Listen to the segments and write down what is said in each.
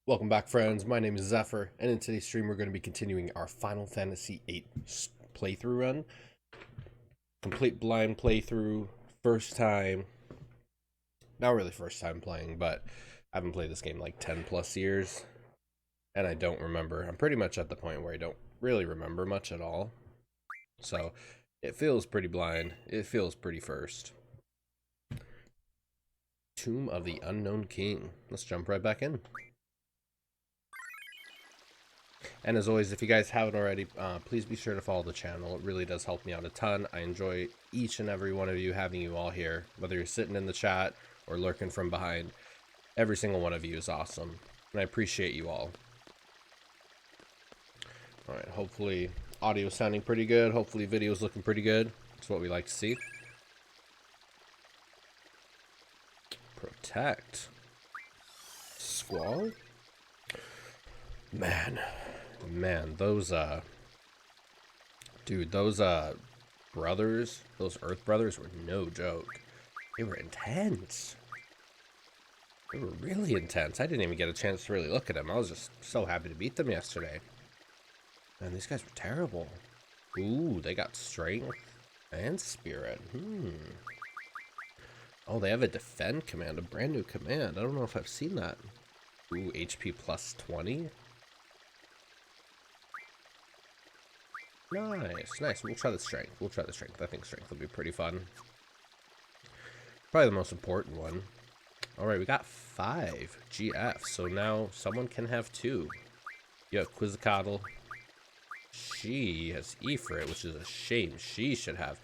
Welcome back, friends. My name is Zephyr, and in today's stream we're going to be continuing our Final Fantasy VIII playthrough run. Complete blind playthrough, first time. Not really first time playing, but I haven't played this game like 10 plus years, and I don't remember. I'm pretty much at the point where I don't really remember much at all. So it feels pretty blind. It feels pretty first. Tomb of the Unknown King. Let's jump right back in. And as always, if you guys haven't already, please be sure to follow the channel. It really does help me out a ton. I enjoy each and every one of you, having you all here, whether you're sitting in the chat or lurking from behind. Every single one of you is awesome, and I appreciate you all. Alright, hopefully audio sounding pretty good. Hopefully video's looking pretty good. That's what we like to see. Protect. Squall? Man, those dude, those brothers, those Earth brothers were no joke. They were intense. They were really intense. I didn't even get a chance to really look at them. I was just so happy to beat them yesterday. Man, these guys were terrible. Ooh, they got strength and spirit. Oh, they have a defend command, a brand new command. I don't know if I've seen that. Ooh, HP plus 20. Nice. We'll try the strength. I think strength will be pretty fun. Probably the most important one. Alright, we got 5 GF, so now someone can have 2. You have Quizzicatle. She has Ifrit, which is a shame. She should have.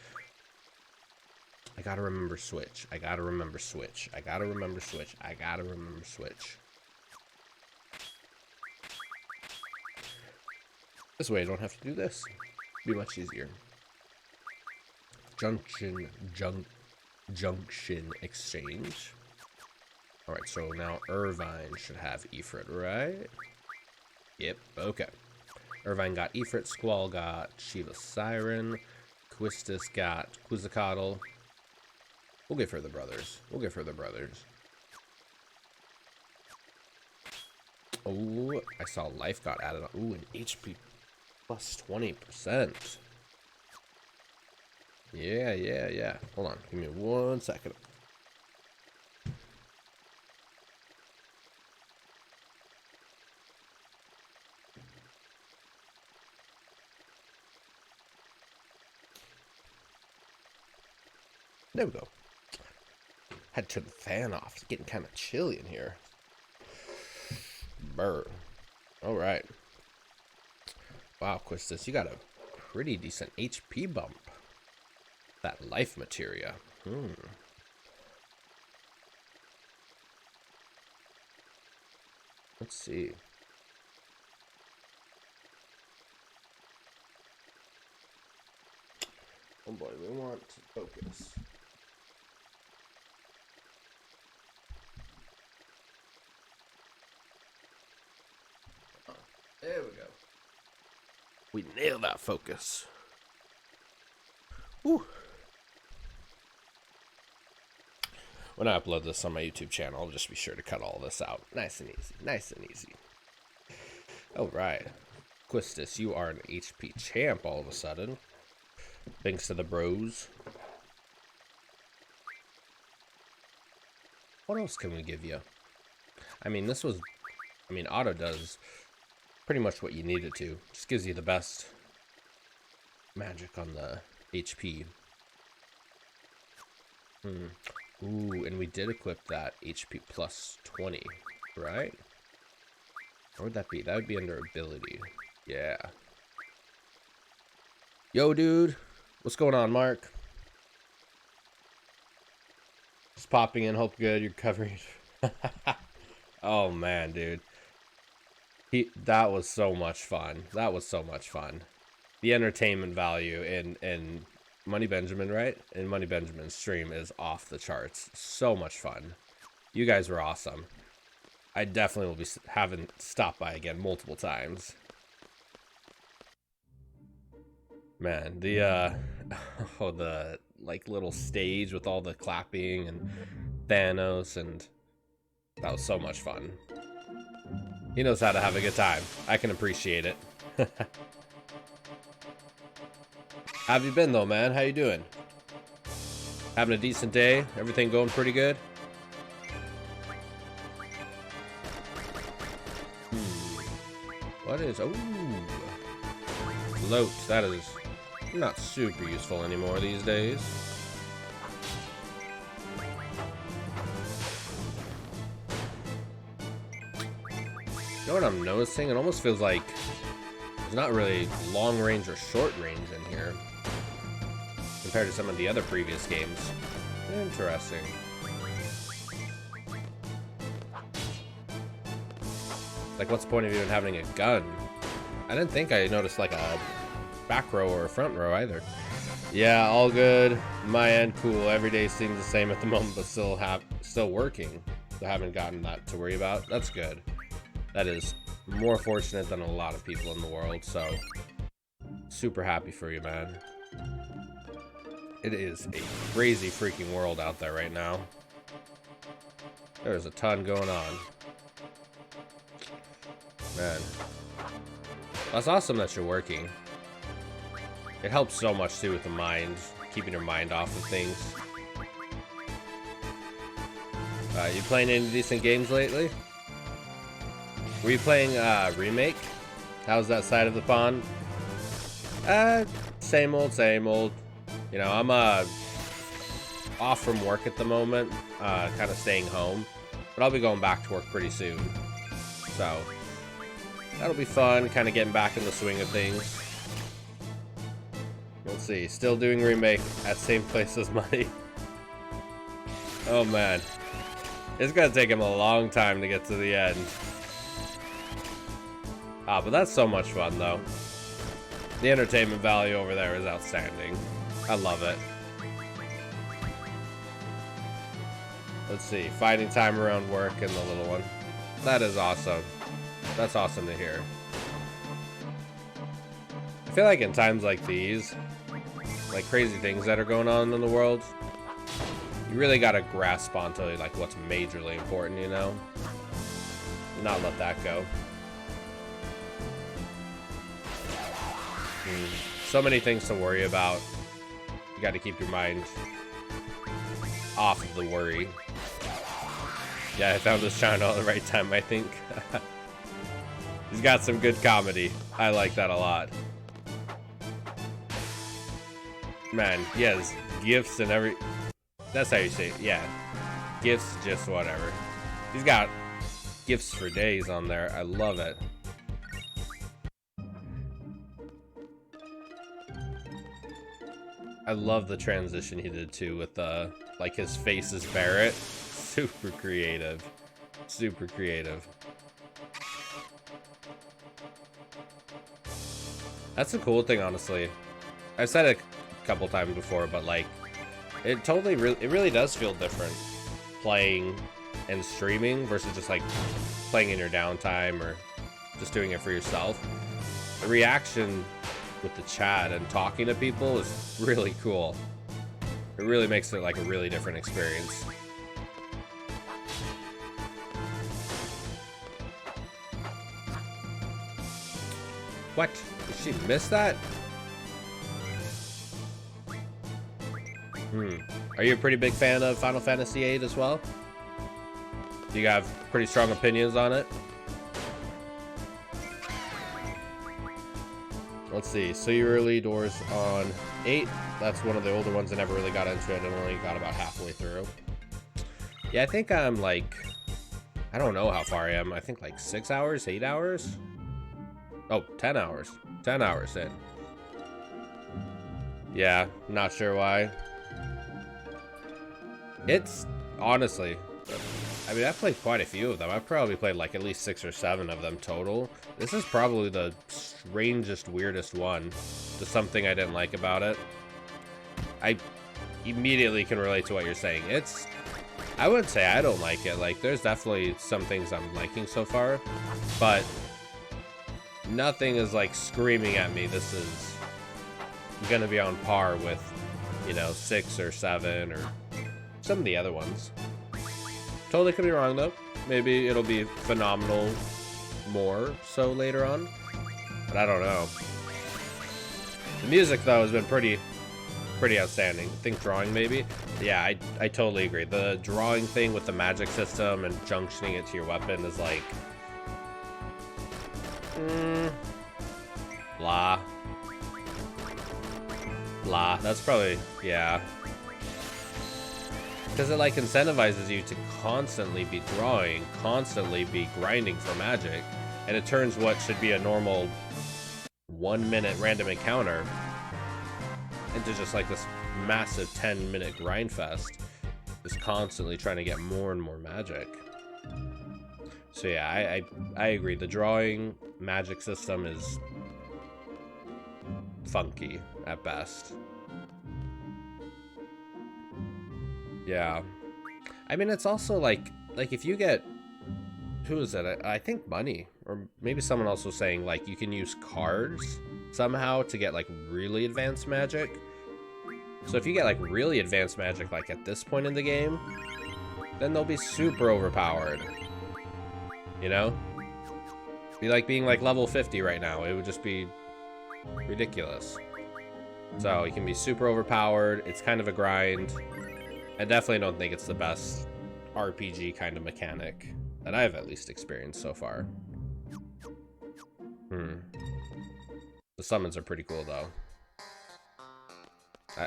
I gotta remember switch. This way I don't have to do this. Be much easier. Junction exchange. Alright, so now Irvine should have Ifrit, right? Yep, okay. Irvine got Ifrit, Squall got Shiva Siren, Quistis got Quizzicatle. We'll give her the brothers. Oh, I saw life got added on. Ooh, an HP plus 20%. Yeah. Hold on. Give me 1 second. There we go. Had to turn the fan off. It's getting kind of chilly in here. Brr. Alright. Wow, Quistis, you got a pretty decent HP bump. That life materia. Let's see. Oh boy, we want to focus. Oh, there we go. We nailed that focus. Woo. When I upload this on my YouTube channel, I'll just be sure to cut all this out. Nice and easy. Alright. Quistis, you are an HP champ all of a sudden. Thanks to the bros. What else can we give you? I mean, auto does pretty much what you need it to. Just gives you the best magic on the HP. Ooh, and we did equip that HP plus 20, right? Where would that be? That would be under ability. Yeah. Yo, dude. What's going on, Mark? Just popping in. Hope good. You're covering. Oh, man, dude. That was so much fun. The entertainment value in Money Benjamin, right? In Money Benjamin's stream is off the charts. So much fun. You guys were awesome. I definitely will be having stopped by again multiple times. Man, the the like little stage with all the clapping and Thanos, and that was so much fun. He knows how to have a good time. I can appreciate it. How have you been though, man? How you doing? Having a decent day? Everything going pretty good? What is... Oh! Float. That is not super useful anymore these days. You know what I'm noticing? It almost feels like there's not really long range or short range in here compared to some of the other previous games. Interesting. Like, what's the point of even having a gun? I didn't think I noticed like a back row or a front row either. Yeah, all good. My end, cool. Every day seems the same at the moment, but still working. So I haven't gotten that to worry about. That's good. That is more fortunate than a lot of people in the world, so super happy for you, man. It is a crazy freaking world out there right now. There's a ton going on. Man. That's awesome that you're working. It helps so much too with the mind, keeping your mind off of things. You playing any decent games lately? Were you playing Remake? How's that side of the pond? Same old, same old. You know, I'm off from work at the moment, kind of staying home, but I'll be going back to work pretty soon. So that'll be fun, kind of getting back in the swing of things. Let's see, still doing Remake at same place as money. Oh man, it's gonna take him a long time to get to the end. But that's so much fun though. The entertainment value over there is outstanding. I love it. Let's see, finding time around work and the little one. That is awesome. That's awesome to hear. I feel like in times like these, like crazy things that are going on in the world, you really gotta grasp onto like what's majorly important, you know? Not let that go. So many things to worry about. You gotta keep your mind off of the worry. Yeah, I found this channel at the right time, I think. He's got some good comedy. I like that a lot. Man, he has gifts and every... That's how you say it, yeah. Gifts, just whatever. He's got gifts for days on there. I love it. I love the transition he did too with like his face is Barrett. Super creative. Super creative. That's the cool thing, honestly. I've said it a couple times before, but like, it really does feel different playing and streaming versus just like playing in your downtime or just doing it for yourself. The reaction with the chat and talking to people is really cool. It really makes it like a really different experience. What? Did she miss that? Are you a pretty big fan of Final Fantasy VIII as well? Do you have pretty strong opinions on it? Let's see. So you early doors on 8. That's one of the older ones. I never really got into it and only got about halfway through. Yeah, I think I'm like... I don't know how far I am. I think like 6 hours, 8 hours? Oh, 10 hours. 10 hours in. Yeah, not sure why. It's honestly, I mean, I've played quite a few of them. I've probably played like at least 6 or 7 of them total. This is probably the strangest, weirdest one. Just something I didn't like about it. I immediately can relate to what you're saying. I wouldn't say I don't like it. Like, there's definitely some things I'm liking so far, but nothing is like screaming at me this is gonna be on par with, you know, 6 or 7 or some of the other ones. Totally could be wrong though. Maybe it'll be phenomenal more so later on. But I don't know. The music, though, has been pretty outstanding. I think drawing, maybe? Yeah, I totally agree. The drawing thing with the magic system and junctioning it to your weapon is like... blah. Blah. That's probably... yeah. Because it, like, incentivizes you to constantly be drawing, constantly be grinding for magic, and it turns what should be a normal 1-minute random encounter into just, like, this massive 10-minute grind fest, just constantly trying to get more and more magic. So yeah, I agree. The drawing magic system is funky at best. Yeah. I mean, it's also like if you get, who is it? I think Money, or maybe someone else was saying, like, you can use cards somehow to get, like, really advanced magic. So if you get, like, really advanced magic, like, at this point in the game, then they'll be super overpowered. You know? Be like being, like, level 50 right now. It would just be ridiculous. So you can be super overpowered. It's kind of a grind. I definitely don't think it's the best RPG kind of mechanic that I've at least experienced so far. The summons are pretty cool, though.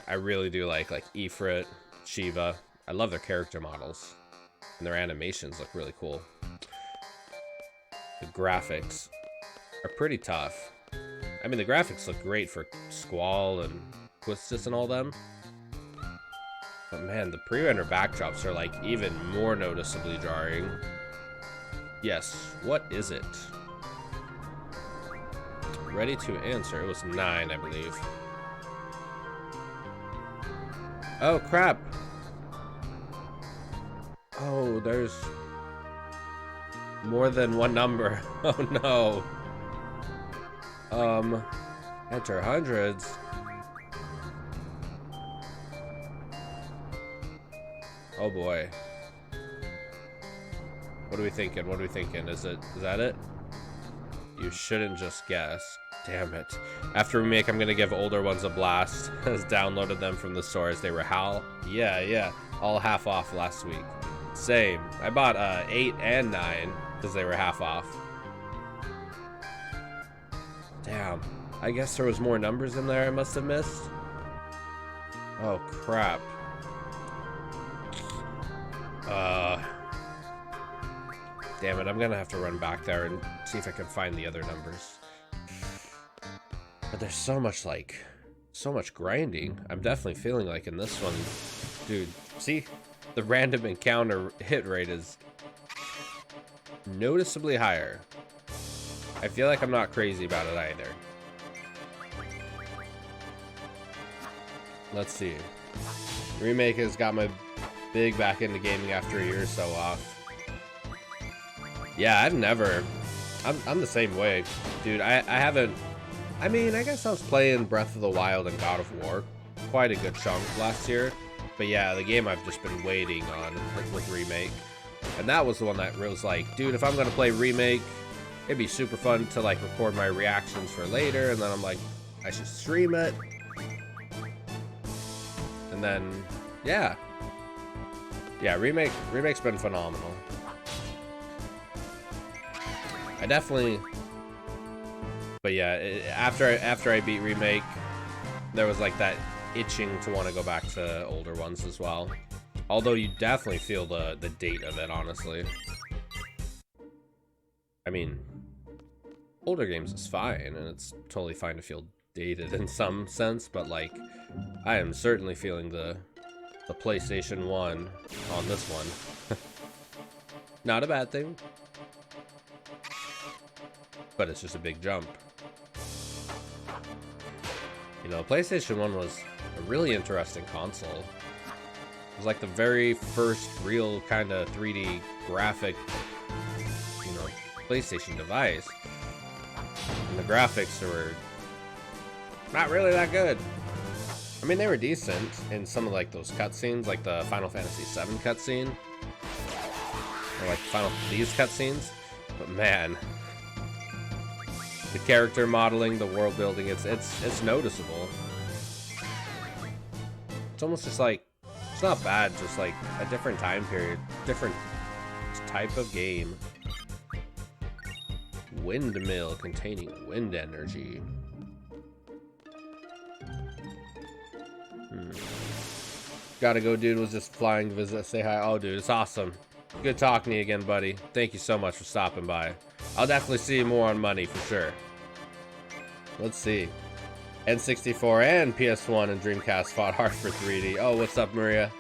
I really do like Ifrit, Shiva. I love their character models. And their animations look really cool. The graphics are pretty tough. I mean, the graphics look great for Squall and Quistis and all them. But man, the pre-render backdrops are, like, even more noticeably jarring. Yes, what is it? Ready to answer. It was 9, I believe. Oh, crap. Oh, there's more than one number. Oh, no. Enter hundreds. Oh, boy. What are we thinking? What are we thinking? Is that it? You shouldn't just guess. Damn it. After Remake, I'm gonna give older ones a blast. Has downloaded them from the stores. They were yeah. All half off last week. Same. I bought 8 and 9 because they were half off. Damn. I guess there was more numbers in there I must have missed. Oh, crap. Damn it, I'm gonna have to run back there and see if I can find the other numbers. But there's so much grinding. I'm definitely feeling like in this one, dude, see? The random encounter hit rate is noticeably higher. I feel like I'm not crazy about it either. Let's see. Remake has got my big back into gaming after a year or so off. Yeah, I'm the same way. Dude, I haven't, I mean, I guess I was playing Breath of the Wild and God of War quite a good chunk last year. But yeah, the game I've just been waiting on with Remake. And that was the one that was like, dude, if I'm gonna play Remake, it'd be super fun to, like, record my reactions for later. And then I'm like, I should stream it. And then, yeah, Remake's been phenomenal. I definitely, but yeah, after I beat Remake, there was, like, that itching to want to go back to older ones as well. Although you definitely feel the date of it, honestly. I mean, older games is fine, and it's totally fine to feel dated in some sense, but, like, I am certainly feeling the PlayStation 1 on this one. Not a bad thing, but it's just a big jump. You know, PlayStation 1 was a really interesting console. It was like the very first real kind of 3D graphic, you know, PlayStation device. And the graphics were not really that good. I mean, they were decent in some of, like, those cutscenes, like the Final Fantasy VII cutscene, or like these cutscenes. But man, The character modeling, the world building, it's noticeable. It's almost just like, it's not bad, just like a different time period, different type of game. Windmill containing wind energy. Gotta go, dude. Was just flying to visit, say hi. Oh, dude, it's awesome. Good talking to you again, buddy. Thank you so much for stopping by. I'll definitely see you more on money for sure. Let's see. N64 and PS1 and Dreamcast fought hard for 3D. Oh, what's up, Maria?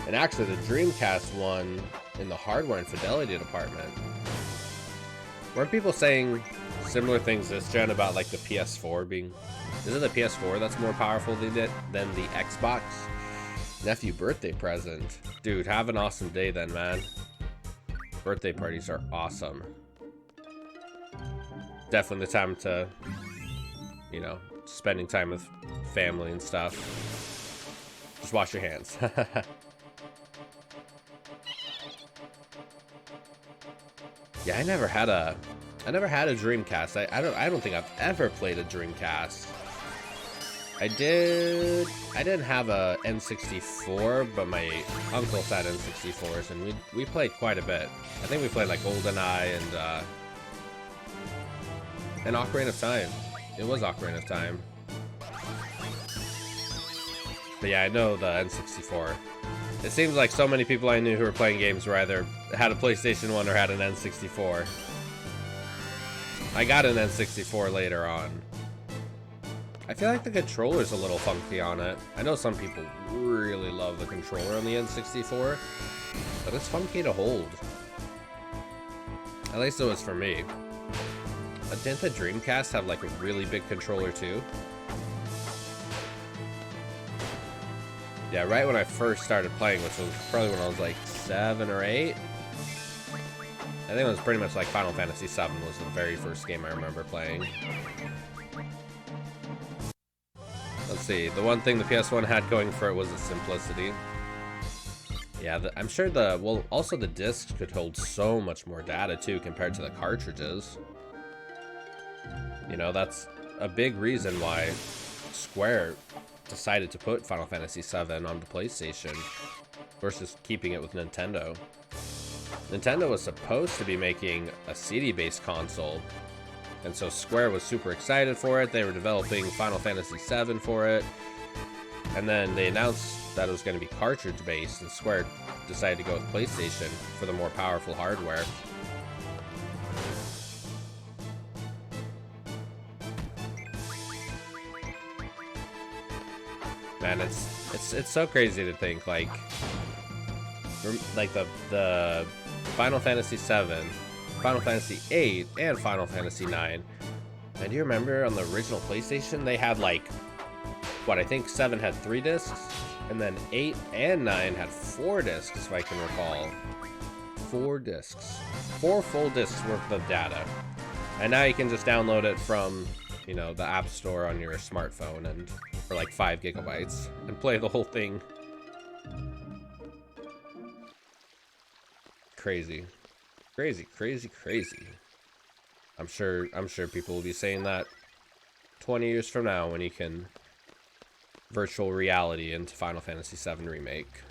And actually, the Dreamcast won in the hardware and fidelity department. Weren't people saying similar things this gen about like the PS4 being... Is it the PS4 that's more powerful than the Xbox? Nephew birthday present. Dude, have an awesome day then, man. Birthday parties are awesome. Definitely the time to, you know, spending time with family and stuff. Just wash your hands. Yeah, I never had a Dreamcast. I don't think I've ever played a Dreamcast. I didn't have a N64, but my uncles had N64s, and we played quite a bit. I think we played like GoldenEye and Ocarina of Time. It was Ocarina of Time. But yeah, I know the N64. It seems like so many people I knew who were playing games were either had a PlayStation 1 or had an N64. I got an N64 later on. I feel like the controller's a little funky on it. I know some people really love the controller on the N64, but it's funky to hold. At least it was for me. But didn't the Dreamcast have like a really big controller too? Yeah, right when I first started playing, which was probably when I was like 7 or 8. I think it was pretty much like Final Fantasy VII was the very first game I remember playing. Let's see, the one thing the PS1 had going for it was the simplicity. Yeah, I'm sure also the discs could hold so much more data too compared to the cartridges. You know, that's a big reason why Square decided to put Final Fantasy VII on the PlayStation versus keeping it with Nintendo. Nintendo was supposed to be making a CD-based console, and so Square was super excited for it. They were developing Final Fantasy VII for it, and then they announced that it was going to be cartridge-based, and Square decided to go with PlayStation for the more powerful hardware. Man, it's so crazy to think like the Final Fantasy VII, Final Fantasy VIII, and Final Fantasy IX. And do you remember on the original PlayStation they had like what I think 7 had 3 discs, and then 8 and 9 had 4 discs, if I can recall. 4 discs, 4 full discs worth of data, and now you can just download it from, you know, the App Store on your smartphone and for like 5 gigabytes and play the whole thing. Crazy. Crazy, crazy, crazy. I'm sure people will be saying that 20 years from now when you can virtual reality into Final Fantasy VII Remake.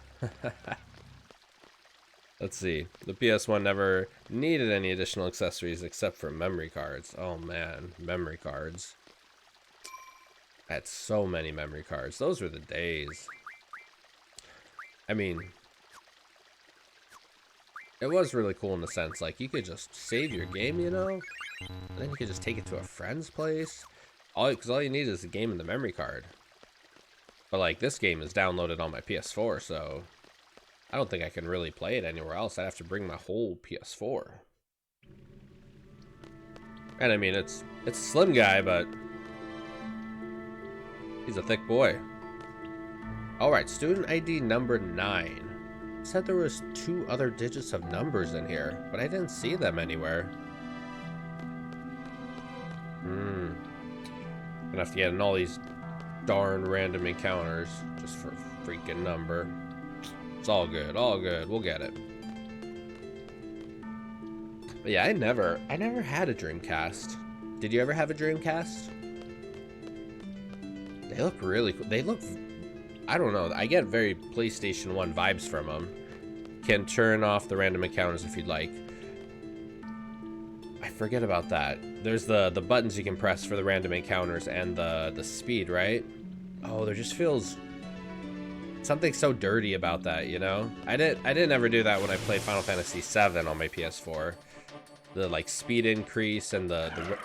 Let's see. The PS1 never needed any additional accessories except for memory cards. Oh man, memory cards. I had so many memory cards. Those were the days. I mean, it was really cool in the sense, like, you could just save your game, you know? And then you could just take it to a friend's place. Because all you need is the game and the memory card. But, like, this game is downloaded on my PS4, so I don't think I can really play it anywhere else. I'd have to bring my whole PS4. And, I mean, it's a slim guy, but he's a thick boy. Alright, student ID number 9. It said there was 2 other digits of numbers in here, but I didn't see them anywhere. Gonna have to get in all these darn random encounters just for a freaking number. It's all good, we'll get it. But yeah, I never had a Dreamcast. Did you ever have a Dreamcast? They look really cool. They look, I don't know, I get very PlayStation 1 vibes from them. Can turn off the random encounters if you'd like. I forget about that. There's the buttons you can press for the random encounters and the speed, right? Oh, there just feels something so dirty about that, you know? I didn't ever do that when I played Final Fantasy VII on my PS4. The like speed increase and the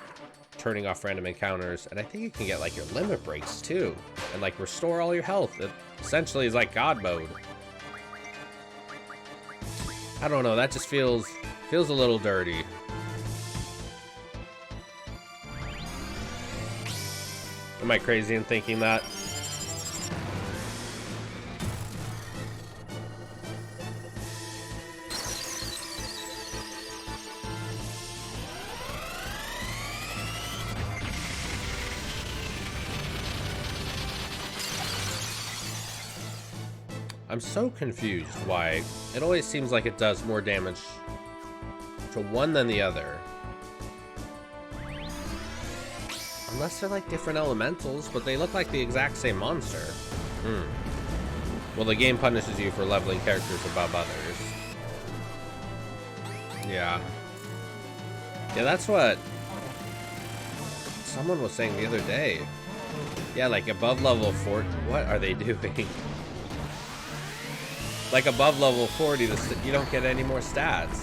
turning off random encounters, and I think you can get like your limit breaks too, and like restore all your health. It essentially is like God mode. I don't know, that just feels a little dirty. Am I crazy in thinking that? I'm so confused why it always seems like it does more damage to one than the other. Unless they're like different elementals, but they look like the exact same monster. Well, the game punishes you for leveling characters above others. Yeah. Yeah, that's what someone was saying the other day. Yeah, like above level 40. What are they doing? Like above level 40, you don't get any more stats,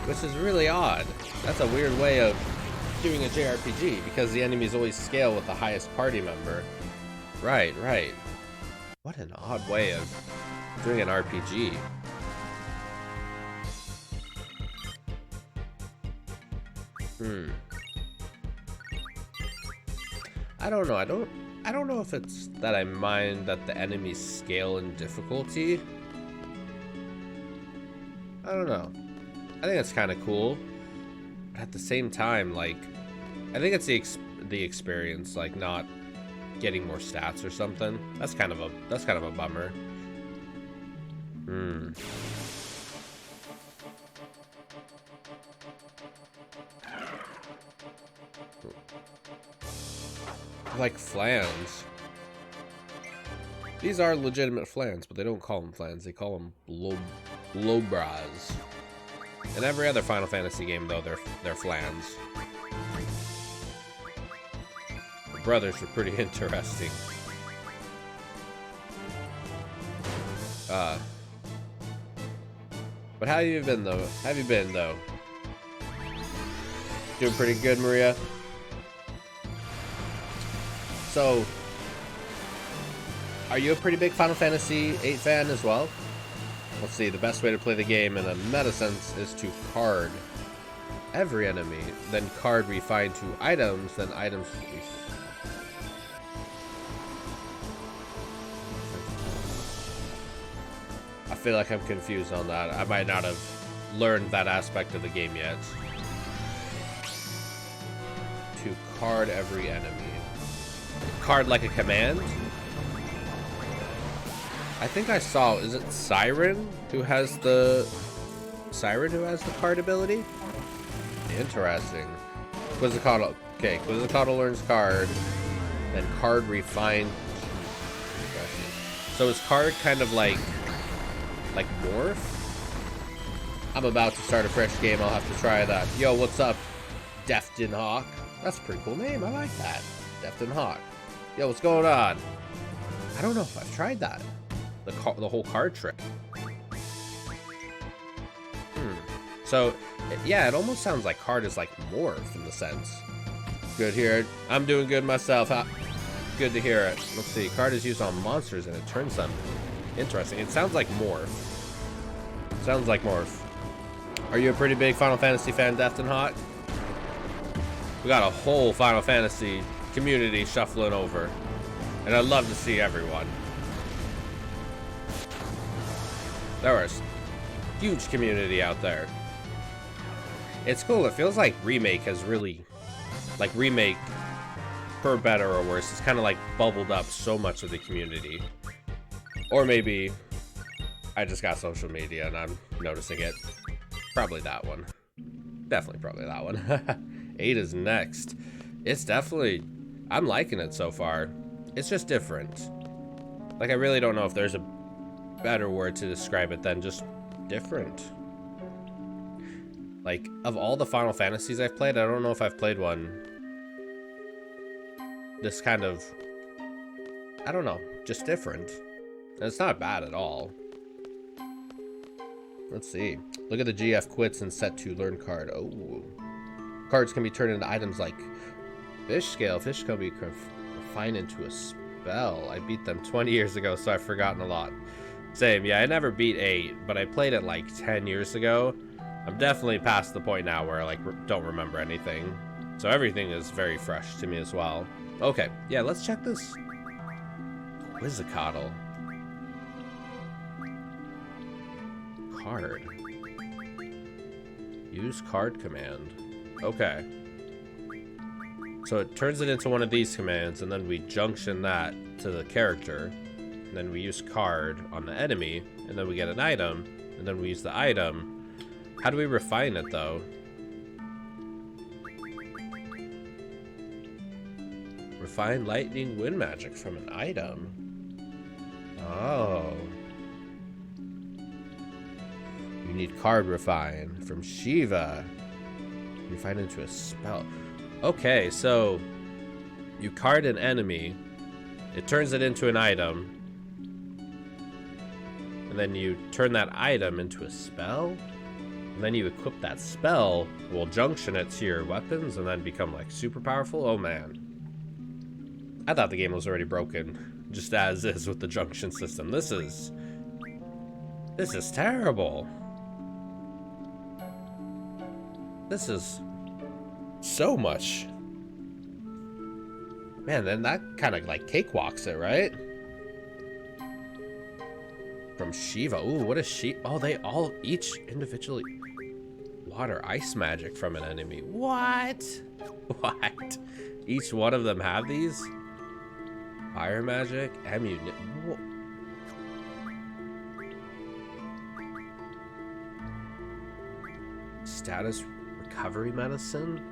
which is really odd. That's a weird way of doing a JRPG, because the enemies always scale with the highest party member. Right. What an odd way of doing an RPG. I don't know. I don't know if it's that I mind that the enemies scale in difficulty. I don't know. I think it's kind of cool. But at the same time, like, I think it's the experience, like not getting more stats or something. That's kind of a bummer. Like flans. These are legitimate flans, but they don't call them flans. They call them lobras. In every other Final Fantasy game, though, they're flans. The brothers are pretty interesting. But how have you been, though? Doing pretty good, Maria? So, are you a pretty big Final Fantasy VIII fan as well? Let's see, the best way to play the game in a meta sense is to card every enemy, then card refine to items, then items I feel like I'm confused on that. I might not have learned that aspect of the game yet. To card every enemy. Card like a command? I think I saw, is it Siren who has the card ability? Interesting. Quizzicato, okay, Quizzicato learns card, then card refined. So is card kind of like morph? I'm about to start a fresh game, I'll have to try that. Yo, what's up, Defton Hawk? That's a pretty cool name, I like that. Defton Hawk. Yo, what's going on? I don't know if I've tried that. The whole card trick. So, yeah, it almost sounds like card is like morph in the sense. Good here. I'm doing good myself. Good to hear it. Let's see. Card is used on monsters and it turns them. Interesting. It sounds like morph. Are you a pretty big Final Fantasy fan, Defton Hawk? We got a whole Final Fantasy community shuffling over. And I'd love to see everyone. There is a huge community out there. It's cool. It feels like Remake has really, like Remake, for better or worse, it's kind of like bubbled up so much of the community. Or maybe I just got social media and I'm noticing it. Probably that one. Definitely probably that one. 8 is next. It's definitely... I'm liking it so far. It's just different. Like, I really don't know if there's a better word to describe it than just different. Like, of all the Final Fantasies I've played, I don't know if I've played one this kind of... I don't know. Just different. And it's not bad at all. Let's see. Look at the GF quits and set to learn card. Oh. Cards can be turned into items like fish scale. Fish scale can be refined into a spell. I beat them 20 years ago, so I've forgotten a lot. Same, yeah, I never beat 8, but I played it like 10 years ago. I'm definitely past the point now where I like don't remember anything. So everything is very fresh to me as well. Okay, yeah, let's check this. Quizzicatle. Card. Use card command. Okay. So it turns it into one of these commands, and then we junction that to the character. And then we use card on the enemy, and then we get an item, and then we use the item. How do we refine it, though? Refine lightning wind magic from an item. Oh. You need card refine from Shiva. Refine into a spell. Okay, so you card an enemy, it turns it into an item, and then you turn that item into a spell, and then you equip that spell, will junction it to your weapons, and then become like super powerful. Oh man. I thought the game was already broken, just as is with the junction system. This is terrible. This is so much. Man, then that kind of like cakewalks it, right? From Shiva. Ooh, what is she? Oh, they all each individually water ice magic from an enemy. What? What? Each one of them have these? Fire magic, ammunition. Status recovery medicine.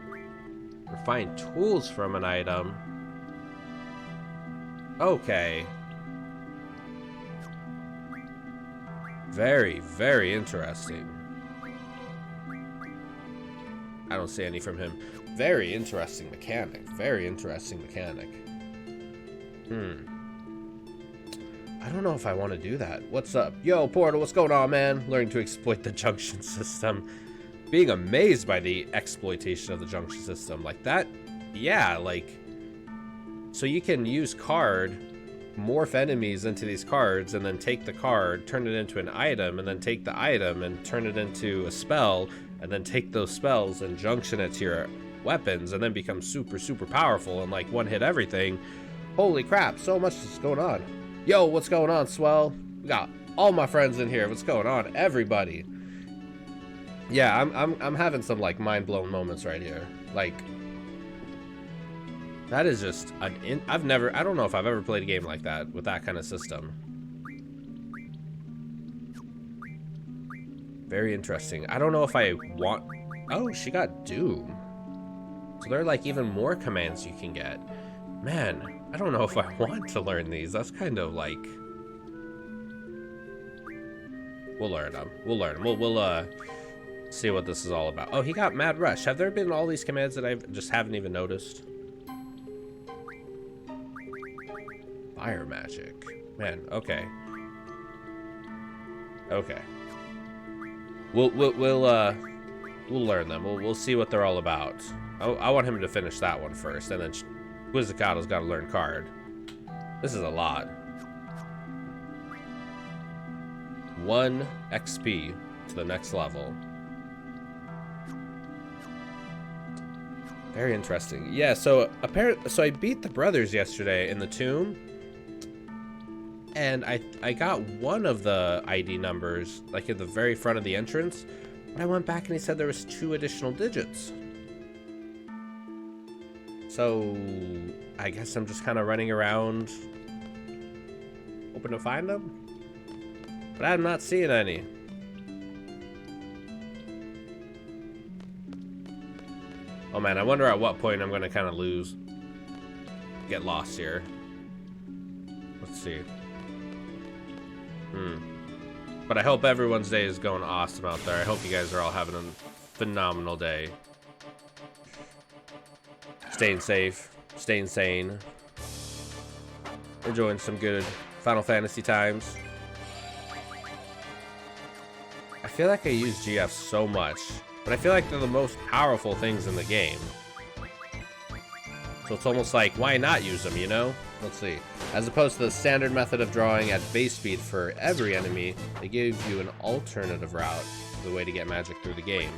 Refine tools from an item. Okay. Very, very interesting. I don't see any from him. Very interesting mechanic. Very interesting mechanic. I don't know if I want to do that. What's up? Yo, Portal, what's going on, man? Learning to exploit the junction system. Being amazed by the exploitation of the junction system. Like that, yeah, like... So you can use card, morph enemies into these cards, and then take the card, turn it into an item, and then take the item and turn it into a spell, and then take those spells and junction it to your weapons, and then become super, super powerful and like one-hit everything. Holy crap, so much is going on. Yo, what's going on, Swell? We got all my friends in here. What's going on, everybody? Yeah, I'm having some like mind-blown moments right here. Like, that is just I don't know if I've ever played a game like that with that kind of system. Very interesting. I don't know if I want... Oh, she got Doom. So there are like even more commands you can get. Man, I don't know if I want to learn these. That's kind of like... We'll learn them. We'll learn them. We'll see what this is all about. Oh, he got Mad Rush. Have there been all these commands that I just haven't even noticed? Fire magic. Man, okay. Okay. We'll learn them. We'll see what they're all about. I want him to finish that one first, and then Quizzicato's got to learn card. This is a lot. 1 XP to the next level. Very interesting. Yeah, so I beat the brothers yesterday in the tomb, and I got one of the ID numbers like at the very front of the entrance, but I went back and he said there was 2 additional digits. So I guess I'm just kind of running around hoping to find them, but I'm not seeing any. Oh man, I wonder at what point I'm gonna kind of lose. Get lost here. Let's see. But I hope everyone's day is going awesome out there. I hope you guys are all having a phenomenal day. Staying safe, staying sane. Enjoying some good Final Fantasy times. I feel like I use GF so much, but I feel like they're the most powerful things in the game. So it's almost like, why not use them, you know? Let's see. As opposed to the standard method of drawing at base speed for every enemy, they give you an alternative route, the way to get magic through the game.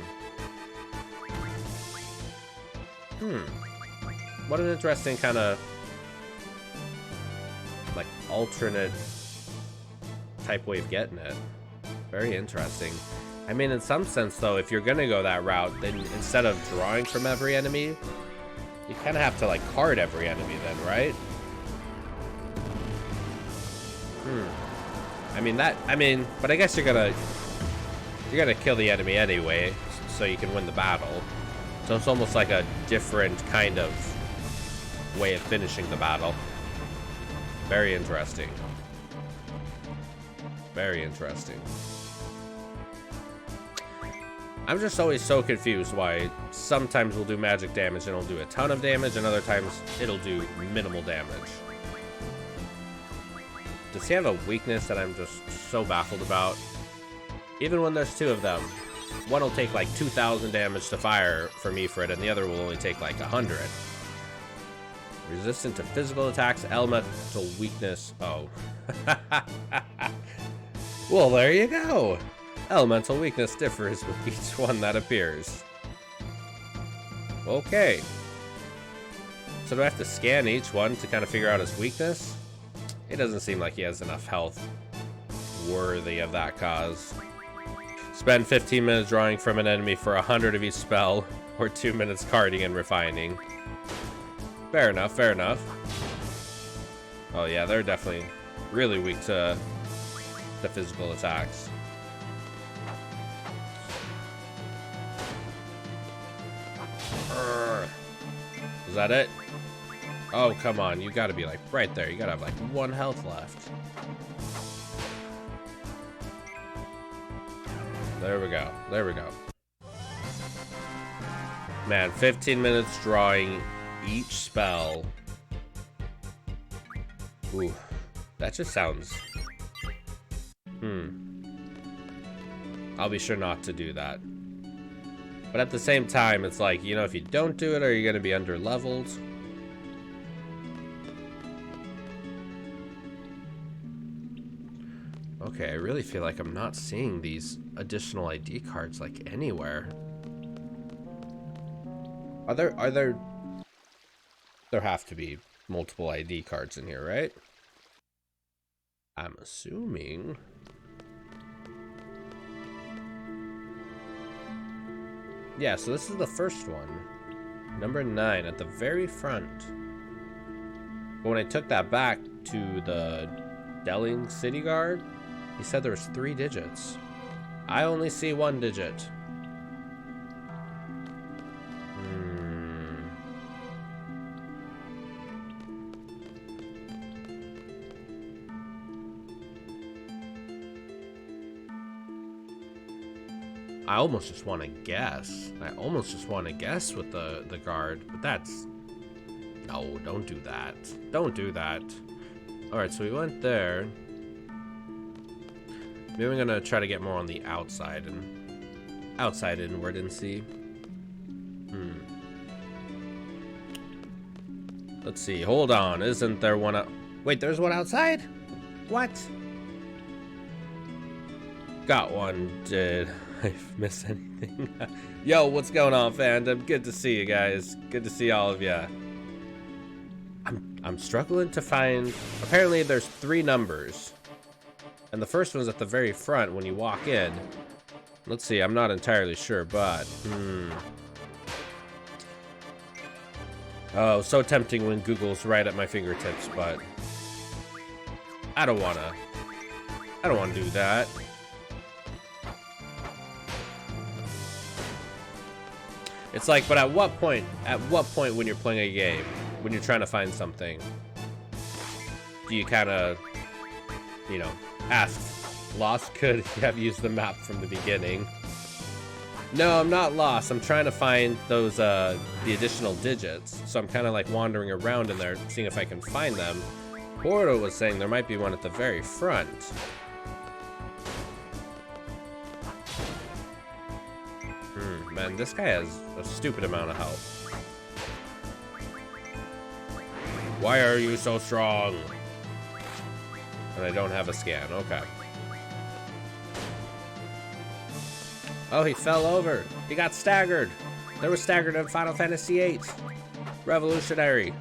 What an interesting kind of, like, alternate type way of getting it. Very interesting. I mean, in some sense, though, if you're gonna go that route, then instead of drawing from every enemy, you kind of have to, like, card every enemy then, right? But I guess you're gonna kill the enemy anyway, so you can win the battle. So it's almost like a different kind of way of finishing the battle. Very interesting. Very interesting. I'm just always so confused why sometimes we'll do magic damage and it'll do a ton of damage, and other times it'll do minimal damage. Does he have a weakness that I'm just so baffled about? Even when there's two of them, one will take like 2,000 damage to fire for me for it, and the other will only take like 100. Resistant to physical attacks, elemental weakness. Oh. Well, there you go. Elemental weakness differs with each one that appears. Okay. So do I have to scan each one to kind of figure out his weakness? It doesn't seem like he has enough health worthy of that cause. Spend 15 minutes drawing from an enemy for 100 of each spell, or 2 minutes carding and refining. Fair enough, fair enough. Oh yeah, they're definitely really weak to physical attacks. Is that it? Oh, come on. You gotta be like right there. You gotta have like 1 health left. There we go. There we go. Man, 15 minutes drawing each spell. Ooh, that just sounds... I'll be sure not to do that. But at the same time, it's like, you know, if you don't do it, are you gonna be under-leveled? Okay, I really feel like I'm not seeing these additional ID cards, like, anywhere. Are there... There have to be multiple ID cards in here, right? I'm assuming... Yeah, so this is the first one. Number 9, at the very front. But when I took that back to the Delling City Guard, he said there was 3 digits. I only see 1 digit. I almost just want to guess. I almost just want to guess with the guard, but that's... No, don't do that. Don't do that. Alright, so we went there. Maybe I'm gonna try to get more on the outside and... Outside inward and see. Let's see. Hold on. Isn't there one out... Wait, there's one outside? What? Got one. Did I miss anything? Yo, what's going on, fandom? Good to see you guys. Good to see all of you. I'm struggling to find... Apparently there's 3 numbers. And the first one's at the very front when you walk in. Let's see, I'm not entirely sure, but... Oh, so tempting when Google's right at my fingertips, but... I don't wanna do that. It's like, but at what point when you're playing a game, when you're trying to find something, do you kind of, you know, ask, lost? Could you have used the map from the beginning? No, I'm not lost. I'm trying to find those, the additional digits. So I'm kind of like wandering around in there, seeing if I can find them. Porto was saying there might be one at the very front. Man, this guy has a stupid amount of health. Why are you so strong? And I don't have a scan. Okay. Oh, he fell over. He got staggered. There was staggered in Final Fantasy VIII. Revolutionary.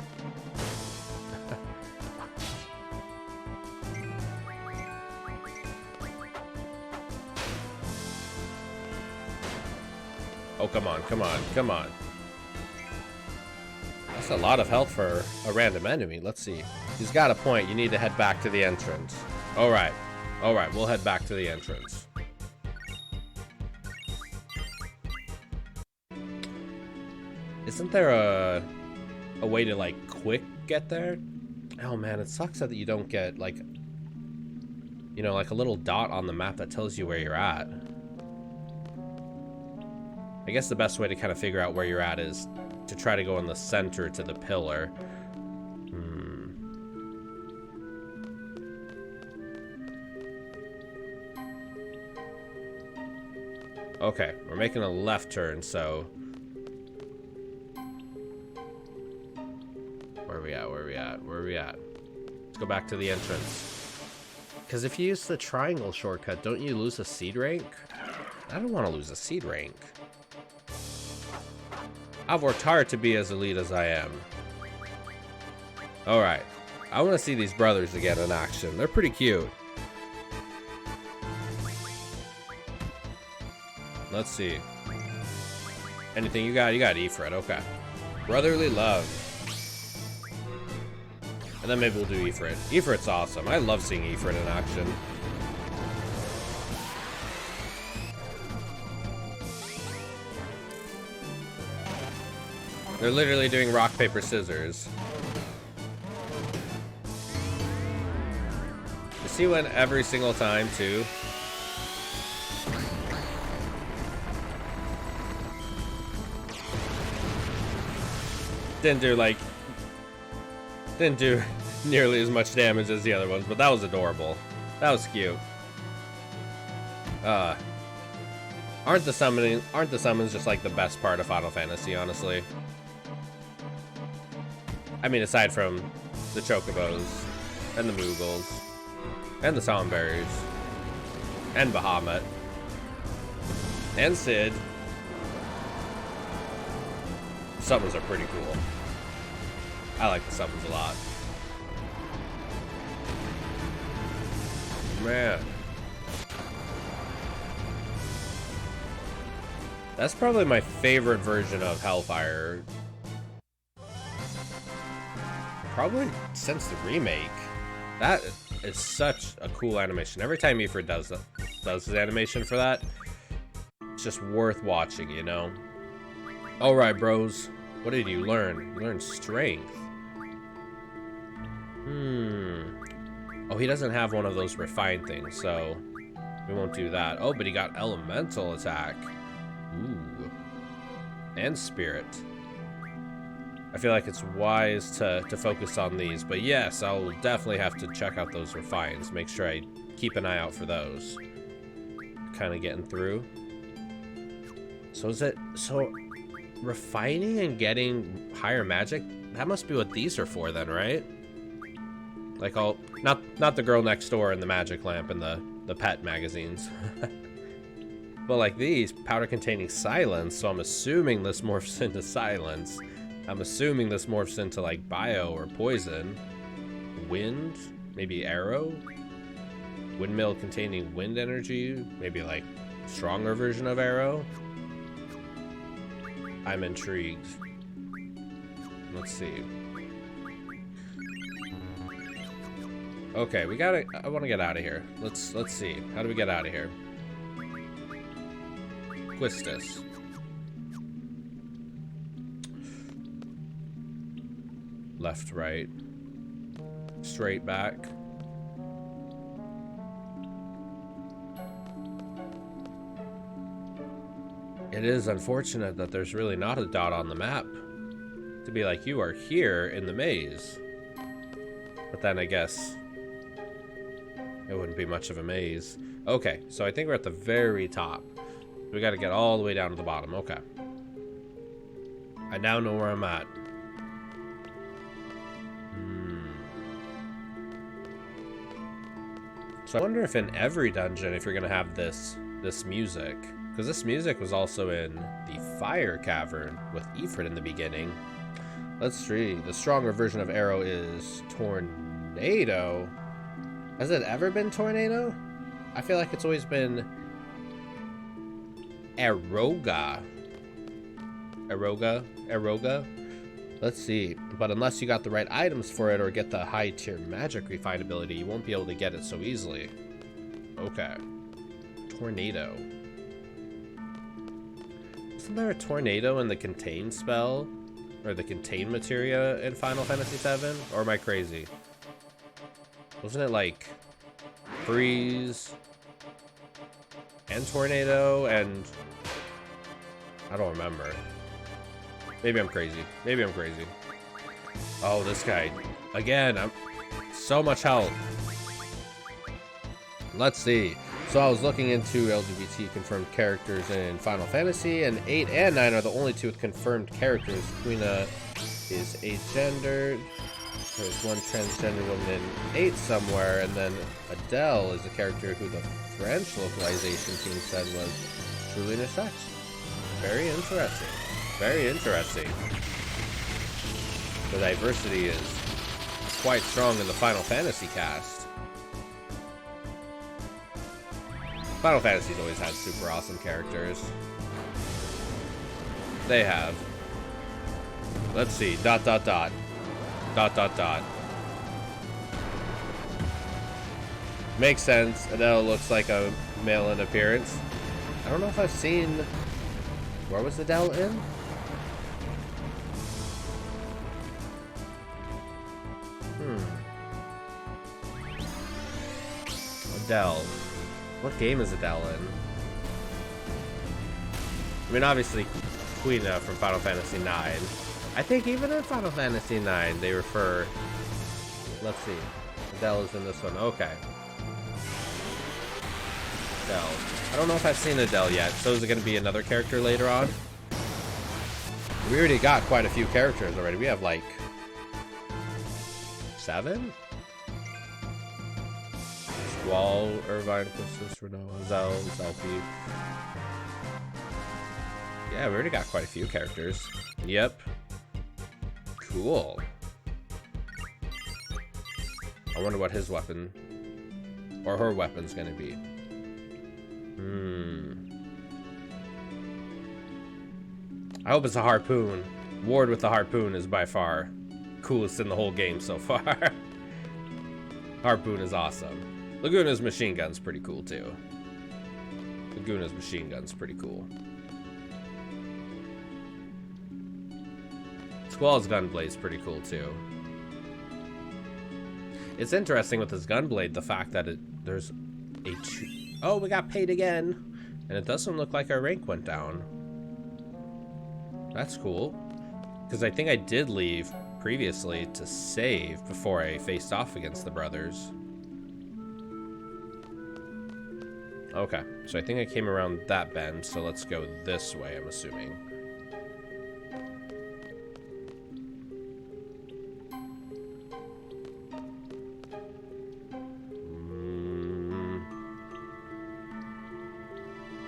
Oh, come on, come on, come on. That's a lot of health for a random enemy. Let's see. He's got a point. You need to head back to the entrance. All right. All right, we'll head back to the entrance. Isn't there a way to, like, quick get there? Oh, man, it sucks that you don't get, like, you know, like a little dot on the map that tells you where you're at. I guess the best way to kind of figure out where you're at is to try to go in the center to the pillar. Okay, we're making a left turn, so... Where are we at? Where are we at? Where are we at? Let's go back to the entrance. Because if you use the triangle shortcut, don't you lose a seed rank? I don't want to lose a seed rank. I've worked hard to be as elite as I am. Alright. I want to see these brothers again in action. They're pretty cute. Let's see. Anything you got? You got Ifrit. Okay. Brotherly love. And then maybe we'll do Ifrit. Ifrit's awesome. I love seeing Ifrit in action. They're literally doing rock, paper, scissors. You see when every single time, too? Didn't do nearly as much damage as the other ones, but that was adorable. That was cute. Aren't the summons just like the best part of Final Fantasy, honestly? I mean, aside from the Chocobos, and the Moogles, and the Somberries, and Bahamut, and Cid. Summons are pretty cool. I like the summons a lot. Man. That's probably my favorite version of Hellfire. Probably since the remake. That is such a cool animation. Every time Ifrit does his animation for that, it's just worth watching, you know? Alright, bros. What did you learn? You learned strength. Oh, he doesn't have one of those refined things, so we won't do that. Oh, but he got elemental attack. Ooh. And spirit. I feel like it's wise to focus on these, but yes, I'll definitely have to check out those refines. Make sure I keep an eye out for those. Kind of getting through. So refining and getting higher magic, that must be what these are for then, right? Like not the girl next door and the magic lamp and the pet magazines. But like these, powder containing silence, so I'm assuming this morphs into silence. I'm assuming this morphs into like bio or poison. Wind, maybe arrow. Windmill containing wind energy, maybe like stronger version of arrow. I'm intrigued. Let's see. Okay, I want to get out of here. Let's see. How do we get out of here? Quistis. Left, right. Straight back. It is unfortunate that there's really not a dot on the map to be like, you are here in the maze. But then I guess it wouldn't be much of a maze. Okay, so I think we're at the very top. We got to get all the way down to the bottom. Okay. I now know where I'm at. So I wonder if in every dungeon, if you're going to have this music. Because this music was also in the Fire Cavern with Ifrit in the beginning. Let's see. The stronger version of Arrow is Tornado. Has it ever been Tornado? I feel like it's always been Aroga. Aroga? Let's see. But unless you got the right items for it or get the high tier magic refinability, you won't be able to get it so easily. Okay. Tornado. Isn't there a tornado in the contain spell? Or the contain materia in Final Fantasy VII? Or am I crazy? Wasn't it like freeze and tornado and I don't remember. Maybe I'm crazy. Maybe I'm crazy. Oh, this guy. Again, I'm so much health. Let's see. So I was looking into LGBT confirmed characters in Final Fantasy, and 8 and 9 are the only two with confirmed characters. Quina is agendered. There's one transgender woman in 8 somewhere, and then Adele is a character who the French localization team said was truly intersex. Very interesting. Very interesting. The diversity is quite strong in the Final Fantasy cast. Final Fantasy's always had super awesome characters. They have. Let's see. ... Makes sense. Adele looks like a male in appearance. I don't know if I've seen... Where was Adele in? Adele. What game is Adele in? I mean, obviously, Quina from Final Fantasy IX. I think even in Final Fantasy IX, they refer... Let's see. Adele is in this one. Okay. Adele. I don't know if I've seen Adele yet, so is it going to be another character later on? We already got quite a few characters already. We have, like... 7? Squall, Irvine, Quistis, Renault, Zell, Zelfie. Yeah, we already got quite a few characters. Yep. Cool. I wonder what his weapon or her weapon's gonna be. I hope it's a harpoon. Ward with the harpoon is by far coolest in the whole game so far. Harpoon is awesome. Laguna's machine gun's pretty cool too. Laguna's machine gun's pretty cool. Squall's gunblade's pretty cool too. It's interesting with this gunblade, the fact that there's a oh, we got paid again, and it doesn't look like our rank went down. That's cool, because I think I did leave previously to save before I faced off against the brothers. Okay, so I think I came around that bend, so let's go this way, I'm assuming.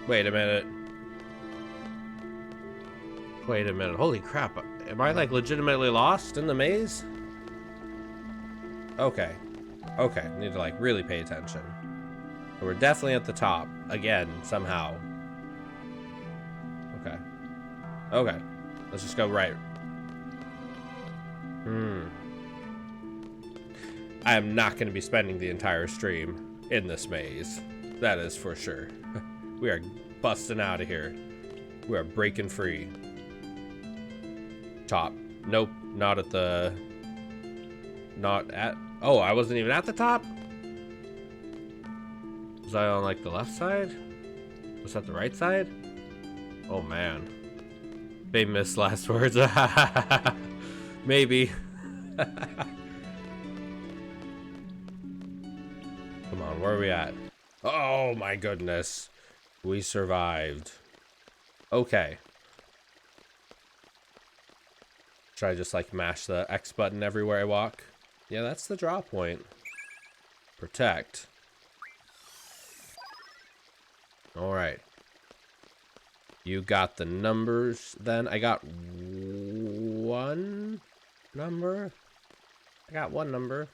Wait a minute. Wait a minute. Holy crap. Am I, like, legitimately lost in the maze? Okay. Okay. Need to, like, really pay attention. We're definitely at the top. Again, somehow. Okay. Okay. Let's just go right. I am not going to be spending the entire stream in this maze. That is for sure. We are busting out of here. We are breaking free. Top. Nope, not at the not at... Oh, I wasn't even at the top? Was I on, like, the left side? Was that the right side? Oh, man. Famous last words. Maybe. Come on, where are we at? Oh, my goodness. We survived. Okay. Should I just, like, mash the X button everywhere I walk? Yeah, that's the draw point. Protect. Alright. You got the numbers then. I got one number. I got one number.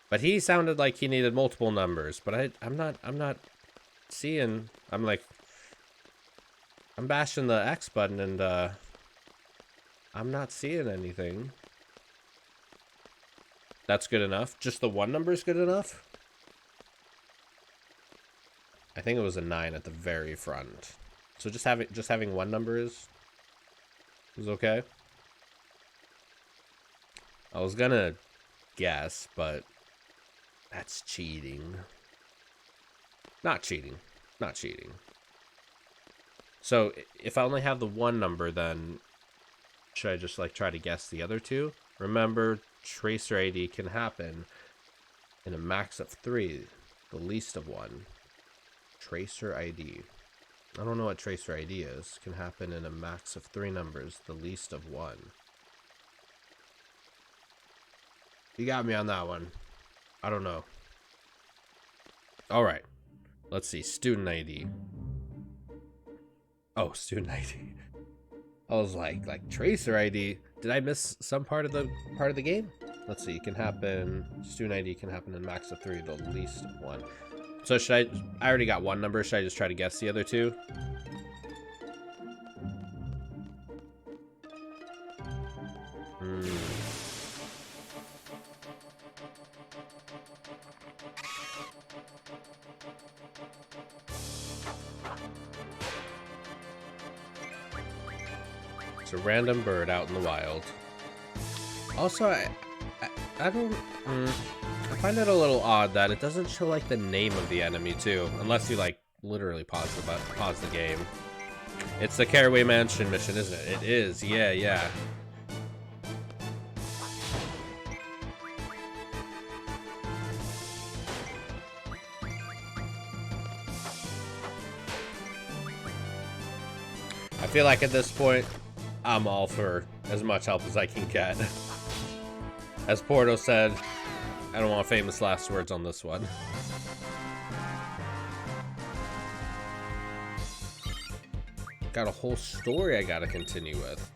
But he sounded like he needed multiple numbers. But I'm not seeing. I'm bashing the X button and I'm not seeing anything. That's good enough. Just the one number is good enough. I think it was a 9 at the very front. So just having one number is okay. I was gonna guess, but that's cheating. Not cheating. Not cheating. So if I only have the one number, then should I just like try to guess the other two? Remember, tracer ID can happen in a max of 3, the least of 1. Tracer ID. I don't know what tracer ID is. Can happen in a max of 3 numbers, the least of 1. You got me on that one. I don't know. Alright. Let's see. Student ID. Oh, student ID. I was like tracer ID. Did I miss some part of the game? Let's see. It can happen. Student ID can happen in max of 3, the least of 1. So should I already got one number. Should I just try to guess the other two? It's a random bird out in the wild. Also, I don't... I find it a little odd that it doesn't show like the name of the enemy too, unless you like literally pause the game. It's the Caraway Mansion mission, isn't it? It is. Yeah. I feel like at this point, I'm all for as much help as I can get. As Porto said, I don't want famous last words on this one. Got a whole story I gotta continue with.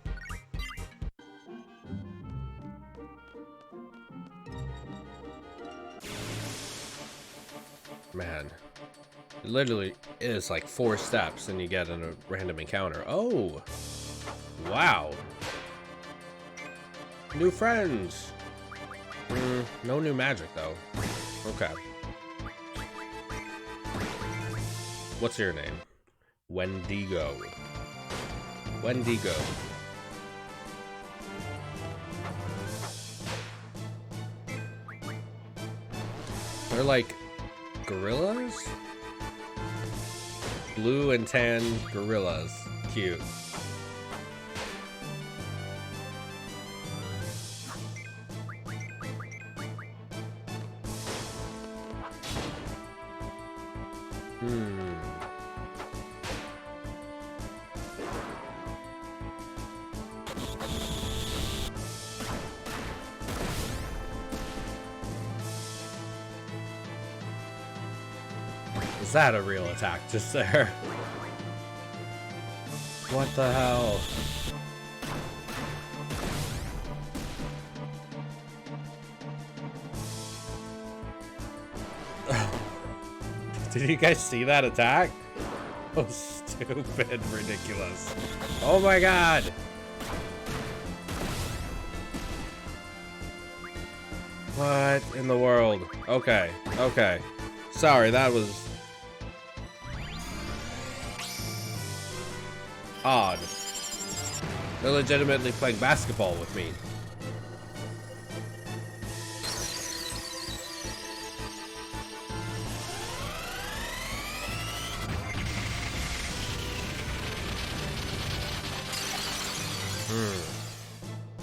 Man. It literally is like 4 steps and you get in a random encounter. Oh! Wow. New friends! No new magic, though. Okay. What's your name? Wendigo. Wendigo. They're like gorillas? Blue and tan gorillas. Cute. Is that a real attack just there? What the hell? Did you guys see that attack? Oh, stupid, ridiculous. Oh my god! What in the world? Okay, okay. Sorry, that was odd. They're legitimately playing basketball with me.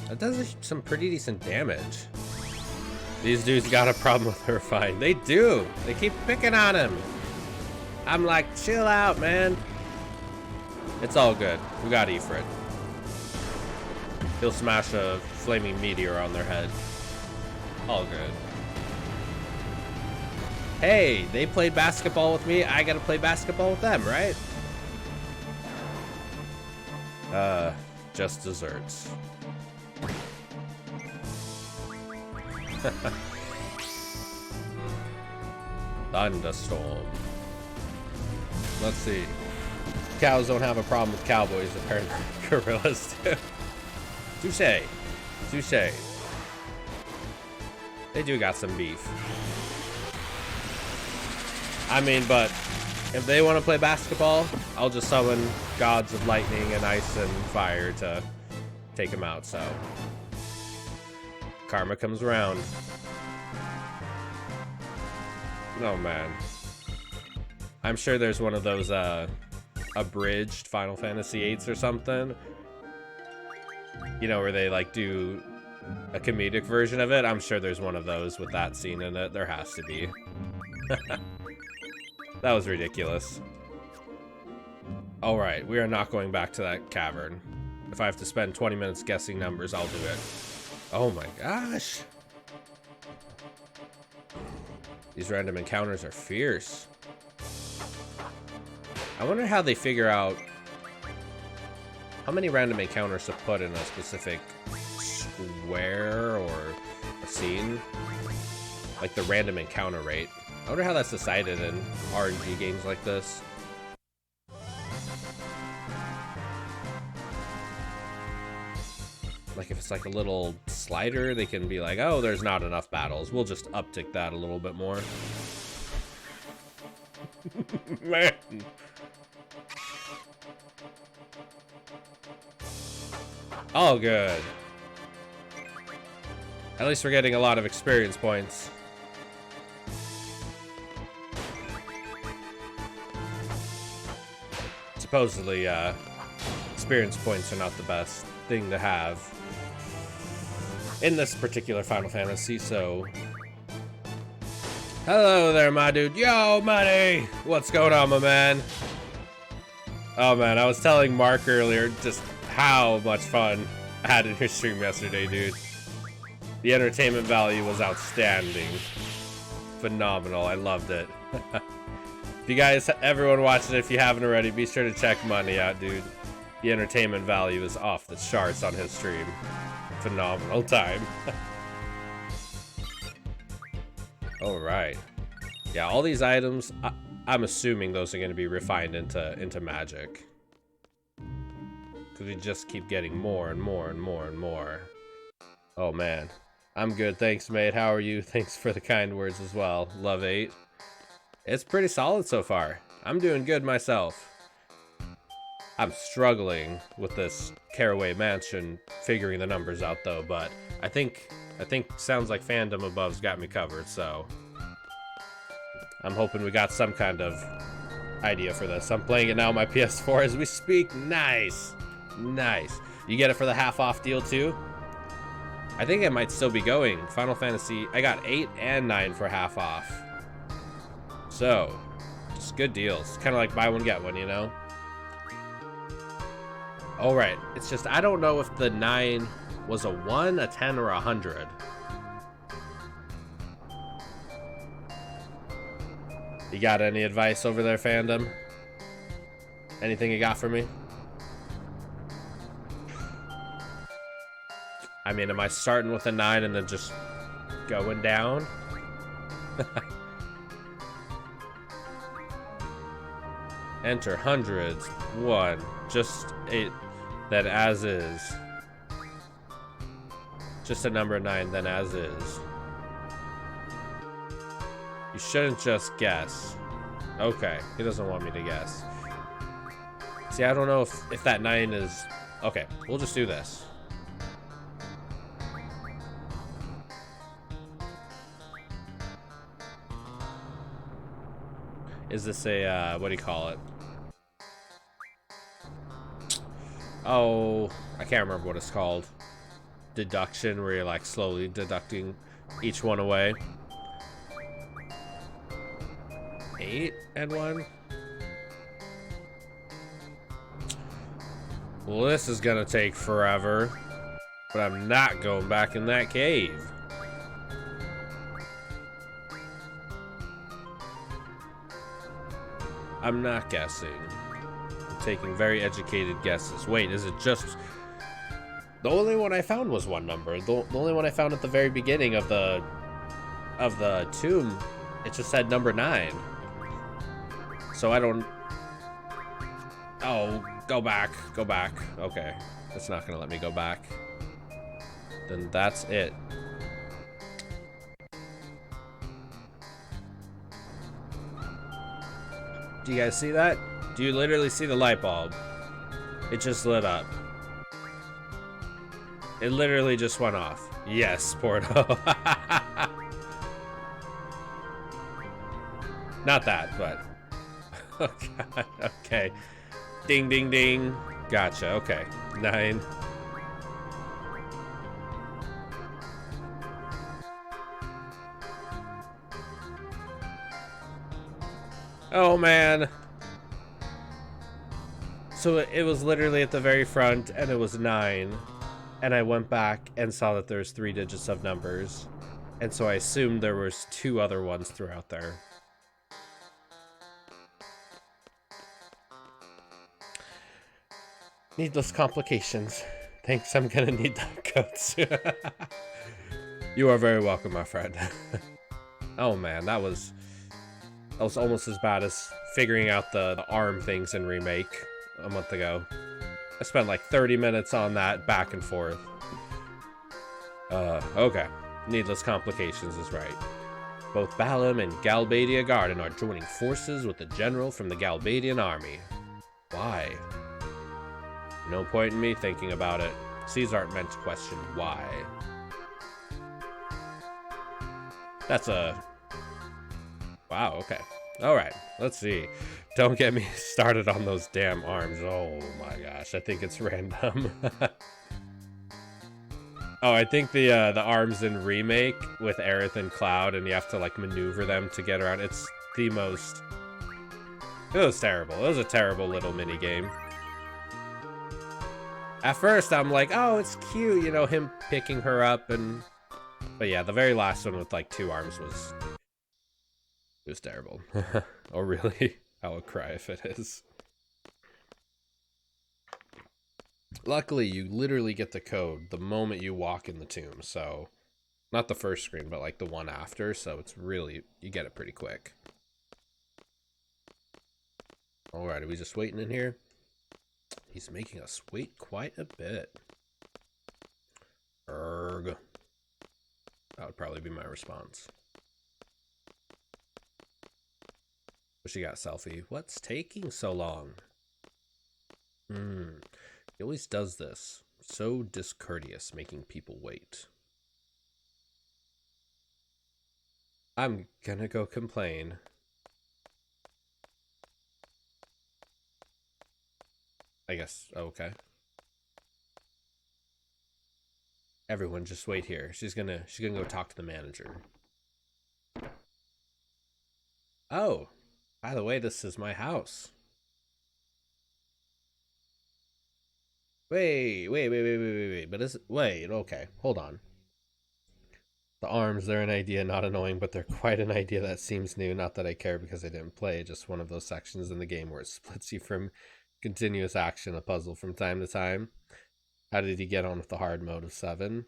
That does some pretty decent damage. These dudes got a problem with her fight. They do. They keep picking on him. I'm like, chill out, man. It's all good. We got Ifrit. He'll smash a flaming meteor on their head. All good. Hey, they played basketball with me. I gotta play basketball with them, right? Just desserts. Thunderstorm. Let's see. Cows don't have a problem with cowboys, apparently. Gorillas do. Touché. Touché. They do got some beef. I mean, but if they want to play basketball, I'll just summon gods of lightning and ice and fire to take them out, so. Karma comes around. Oh, man. I'm sure there's one of those, abridged Final Fantasy VIIIs or something. You know, where they, like, do a comedic version of it. I'm sure there's one of those with that scene in it. There has to be. That was ridiculous. Alright, we are not going back to that cavern. If I have to spend 20 minutes guessing numbers, I'll do it. Oh my gosh. These random encounters are fierce. I wonder how they figure out how many random encounters to put in a specific square or a scene. Like the random encounter rate. I wonder how that's decided in RNG games like this. Like if it's like a little slider, they can be like, oh, there's not enough battles. We'll just uptick that a little bit more. Man. All good. At least we're getting a lot of experience points. Supposedly, experience points are not the best thing to have in this particular Final Fantasy, so... Hello there, my dude. Yo, Money! What's going on, my man? Oh, man, I was telling Mark earlier just how much fun I had in your stream yesterday, dude. The entertainment value was outstanding. Phenomenal. I loved it. If you guys, everyone watching it, if you haven't already, be sure to check Money out, dude. The entertainment value is off the charts on his stream. Phenomenal time. Alright. Yeah, all these items, I'm assuming those are going to be refined into magic. Because we just keep getting more and more and more and more. Oh, man. I'm good, thanks, mate. How are you? Thanks for the kind words as well. Love VIII. It's pretty solid so far. I'm doing good myself. I'm struggling with this Caraway Mansion figuring the numbers out though, but I think sounds like Fandom Above's got me covered, so I'm hoping we got some kind of idea for this. I'm playing it now on my PS4 as we speak. Nice. Nice. You get it for the half-off deal too? I think it might still be going. Final Fantasy, I got 8 and 9 for half off. So, just good deals. Kind of like buy one, get one, you know? Alright, it's just, I don't know if the 9 was a 1, a 10, or a 100. You got any advice over there, Fandom? Anything you got for me? I mean, am I starting with a 9 and then just going down? Enter hundreds. 1. Just 8. Then as is. Just a number 9, then as is. You shouldn't just guess. Okay, he doesn't want me to guess. See, I don't know if that 9 is... Okay, we'll just do this. Is this a, what do you call it? Oh, I can't remember what it's called. Deduction, where you're like slowly deducting each one away. 8 and 1. Well, this is gonna take forever, but I'm not going back in that cave. I'm not guessing. I'm taking very educated guesses. Wait, is it just... The only one I found was one number. The only one I found at the very beginning of the tomb, it just said number 9. So I don't... Oh, go back. Go back. Okay. It's not gonna let me go back. Then that's it. Do you guys see that? Do you literally see the light bulb? It just lit up. It literally just went off. Yes, Porto. Not that, but... Oh, God. Okay. Ding, ding, ding. Gotcha. Okay. 9. Oh, man. So it was literally at the very front, and it was 9. And I went back and saw that there's 3 digits of numbers. And so I assumed there was 2 other ones throughout there. Needless complications. Thanks, I'm gonna need that codes. You are very welcome, my friend. Oh man, that was almost as bad as figuring out the arm things in Remake a month ago. I spent like 30 minutes on that back and forth. Okay. Needless complications is right. Both Balam and Galbadia Garden are joining forces with the general from the Galbadian army. Why? No point in me thinking about it. C's aren't meant to question why. That's a... Wow, okay. Alright, let's see. Don't get me started on those damn arms. Oh my gosh, I think it's random. Oh, I think the arms in Remake with Aerith and Cloud, and you have to like maneuver them to get around. It's the most... It was terrible. It was a terrible little mini game. At first, I'm like, oh, it's cute, you know, him picking her up, and... But yeah, the very last one with, like, 2 arms was... It was terrible. Oh, really? I would cry if it is. Luckily, you literally get the code the moment you walk in the tomb, so... Not the first screen, but, like, the one after, so it's really... You get it pretty quick. Alright, are we just waiting in here? He's making us wait quite a bit. Erg. That would probably be my response. What you got, Selfie? What's taking so long? He always does this. So discourteous, making people wait. I'm gonna go complain. I guess, okay. Everyone just wait here. She's gonna go talk to the manager. Oh, by the way, this is my house. Wait, but wait, okay, hold on. The arms, they're an idea, not annoying, but they're quite an idea that seems new. Not that I care because I didn't play, just one of those sections in the game where it splits you from continuous action, a puzzle from time to time. How did he get on with the hard mode of 7?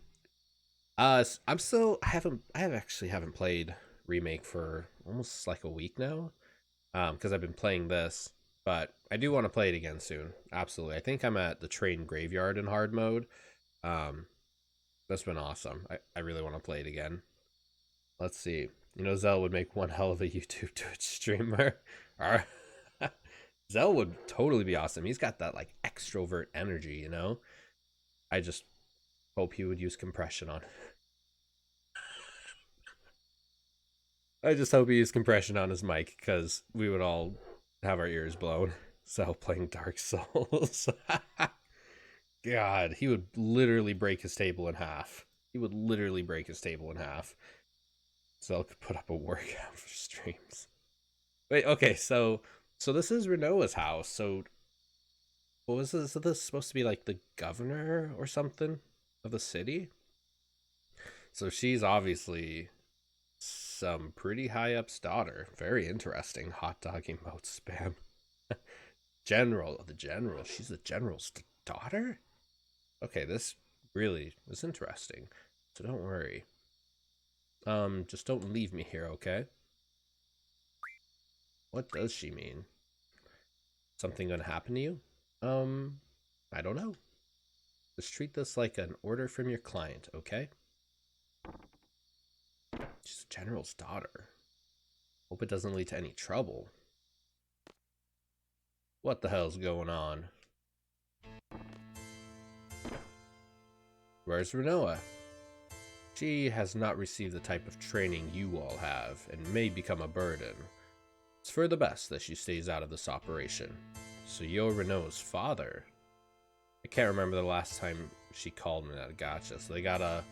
I actually haven't played Remake for almost like a week now. Because I've been playing this, but I do want to play it again soon. Absolutely. I think I'm at the train graveyard in hard mode. That's been awesome. I really want to play it again. Let's see. You know, Zell would make one hell of a YouTube Twitch streamer. Zell would totally be awesome. He's got that like extrovert energy, you know? I just hope he would use compression on. I just hope he used compression on his mic, because we would all have our ears blown. So playing Dark Souls. God, he would literally break his table in half. He would literally break his table in half. So could put up a workout for streams. Wait, okay, so this is Renoa's house. So what was this? Is this supposed to be like the governor or something of the city? So she's obviously some pretty high up's daughter. Very interesting. Hot dog emote spam. The general. She's the general's daughter? Okay, this really is interesting. So don't worry. Just don't leave me here, okay? What does she mean? Something gonna happen to you? I don't know. Just treat this like an order from your client, okay? She's the general's daughter. Hope it doesn't lead to any trouble. What the hell's going on? Where's Renoa? She has not received the type of training you all have, and may become a burden. It's for the best that she stays out of this operation. So you're Renoa's father? I can't remember the last time she called me that. Gotcha. So they got a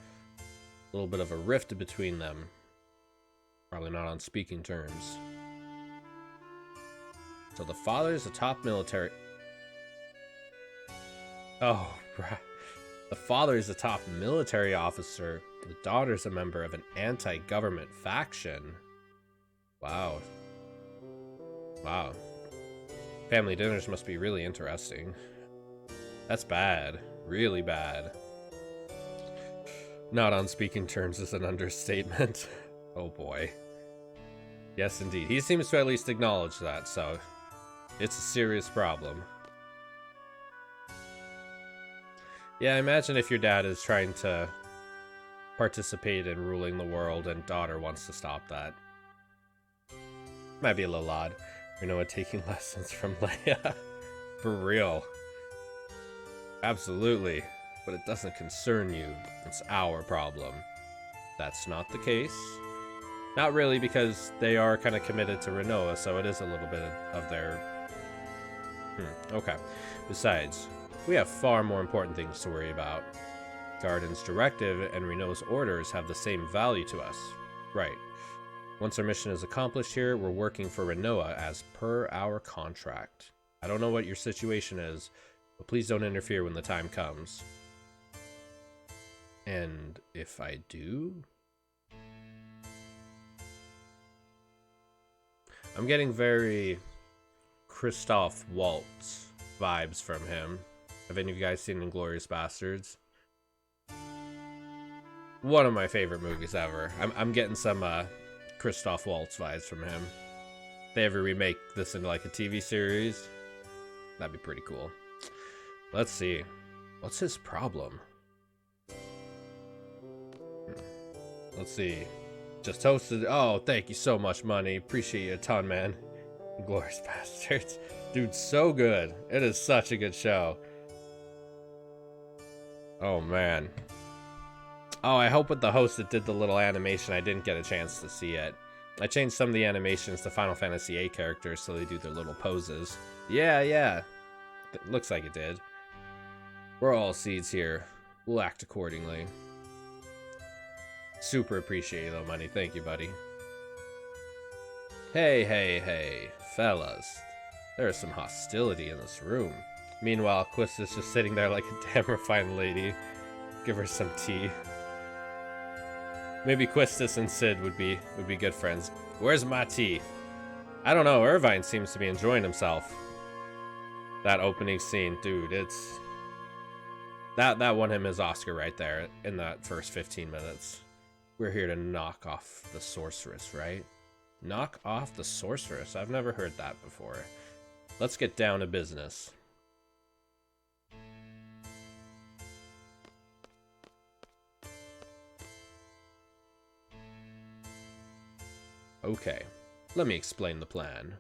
little bit of a rift between them. Probably not on speaking terms. So the father is a top military... Oh, right. The father is a top military officer. The daughter's a member of an anti-government faction. Wow. Wow. Family dinners must be really interesting. That's bad. Really bad. Not on speaking terms is an understatement. Oh boy. Yes, indeed. He seems to at least acknowledge that, so it's a serious problem. Yeah, imagine if your dad is trying to participate in ruling the world and daughter wants to stop that. Might be a little odd. Renoa taking lessons from Leia. For real. Absolutely. But it doesn't concern you. It's our problem. That's not the case. Not really, because they are kind of committed to Renoa, so it is a little bit of their... okay. Besides, we have far more important things to worry about. Garden's directive and Renoa's orders have the same value to us. Right. Once our mission is accomplished here, we're working for Renoa as per our contract. I don't know what your situation is, but please don't interfere when the time comes. And if I do? I'm getting very Christoph Waltz vibes from him. Have any of you guys seen Inglourious Bastards? One of my favorite movies ever. I'm getting some Christoph Waltz vibes from him. If they ever remake this into like a TV series, that'd be pretty cool. Let's see. What's his problem? Let's see. Just hosted. Oh, thank you so much, Money. Appreciate you a ton, man. Inglourious Bastards. Dude, so good. It is such a good show. Oh, man. Oh, I hope with the host that did the little animation, I didn't get a chance to see it. I changed some of the animations to Final Fantasy VIII characters so they do their little poses. Yeah. It looks like it did. We're all seeds here. We'll act accordingly. Super appreciate it, though, Money. Thank you, buddy. Hey, fellas. There's some hostility in this room. Meanwhile, Quista's just sitting there like a damn refined lady. Give her some tea. Maybe Quistis and Sid would be good friends. Where's my tea? I don't know. Irvine seems to be enjoying himself. That opening scene, dude, it's... That won him his Oscar right there in that first 15 minutes. We're here to knock off the sorceress, right? Knock off the sorceress? I've never heard that before. Let's get down to business. Okay, let me explain the plan.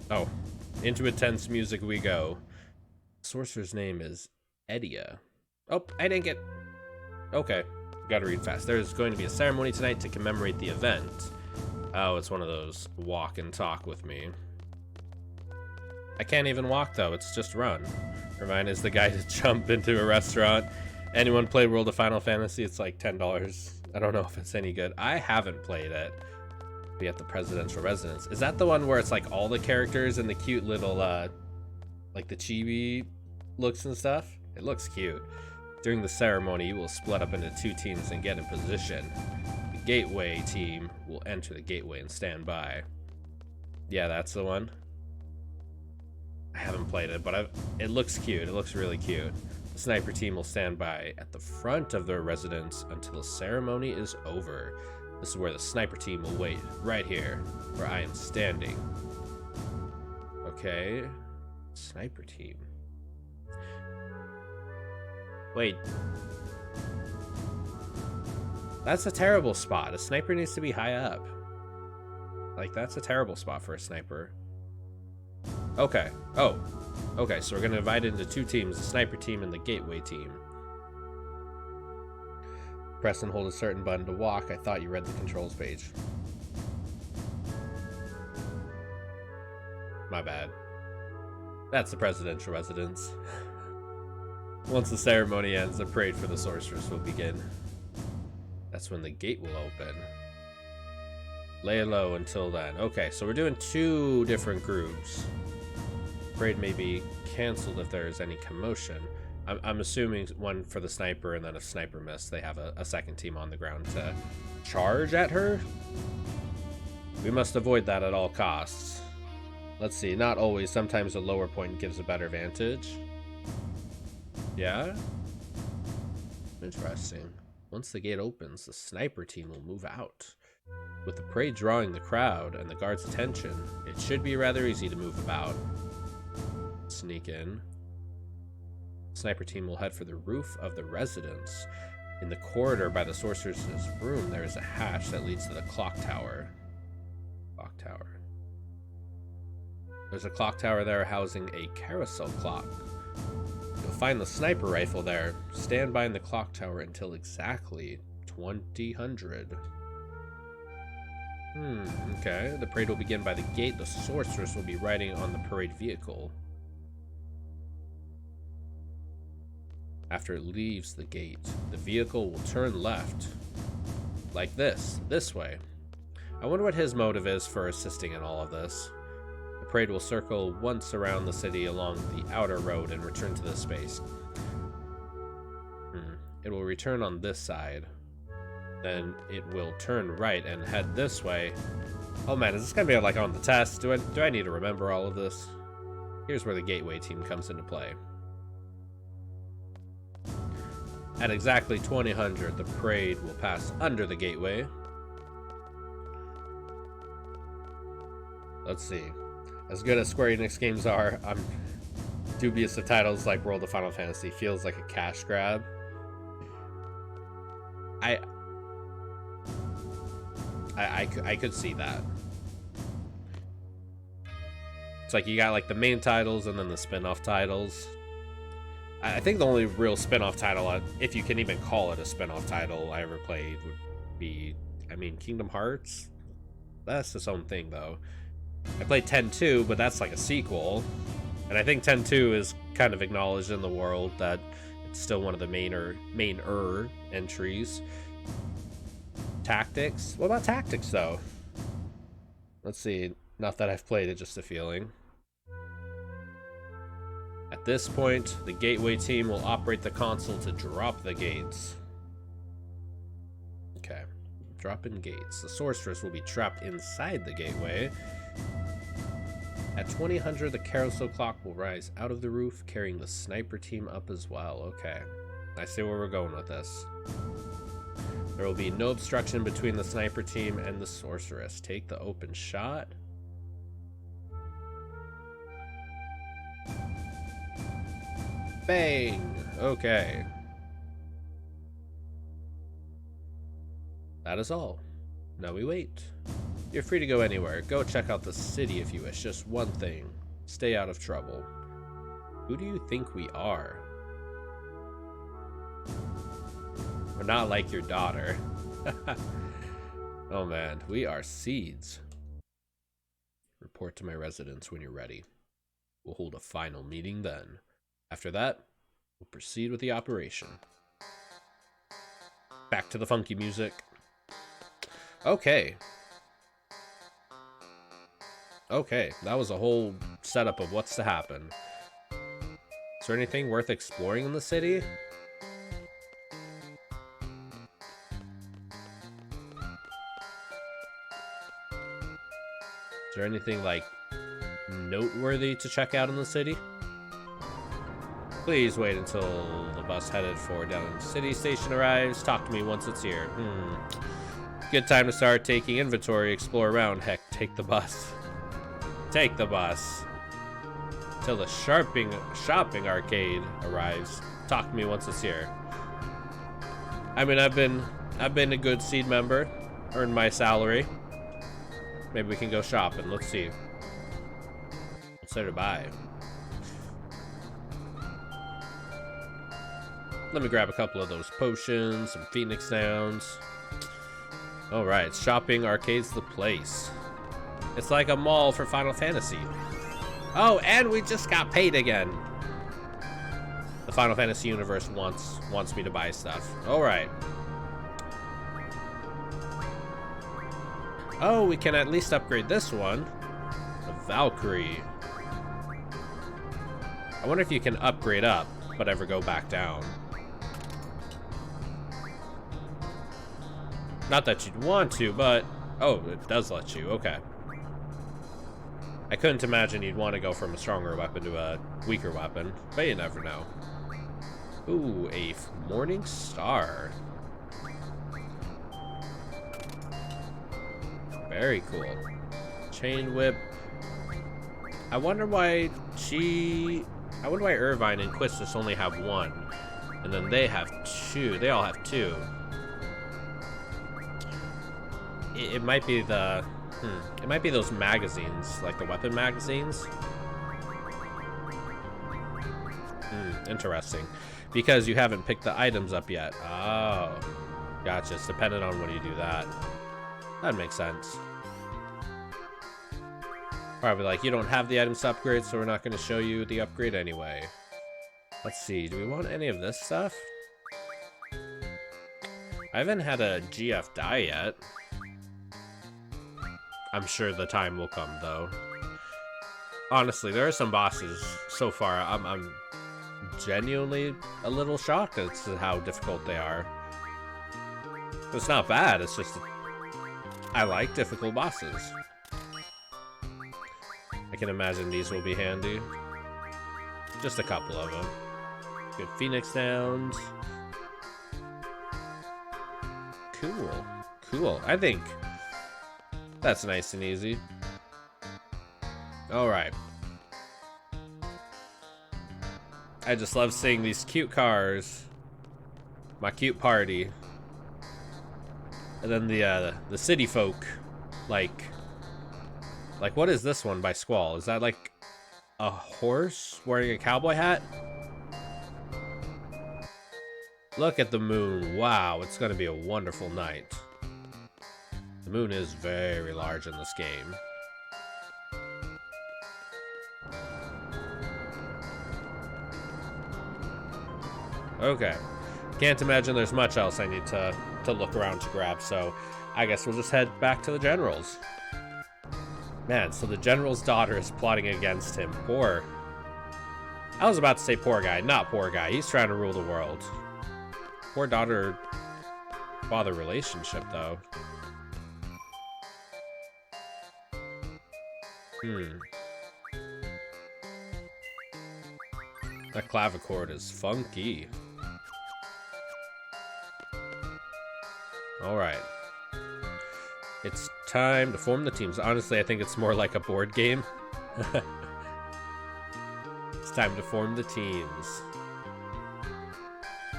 Oh, into intense music we go. Sorcerer's name is Edia. Oh, I didn't get... Okay, gotta read fast. There's going to be a ceremony tonight to commemorate the event. Oh, it's one of those walk and talk with me. I can't even walk though, it's just run. Remind is the guy to jump into a restaurant. Anyone played World of Final Fantasy? It's like $10. I don't know if it's any good. I haven't played it. Be at the presidential residence. Is that the one where it's like all the characters and the cute little like the chibi looks and stuff? It looks cute. During the ceremony, you will split up into 2 teams and get in position. The gateway team will enter the gateway and stand by. Yeah, that's the one. I haven't played it, but it looks cute. It looks really cute. The sniper team will stand by at the front of their residence until the ceremony is over. This is where the sniper team will wait, right here, where I am standing. Okay. Sniper team. Wait. That's a terrible spot. A sniper needs to be high up. Like, that's a terrible spot for a sniper. Okay. Oh. Okay, so we're going to divide it into 2 teams, the sniper team and the gateway team. Press and hold a certain button to walk. I thought you read the controls page. My bad. That's the presidential residence. Once the ceremony ends, the parade for the sorceress will begin. That's when the gate will open. Lay low until then. Okay, so we're doing 2 different groups. Parade may be canceled if there is any commotion. I'm assuming one for the sniper, and then if sniper missed, they have a second team on the ground to charge at her. We must avoid that at all costs. Let's see, not always. Sometimes a lower point gives a better vantage. Yeah? Interesting. Once the gate opens, the sniper team will move out. With the parade drawing the crowd and the guards' attention, it should be rather easy to move about. Sneak in. Sniper team will head for the roof of the residence. In the corridor by the sorceress's room, there is a hatch that leads to the clock tower. Clock tower. There's a clock tower there housing a carousel clock. You'll find the sniper rifle there. Stand by in the clock tower until exactly 2000. Okay. The parade will begin by the gate. The sorceress will be riding on the parade vehicle. After it leaves the gate, the vehicle will turn left. Like this way. I wonder what his motive is for assisting in all of this. The parade will circle once around the city along the outer road and return to this space. It will return on this side. Then it will turn right and head this way. Oh man, is this gonna be like on the test? Do I need to remember all of this? Here's where the gateway team comes into play. At exactly 2000, the parade will pass under the gateway. Let's see. As good as Square Enix games are, I'm dubious of titles like World of Final Fantasy. Feels like a cash grab. I could see that. It's like you got like the main titles and then the spin-off titles. I think the only real spin-off title, if you can even call it a spin-off title, I ever played would be, I mean, Kingdom Hearts. That's its own thing, though. I played 10-2, but that's like a sequel. And I think 10-2 is kind of acknowledged in the world that it's still one of the mainer entries. Tactics? What about Tactics, though? Let's see. Not that I've played it, just a feeling. At this point, the gateway team will operate the console to drop the gates. Okay. Drop in gates. The sorceress will be trapped inside the gateway. At 2000, the carousel clock will rise out of the roof, carrying the sniper team up as well. Okay. I see where we're going with this. There will be no obstruction between the sniper team and the sorceress. Take the open shot. Bang! Okay. That is all. Now we wait. You're free to go anywhere. Go check out the city if you wish. Just one thing. Stay out of trouble. Who do you think we are? We're not like your daughter. Oh man, we are seeds. Report to my residence when you're ready. We'll hold a final meeting then. After that, we'll proceed with the operation. Back to the funky music. Okay. Okay, that was a whole setup of what's to happen. Is there anything worth exploring in the city? Is there anything, like, noteworthy to check out in the city? Please wait until the bus headed for Down City Station arrives. Talk to me once it's here. Good time to start taking inventory, explore around. Heck, take the bus. Take the bus. Till the shopping arcade arrives. Talk to me once it's here. I mean, I've been a good seed member. Earned my salary. Maybe we can go shopping. Let's see. What's there to buy? Let me grab a couple of those potions, some Phoenix Downs. Alright, shopping arcade's the place. It's like a mall for Final Fantasy. Oh, and we just got paid again. The Final Fantasy universe wants me to buy stuff. Alright. Oh, we can at least upgrade this one. The Valkyrie. I wonder if you can upgrade up, but ever go back down. Not that you'd want to, but... Oh, it does let you. Okay. I couldn't imagine you'd want to go from a stronger weapon to a weaker weapon, but you never know. Ooh, a Morning Star. Very cool. Chain Whip. I wonder why Irvine and Quistis only have one, and then they have two. They all have two. It might be the... It might be those magazines, like the weapon magazines. Interesting. Because you haven't picked the items up yet. Oh. Gotcha. It's dependent on when you do that. That makes sense. Probably like, you don't have the items to upgrade, so we're not going to show you the upgrade anyway. Let's see. Do we want any of this stuff? I haven't had a GF die yet. I'm sure the time will come, though. Honestly, there are some bosses so far. I'm genuinely a little shocked as to how difficult they are. It's not bad. It's just I like difficult bosses. I can imagine these will be handy. Just a couple of them. Good Phoenix Downs. Cool. Cool. I think that's nice and easy. Alright. I just love seeing these cute cars. My cute party. And then the city folk. Like what is this one by Squall? Is that like a horse wearing a cowboy hat? Look at the moon. Wow, it's gonna be a wonderful night. The moon is very large in this game. Okay. Can't imagine there's much else I need to look around to grab, so I guess we'll just head back to the general's. Man, so the general's daughter is plotting against him. Poor. I was about to say poor guy, not poor guy. He's trying to rule the world. Poor daughter-father relationship, though. That clavichord is funky. Alright. It's time to form the teams. Honestly, I think it's more like a board game. It's time to form the teams.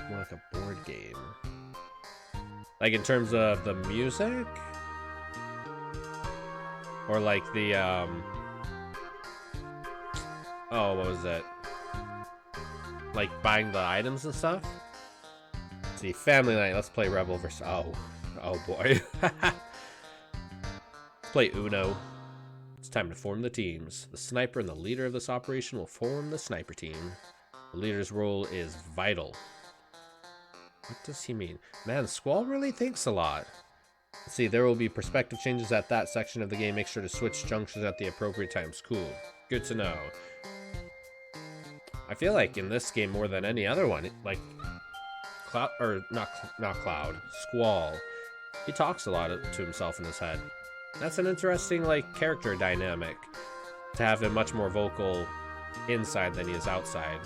More like a board game. Like in terms of the music? Or like the, oh, what was it? Like buying the items and stuff? Let's see, family night. Let's play Rebel versus... Oh boy. Let's play Uno. It's time to form the teams. The sniper and the leader of this operation will form the sniper team. The leader's role is vital. What does he mean? Man, Squall really thinks a lot. Let's see, there will be perspective changes at that section of the game. Make sure to switch junctions at the appropriate times. Cool. Good to know. I feel like in this game more than any other one, like Cloud, or not Cloud, Squall, he talks a lot to himself in his head. That's an interesting like character dynamic to have him much more vocal inside than he is outside.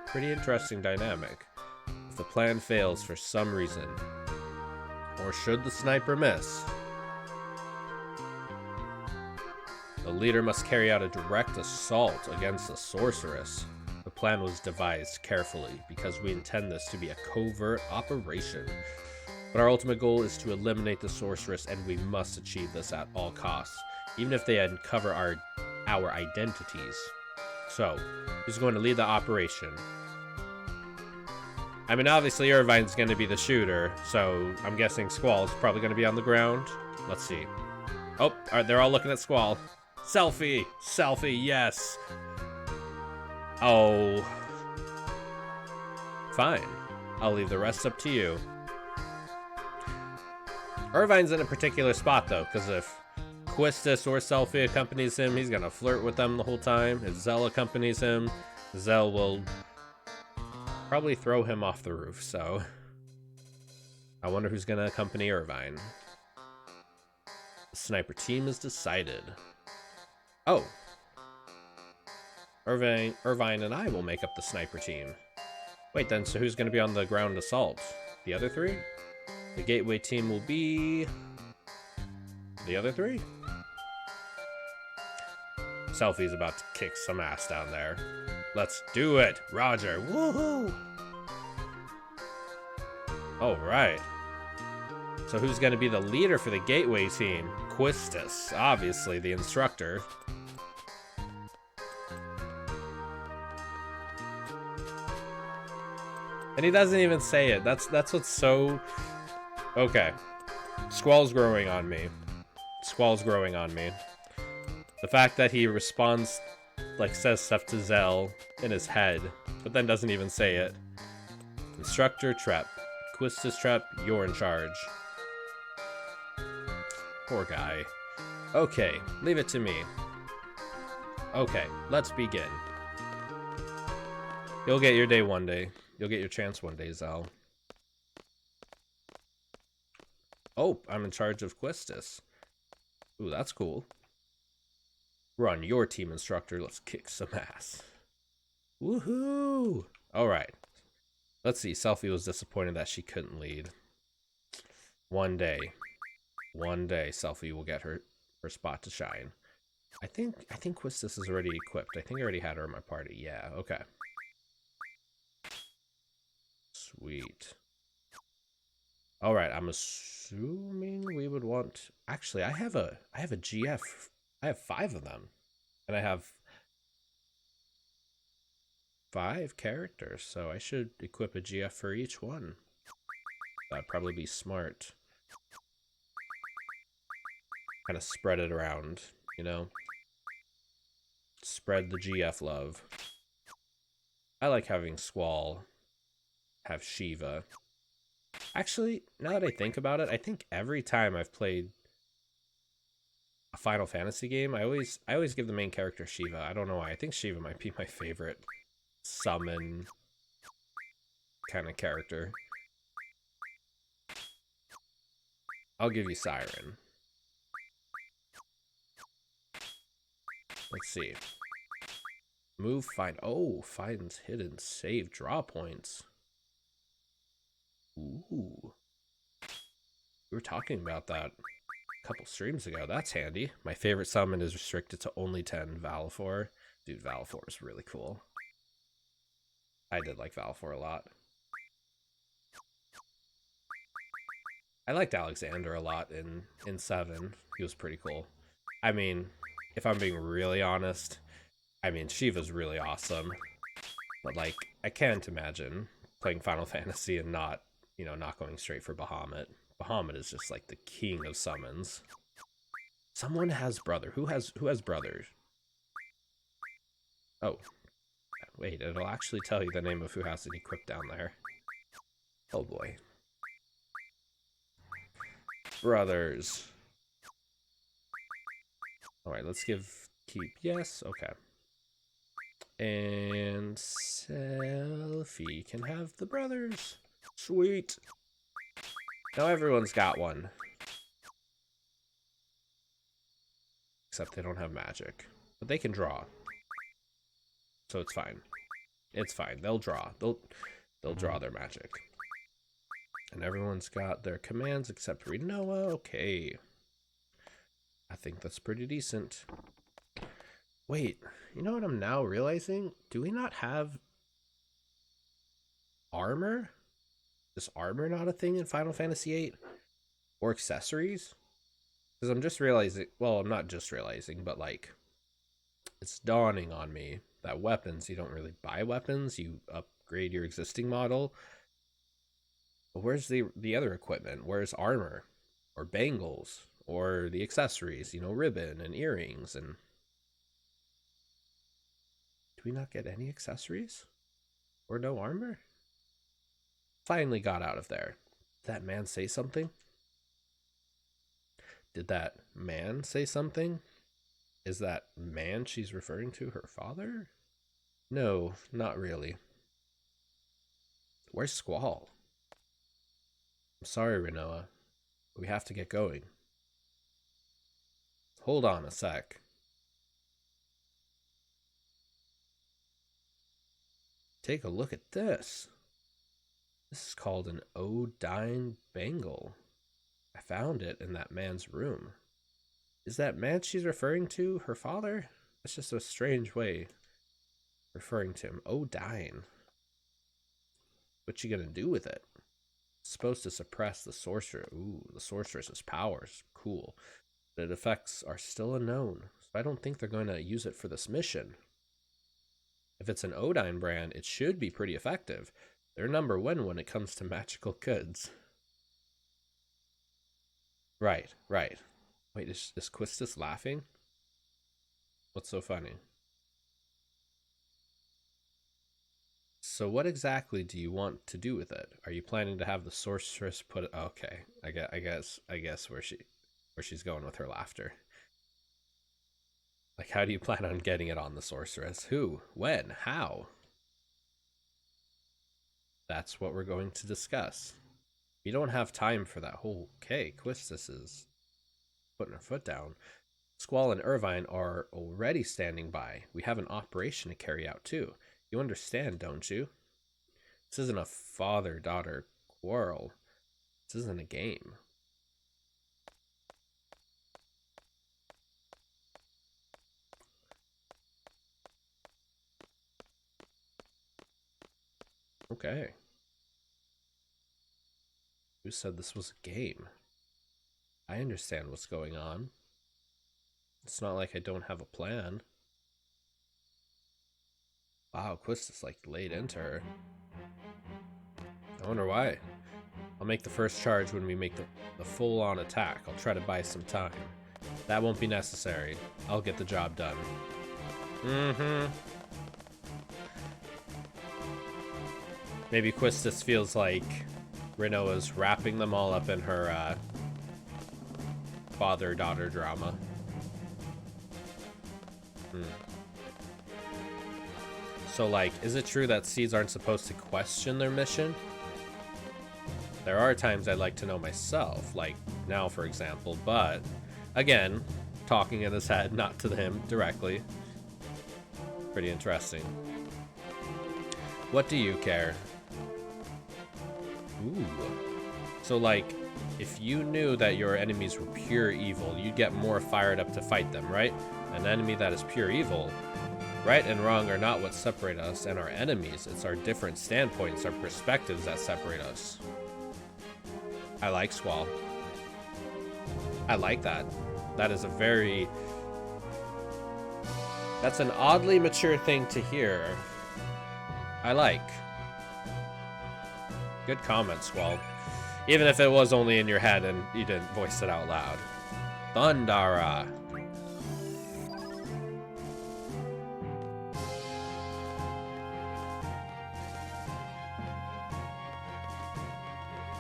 Pretty interesting dynamic. If the plan fails for some reason, or should the sniper miss, the leader must carry out a direct assault against the sorceress. The plan was devised carefully because we intend this to be a covert operation. But our ultimate goal is to eliminate the sorceress, and we must achieve this at all costs, even if they uncover our identities. So, who's going to lead the operation? I mean, obviously Irvine's going to be the shooter, so I'm guessing Squall is probably going to be on the ground. Let's see. Oh, they're all looking at Squall. Selfie! Selfie, yes! Oh. Fine. I'll leave the rest up to you. Irvine's in a particular spot, though, because if Quistis or Selfie accompanies him, he's going to flirt with them the whole time. If Zell accompanies him, Zell will probably throw him off the roof, so I wonder who's going to accompany Irvine. The sniper team is decided. Oh. Irvine and I will make up the sniper team. Wait then, so who's going to be on the ground assault? The other three? The gateway team will be the other three? Selfie's about to kick some ass down there. Let's do it! Roger! Woohoo! Alright. So who's going to be the leader for the gateway team? Quistis, obviously, the instructor. And he doesn't even say it. That's what's so... Okay. Squall's growing on me. Squall's growing on me. The fact that he responds, like, says stuff to Zell in his head, but then doesn't even say it. Instructor Trep. Quistis Trep, you're in charge. Poor guy. Okay, leave it to me. Okay, let's begin. You'll get your day one day. You'll get your chance one day, Zell. Oh, I'm in charge of Quistis. Ooh, that's cool. We're on your team, instructor. Let's kick some ass. Woohoo! Alright. Let's see. Selfie was disappointed that she couldn't lead. One day, Selfie will get her spot to shine. I think Quistis is already equipped. I think I already had her in my party. Yeah, okay. Sweet. Alright, I'm assuming we would want... Actually, I have a GF. I have 5 of them. And I have 5 characters, so I should equip a GF for each one. That'd probably be smart. Kind of spread it around, you know? Spread the GF love. I like having Squall have Shiva. Actually, now that I think about it, I think every time I've played a Final Fantasy game, I always give the main character Shiva. I don't know why. I think Shiva might be my favorite summon kind of character. I'll give you Siren. Let's see. Move, find. Oh, finds hidden, save, draw points. Ooh. We were talking about that a couple streams ago. That's handy. My favorite summon is restricted to only 10 Valifor. Dude, Valifor is really cool. I did like Valifor a lot. I liked Alexander a lot in 7. He was pretty cool. I mean, if I'm being really honest, I mean, Shiva's really awesome. But, like, I can't imagine playing Final Fantasy and not, not going straight for Bahamut. Bahamut is just, like, the king of summons. Someone has brother. Who has brothers? Oh. Wait, it'll actually tell you the name of who has it equipped down there. Oh boy. Brothers. Alright, let's keep yes, okay. And Selfie can have the brothers. Sweet. Now everyone's got one. Except they don't have magic. But they can draw. So it's fine. It's fine. They'll draw. They'll draw their magic. And everyone's got their commands except Renoa. Okay. I think that's pretty decent. Wait, you know what I'm now realizing? Do we not have armor? Is armor not a thing in Final Fantasy VIII? Or accessories? Because I'm just realizing, well, I'm not just realizing, but like, it's dawning on me that weapons, you don't really buy weapons, you upgrade your existing model. But where's the other equipment? Where's armor? Or bangles? Or the accessories, you know, ribbon and earrings and... Do we not get any accessories? Or no armor? Finally got out of there. Did that man say something? Did that man say something? Is that man she's referring to her father? No, not really. Where's Squall? I'm sorry, Renoa. We have to get going. Hold on a sec. Take a look at this. This is called an Odine Bangle. I found it in that man's room. Is that man she's referring to her father? That's just a strange way referring to him. Odine. What you gonna do with it? It's supposed to suppress the sorcerer. Ooh, the sorceress's powers. Cool. But its effects are still unknown, so I don't think they're going to use it for this mission. If it's an Odine brand, it should be pretty effective. They're #1 when it comes to magical goods. Right. Wait, is Quistis laughing? What's so funny? So what exactly do you want to do with it? Are you planning to have the sorceress put it... Okay, I guess where she's going with her laughter. Like, how do you plan on getting it on the sorceress? Who? When? How? That's what we're going to discuss. We don't have time for that whole... Okay, Quistis is putting her foot down. Squall and Irvine are already standing by. We have an operation to carry out too. You understand, don't you? This isn't a father-daughter quarrel. This isn't a game. Okay. Who said this was a game? I understand what's going on. It's not like I don't have a plan. Wow, Quistis like laid into her. I wonder why. I'll make the first charge when we make the full-on attack. I'll try to buy some time. That won't be necessary. I'll get the job done. Maybe Quistis feels like Renoa's wrapping them all up in her father-daughter drama. So, like, is it true that seeds aren't supposed to question their mission? There are times I'd like to know myself, like now, for example, but, again, talking in his head, not to him directly. Pretty interesting. What do you care? Ooh. So, like, if you knew that your enemies were pure evil, you'd get more fired up to fight them, right? An enemy that is pure evil. Right and wrong are not what separate us and our enemies. It's our different standpoints, our perspectives that separate us. I like Squall. I like that. That is a very... That's an oddly mature thing to hear. I like. Good comment, Squall. Even if it was only in your head and you didn't voice it out loud. Thundara.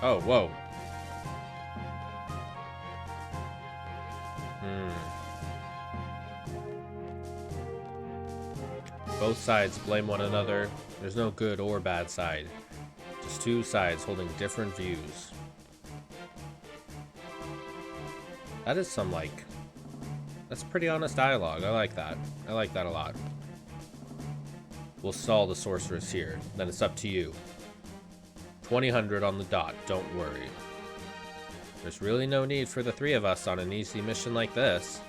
Oh, whoa. Both sides blame one another. There's no good or bad side. Just two sides holding different views. That is some, like... That's pretty honest dialogue. I like that. I like that a lot. We'll stall the sorceress here. Then it's up to you. 2000 on the dot. Don't worry. There's really no need for the three of us on an easy mission like this.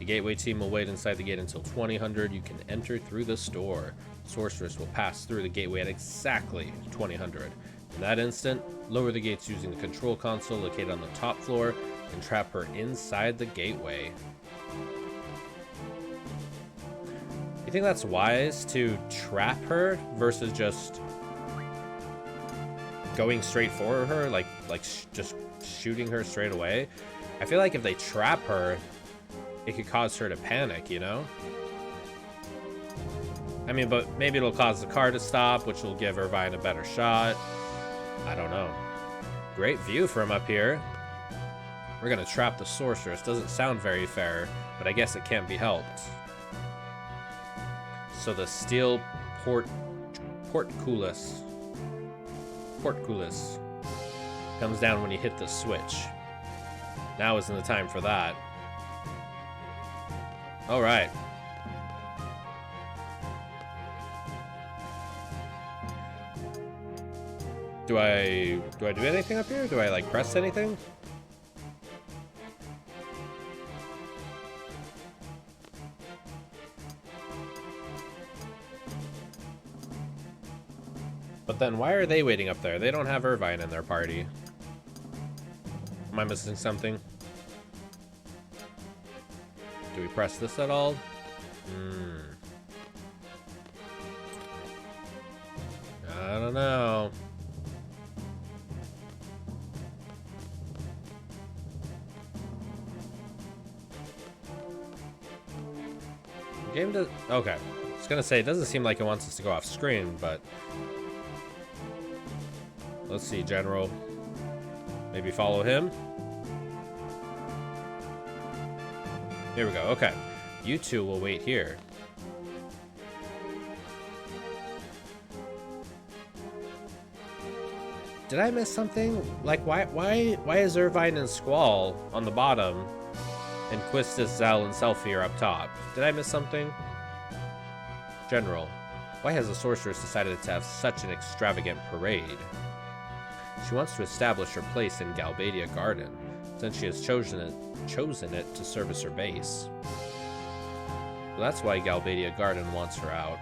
The gateway team will wait inside the gate until 2000. You can enter through the store. Sorceress will pass through the gateway at exactly 2000. In that instant, lower the gates using the control console located on the top floor and trap her inside the gateway. You think that's wise to trap her versus just going straight for her, like just shooting her straight away? I feel like if they trap her, it could cause her to panic, you know? I mean, but maybe it'll cause the car to stop, which will give Irvine a better shot. I don't know. Great view from up here. We're gonna trap the sorceress. Doesn't sound very fair, but I guess it can't be helped. So the steel portcullis comes down when you hit the switch. Now isn't the time for that. All right. Do I do anything up here? Do I like press anything? But then why are they waiting up there? They don't have Irvine in their party. Am I missing something? Do we press this at all? I don't know. The game does... Okay. I was gonna say, it doesn't seem like it wants us to go off screen, but... Let's see, General. Maybe follow him? Here we go, okay. You two will wait here. Did I miss something? Like, why is Irvine and Squall on the bottom, and Quistis, Zal, and Selfie are up top? Did I miss something? General, why has the sorceress decided to have such an extravagant parade? She wants to establish her place in Galbadia Garden, since she has chosen it to serve as her base. Well, that's why Galbadia Garden wants her out.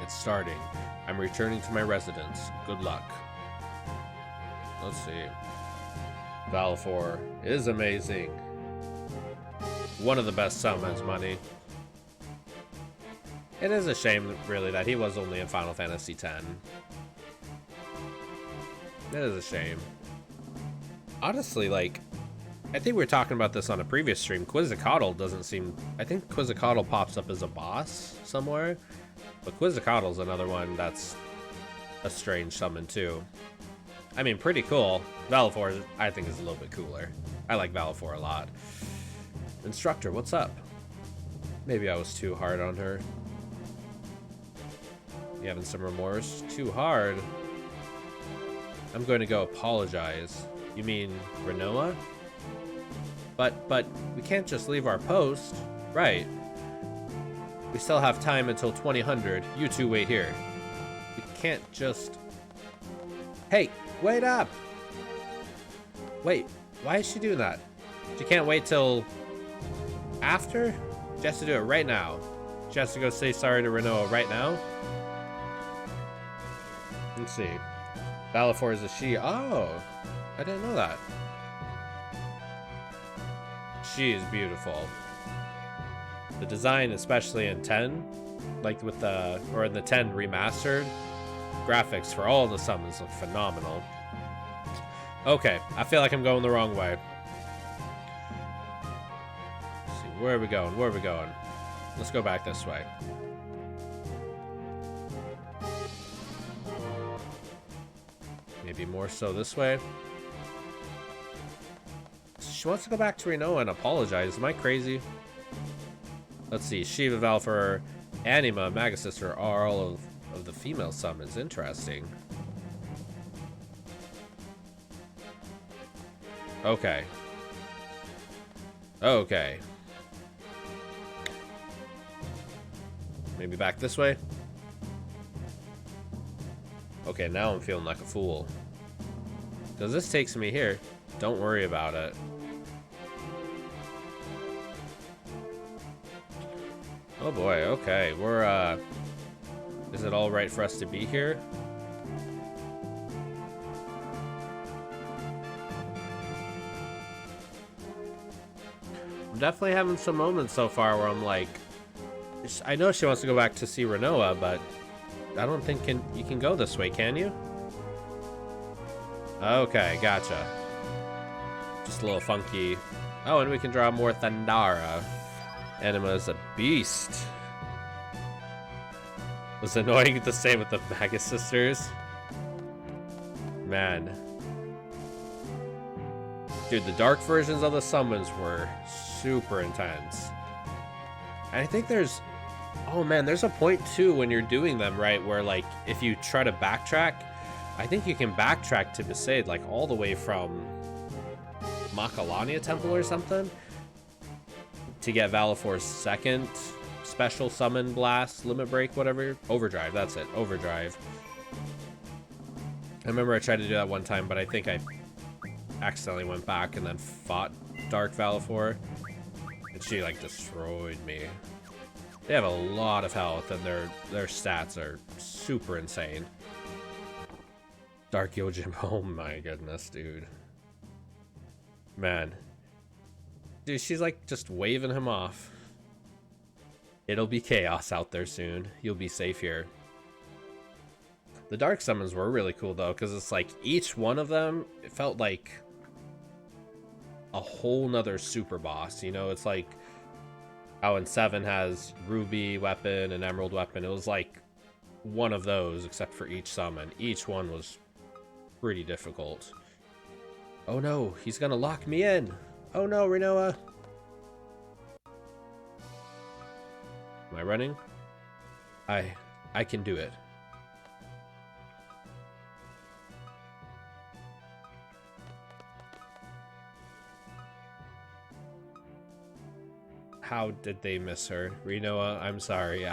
It's starting. I'm returning to my residence. Good luck. Let's see. Valefor is amazing. One of the best summons, money. It is a shame, really, that he was only in Final Fantasy X. It is a shame. Honestly, like, I think we were talking about this on a previous stream. Quizzicatle doesn't seem... I think Quizzicatle pops up as a boss somewhere. But Quizzicattle's another one that's a strange summon, too. I mean, pretty cool. Valefor, I think, is a little bit cooler. I like Valefor a lot. Instructor, what's up? Maybe I was too hard on her. You having some remorse? Too hard? I'm going to go apologize. You mean Renoa? But we can't just leave our post. Right. We still have time until 2000. You two wait here. We can't just... Hey, wait up! Wait, why is she doing that? She can't wait till... after? She has to do it right now. She has to go say sorry to Renoa right now? Let's see. Valefor is a she. Oh, I didn't know that. She is beautiful. The design, especially in 10, like with the, or in the 10 remastered, graphics for all the summons look phenomenal. Okay, I feel like I'm going the wrong way. Where are we going? Where are we going? Let's go back this way. Maybe more so this way. She wants to go back to Renoa and apologize. Am I crazy? Let's see. Shiva, Valfor, Anima, Magasister are all of the female summons. Interesting. Okay. Okay. Maybe back this way? Okay, now I'm feeling like a fool. Because this takes me here. Don't worry about it. Oh boy, okay. We're, is it alright for us to be here? I'm definitely having some moments so far where I'm like, I know she wants to go back to see Renoa, but I don't think you can go this way, can you? Okay, gotcha. Just a little funky. Oh, and we can draw more Thandara. Anima is a beast. It was annoying the same with the Magus Sisters. Man. Dude, the dark versions of the summons were super intense. And I think there's... Oh man, there's a point too when you're doing them, right? Where like, if you try to backtrack, I think you can backtrack to Besaid, like all the way from Makalania Temple or something, to get Valifor's second special summon blast, limit break, whatever. Overdrive, that's it, overdrive. I remember I tried to do that one time, but I think I accidentally went back and then fought Dark Valifor, and she like destroyed me. They have a lot of health, and their stats are super insane. Dark Yojimbo, oh my goodness, dude. Man. Dude, she's like just waving him off. It'll be chaos out there soon. You'll be safe here. The dark summons were really cool though, because it's like each one of them, it felt like a whole nother super boss. You know, it's like how in 7 has Ruby weapon and Emerald weapon. It was like one of those, except for each summon. Each one was pretty difficult. Oh no, he's gonna lock me in. Oh no, Renoa. Am I running? I can do it. How did they miss her? Renoa, I'm sorry,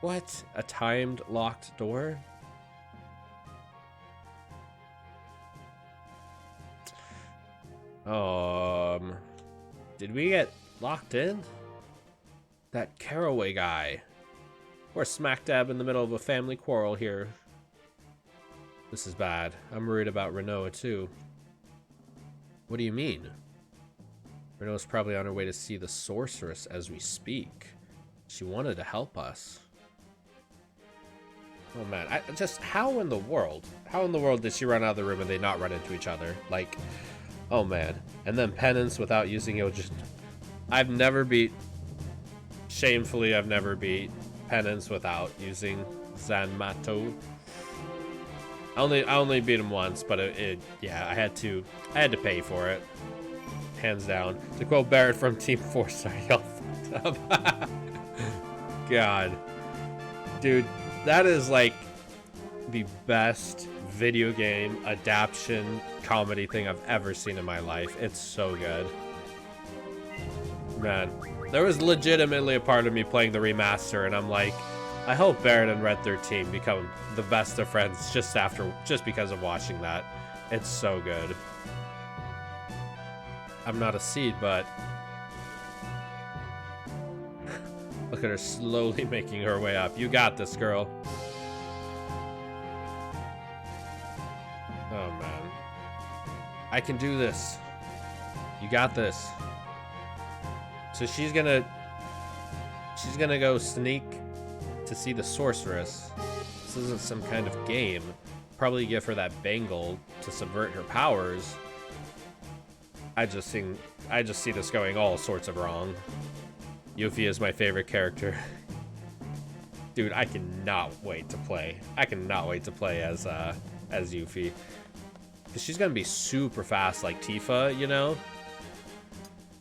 What? A timed locked door? Did we get locked in? That Caraway guy. We're smack dab in the middle of a family quarrel here. This is bad. I'm worried about Renoa too. What do you mean? Renoa's probably on her way to see the sorceress as we speak. She wanted to help us. Oh man, how in the world did she run out of the room and they not run into each other? Like, oh man. And then penance without using Yojin. Shamefully, I've never beat penance without using Zanmato. I only beat him once, but yeah, I had to pay for it. Hands down. To quote Barrett from Team 4, sorry, y'all fucked up. God. Dude, that is like the best video game adaptation comedy thing I've ever seen in my life. It's so good. Man, there was legitimately a part of me playing the remaster, and I'm like, I hope Barrett and Red 13 become the best of friends just because of watching that. It's so good. I'm not a seed, but look at her slowly making her way up. You got this, girl. Oh man, I can do this. You got this. So she's gonna go sneak to see the sorceress. This isn't some kind of game. Probably give her that bangle to subvert her powers. I just see this going all sorts of wrong. Yuffie is my favorite character. Dude, I cannot wait to play. I cannot wait to play as Yuffie. Because she's gonna be super fast like Tifa, you know?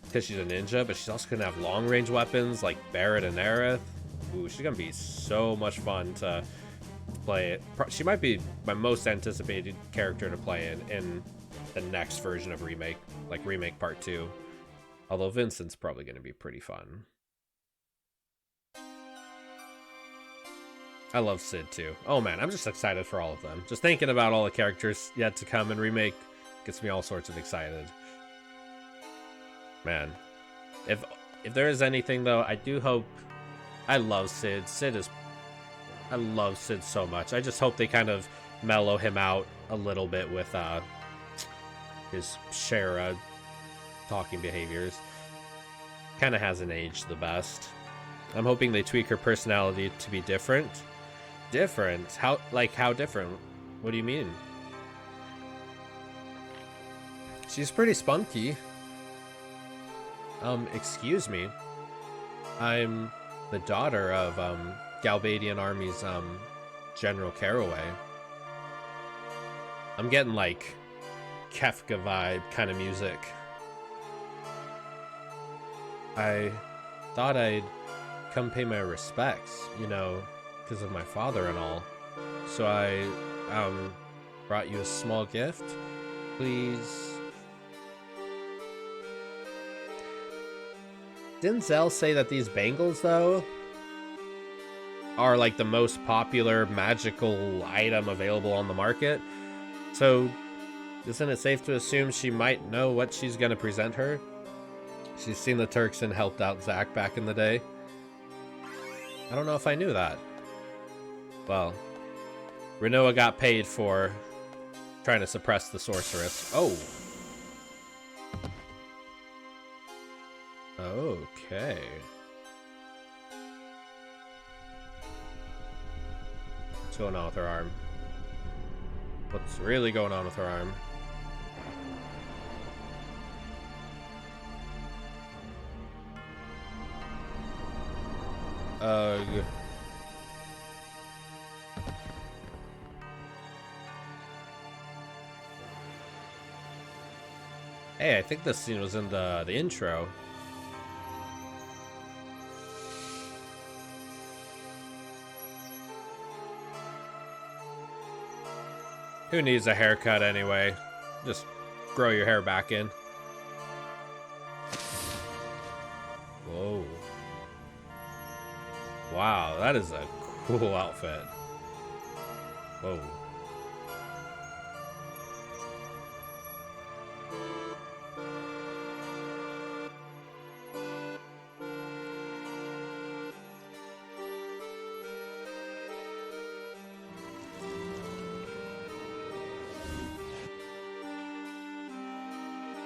Because she's a ninja, but she's also gonna have long-range weapons like Barret and Aerith. Ooh, she's gonna be so much fun to play it. She might be my most anticipated character to play in the next version of Remake, like Remake Part 2. Although Vincent's probably gonna be pretty fun. I love Sid too. Oh man, I'm just excited for all of them. Just thinking about all the characters yet to come in Remake gets me all sorts of excited. Man, if there is anything though, I do hope. I love Sid. I love Sid so much. I just hope they kind of mellow him out a little bit with his Shara talking behaviors. Kind of hasn't aged the best. I'm hoping they tweak her personality to be different. Different? How different? What do you mean? She's pretty spunky. Excuse me. I'm the daughter of Galbadian Army's General Caraway. I'm getting like Kefka vibe kind of music. I thought I'd come pay my respects, you know, because of my father and all. So I brought you a small gift. Please. Didn't Zell say that these bangles, though, are like the most popular magical item available on the market? So, isn't it safe to assume she might know what she's gonna present her? She's seen the Turks and helped out Zack back in the day. I don't know if I knew that. Well, Renoa got paid for trying to suppress the sorceress. Oh. Okay. What's going on with her arm? What's really going on with her arm? Ugh. Hey, I think this scene was in the intro. Who needs a haircut anyway? Just grow your hair back in. Whoa. Wow, that is a cool outfit. Whoa.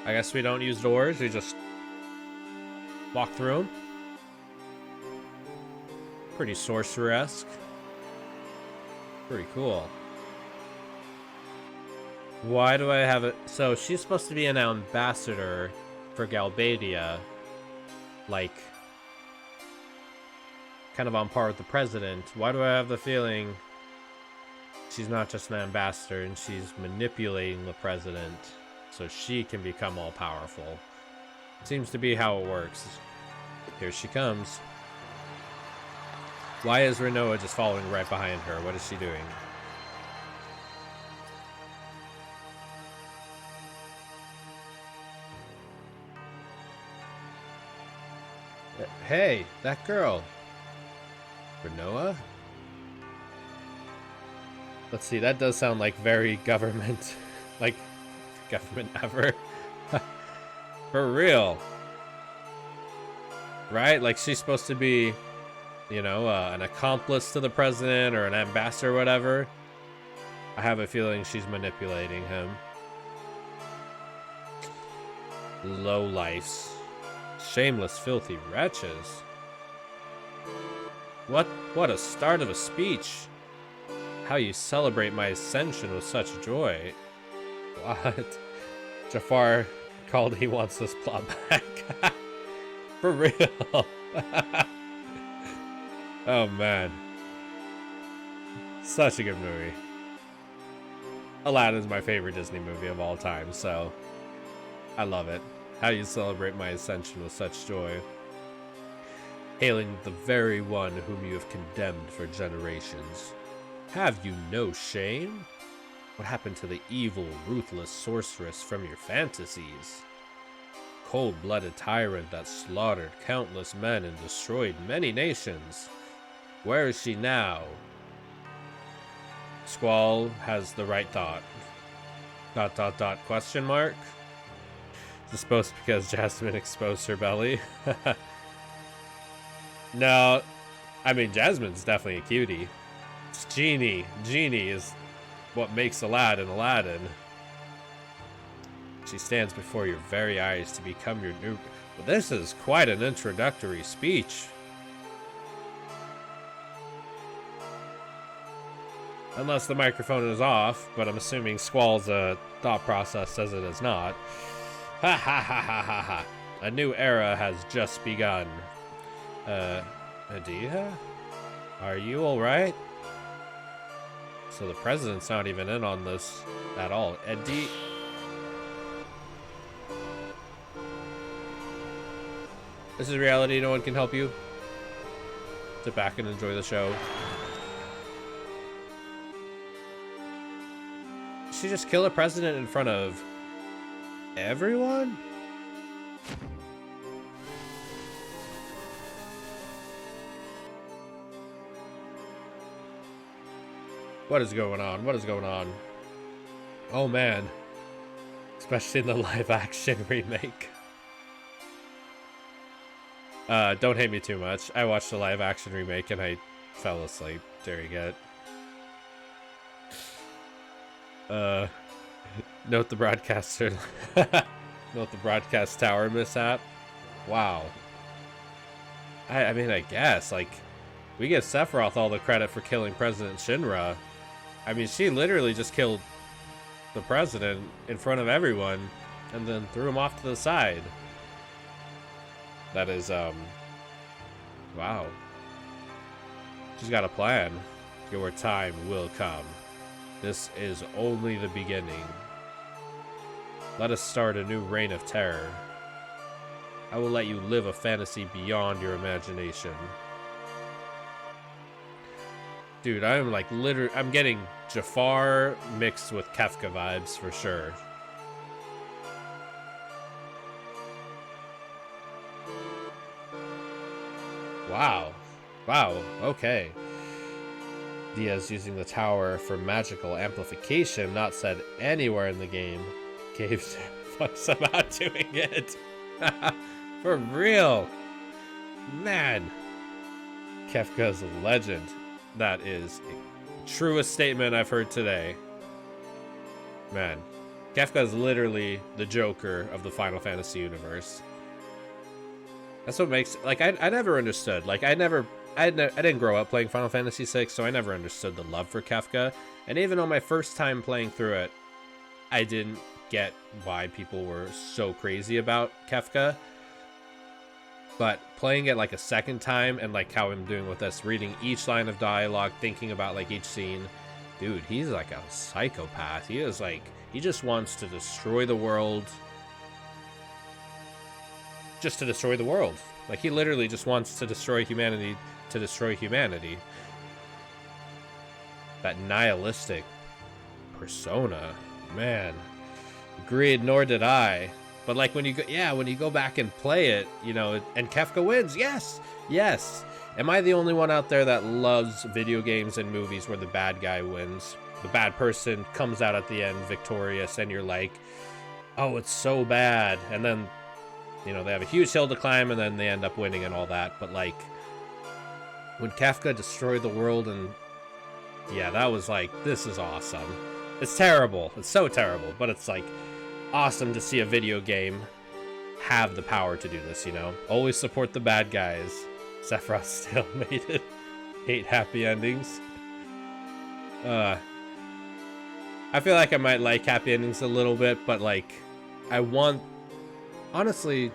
I guess we don't use doors, we just walk through them. Pretty sorcerer-esque. Pretty cool. Why do I have it? So she's supposed to be an ambassador for Galbadia. Like, kind of on par with the president. Why do I have the feeling she's not just an ambassador and she's manipulating the president so she can become all powerful? Seems to be how it works. Here she comes. Why is Renoa just following right behind her? What is she doing? Hey, that girl. Renoa? Let's see, that does sound like very government. Like, government ever. For real. Right? Like, she's supposed to be, you know, an accomplice to the president or an ambassador or whatever. I have a feeling she's manipulating him. Lowlifes. Shameless, filthy wretches. What a start of a speech. How you celebrate my ascension with such joy. What? Jafar called He Wants This Plot Back. For real. Oh man. Such a good movie. Aladdin's my favorite Disney movie of all time, so I love it. How you celebrate my ascension with such joy. Hailing the very one whom you have condemned for generations. Have you no shame? What happened to the evil, ruthless sorceress from your fantasies? Cold-blooded tyrant that slaughtered countless men and destroyed many nations. Where is she now? Squall has the right thought. ... question mark? Is this supposed because Jasmine exposed her belly? No, I mean, Jasmine's definitely a cutie. It's Genie. Genie is what makes Aladdin Aladdin. She stands before your very eyes to become your new... Well, this is quite an introductory speech. Unless the microphone is off, but I'm assuming Squall's thought process says it is not. Ha ha ha ha ha ha. A new era has just begun. Adia? Are you alright? So the president's not even in on this at all. Eddie... This is reality, no one can help you. Sit back and enjoy the show. She just killed a president in front of everyone? What is going on? What is going on? Oh man. Especially in the live action remake. Don't hate me too much. I watched the live action remake and I fell asleep during it. Note the broadcaster. Note the broadcast tower mishap. Wow. I mean, I guess, like, we give Sephiroth all the credit for killing President Shinra. I mean, she literally just killed the president in front of everyone and then threw him off to the side. That is, wow. She's got a plan. Your time will come. This is only the beginning. Let us start a new reign of terror. I will let you live a fantasy beyond your imagination. Dude, I'm like literally, I'm getting Jafar mixed with Kefka vibes for sure. Wow. Wow, okay. Diaz using the tower for magical amplification, not said anywhere in the game. Gabe's fucks about doing it. For real. Man. Kefka's a legend. That is the truest statement I've heard today. Man. Kefka is literally the Joker of the Final Fantasy universe. That's what makes, like, I never understood. Like, I didn't grow up playing Final Fantasy VI, so I never understood the love for Kefka. And even on my first time playing through it, I didn't get why people were so crazy about Kefka. But playing it like a second time, and like how I'm doing with this, reading each line of dialogue, thinking about like each scene, dude, he's like a psychopath. He is like, he just wants to destroy the world. Just to destroy the world. Like, he literally just wants to destroy humanity to destroy humanity. That nihilistic persona, man. Agreed, nor did I. But like when you go, yeah, when you go back and play it, you know, and Kefka wins, yes, yes. Am I the only one out there that loves video games and movies where the bad guy wins? The bad person comes out at the end victorious, and you're like, oh, it's so bad. And then, you know, they have a huge hill to climb, and then they end up winning and all that. But like, when Kefka destroyed the world, and yeah, that was like, this is awesome. It's terrible. It's so terrible, but it's like awesome to see a video game have the power to do this, you know? Always support the bad guys. Sephiroth still made it. Hate happy endings. I feel like I might like happy endings a little bit, but like, I want honestly,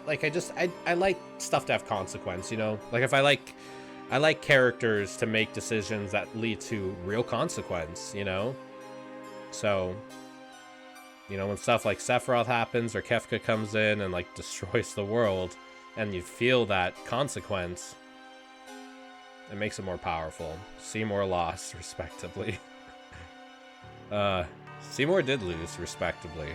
like I like stuff to have consequence, you know? Like if I like characters to make decisions that lead to real consequence, you know? So, you know, when stuff like Sephiroth happens or Kefka comes in and like destroys the world and you feel that consequence, it makes it more powerful. Seymour lost, respectively. Seymour did lose, respectively.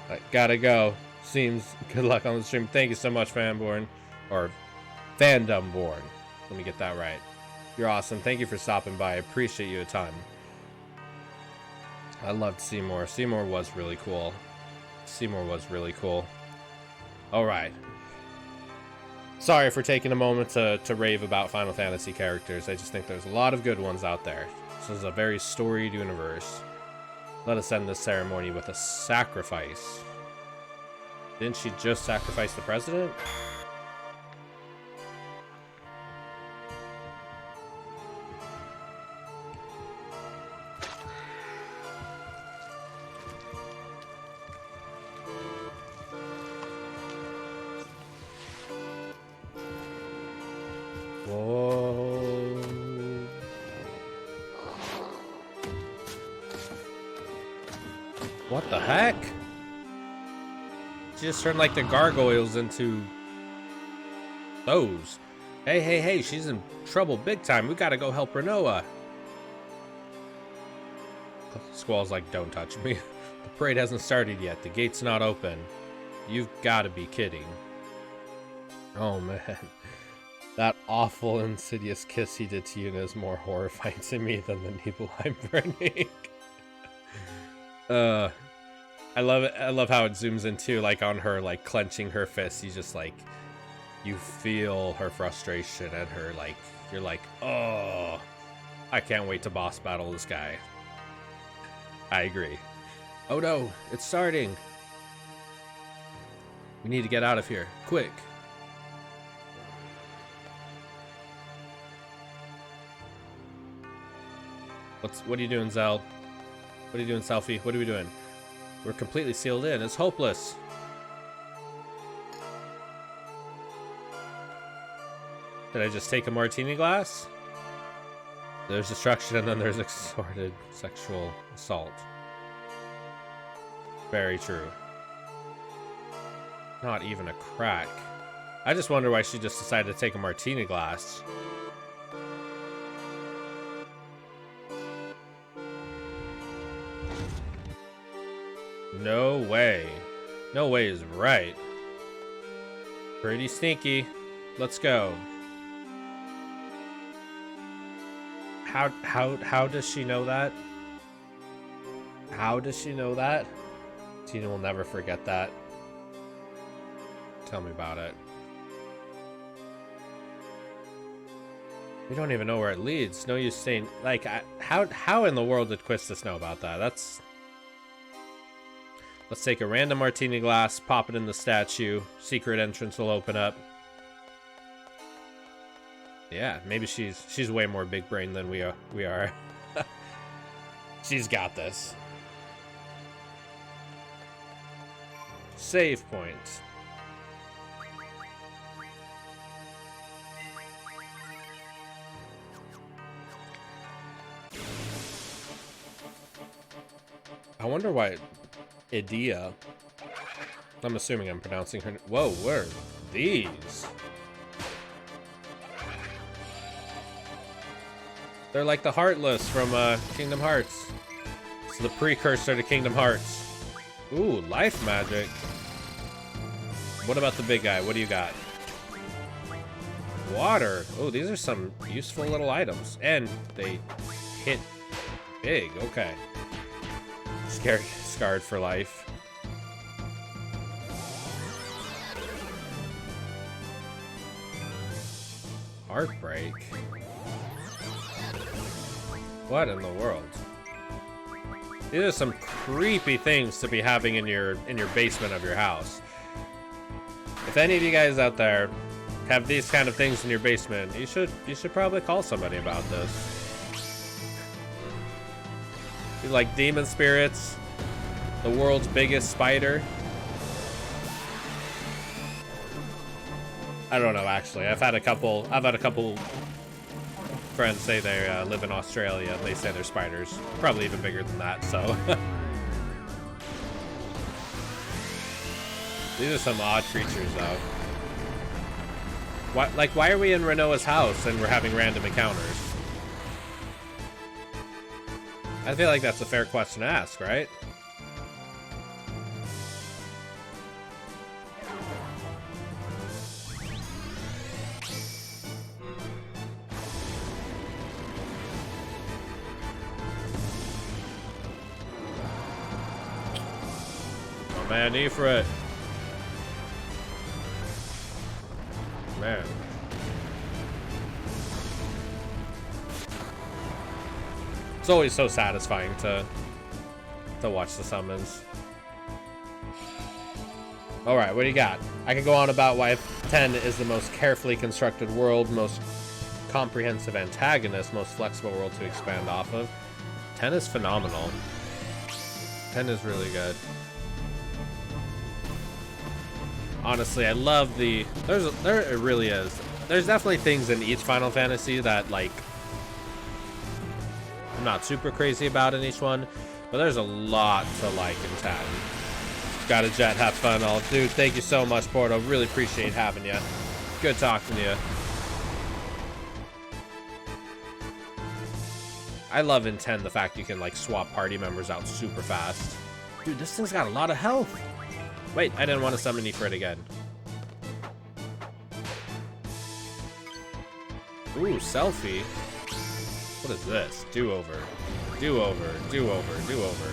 But gotta go. Seems good luck on the stream. Thank you so much, Fanborn. Or Fandomborn. Let me get that right. You're awesome. Thank you for stopping by. I appreciate you a ton. I loved Seymour. Seymour was really cool. Seymour was really cool. Alright. Sorry for taking a moment to rave about Final Fantasy characters. I just think there's a lot of good ones out there. This is a very storied universe. Let us end this ceremony with a sacrifice. Didn't she just sacrifice the president? Whoa. What the heck? She just turned like the gargoyles into those. Hey, hey, hey, she's in trouble big time. We gotta go help Renoa. Squall's like, don't touch me. The parade hasn't started yet. The gate's not open. You've gotta be kidding. Oh, man. That awful, insidious kiss he did to Yuna is more horrifying to me than the Nibelheim burning. I love it. I love how it zooms in too, like on her, like clenching her fist. You just like, you feel her frustration and her like, you're like, oh, I can't wait to boss battle this guy. I agree. Oh no, it's starting. We need to get out of here, quick. What are you doing, Zell? What are you doing, Selfie? What are we doing? We're completely sealed in. It's hopeless. Did I just take a martini glass? There's destruction and then there's assorted sexual assault. Very true. Not even a crack. I just wonder why she just decided to take a martini glass. No way. No way is right. Pretty sneaky. Let's go. How does she know that? How does she know that? Tina will never forget that. Tell me about it. We don't even know where it leads. No use saying, like, how in the world did Quistis know about that? That's... Let's take a random martini glass, pop it in the statue. Secret entrance will open up. Yeah, maybe she's way more big brain than we are. She's got this. Save point. I wonder why Idea. I'm assuming I'm pronouncing her. Whoa, where are these? They're like the Heartless from Kingdom Hearts. It's the precursor to Kingdom Hearts. Ooh, life magic. What about the big guy? What do you got? Water. Oh, these are some useful little items. And they hit big. Okay. Scarred for life. Heartbreak. What in the world? These are some creepy things to be having in your basement of your house. If any of you guys out there have these kind of things in your basement, you should probably call somebody about this. These like demon spirits, the world's biggest spider. I don't know, actually. I've had a couple friends say they live in Australia, and they say they're spiders. Probably even bigger than that, so. These are some odd creatures, though. Why are we in Renoa's house and we're having random encounters? I feel like that's a fair question to ask, right? Oh man, Ifrit. Man. It's always so satisfying to watch the summons. Alright, what do you got? I can go on about why 10 is the most carefully constructed world, most comprehensive antagonist, most flexible world to expand off of. 10 is phenomenal. 10 is really good. Honestly, I love the... There really is. There's definitely things in each Final Fantasy that, like, I'm not super crazy about in each one, but there's a lot to like in 10. Got a jet, have fun, all. Dude, thank you so much, Porto. Really appreciate having you. Good talking to you. I love in 10 the fact you can, like, swap party members out super fast. Dude, this thing's got a lot of health. Wait, I didn't want to summon Ifrit again. Ooh, selfie. What is this? Do-over. Do-over. Do-over. Do-over.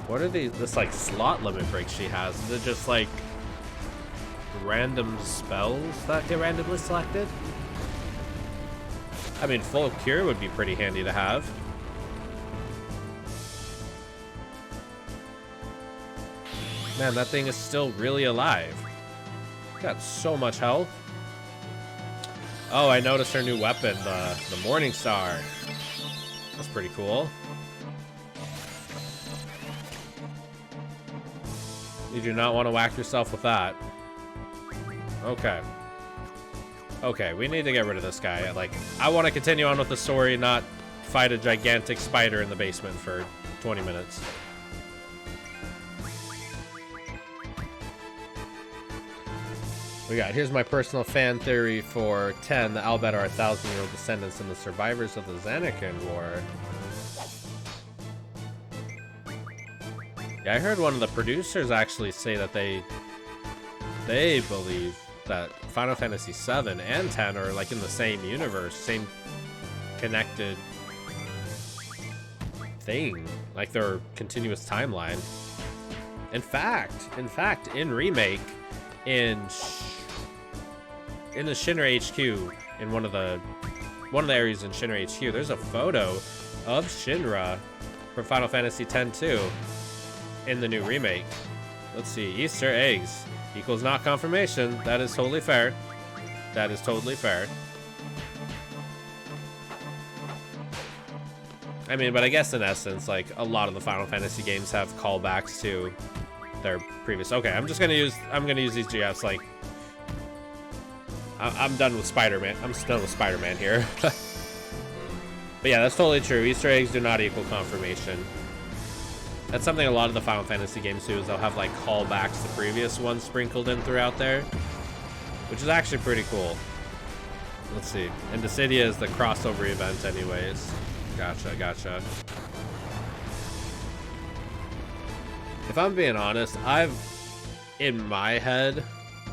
What are these? This, like, slot limit break she has. Is it just, like, random spells that get randomly selected? I mean, full cure would be pretty handy to have. Man, that thing is still really alive. Got so much health. Oh, I noticed her new weapon, the Morning Star. That's pretty cool. You do not want to whack yourself with that. Okay. Okay, we need to get rid of this guy. Like, I want to continue on with the story, not fight a gigantic spider in the basement for 20 minutes. We got, here's my personal fan theory for 10. The Albed are 1,000-year-old descendants and the survivors of the Zanakin War. Yeah, I heard one of the producers actually say that they believe that Final Fantasy VII and 10 are, like, in the same universe, same connected thing. Like, their continuous timeline. In fact, in Remake, in the Shinra HQ, in one of the areas in Shinra HQ, there's a photo of Shinra from Final Fantasy X-2 in the new remake. Let's see, Easter eggs equals not confirmation. That is totally fair. That is totally fair. I mean, but I guess in essence, like, a lot of the Final Fantasy games have callbacks to their previous. Okay, I'm gonna use these GFs. Like, I'm done with Spider-Man. I'm done with Spider-Man here. But yeah, that's totally true. Easter eggs do not equal confirmation. That's something a lot of the Final Fantasy games do, is they'll have, like, callbacks to previous ones sprinkled in throughout there, which is actually pretty cool. Let's see. And Dissidia is the crossover event anyways. Gotcha. If I'm being honest, in my head,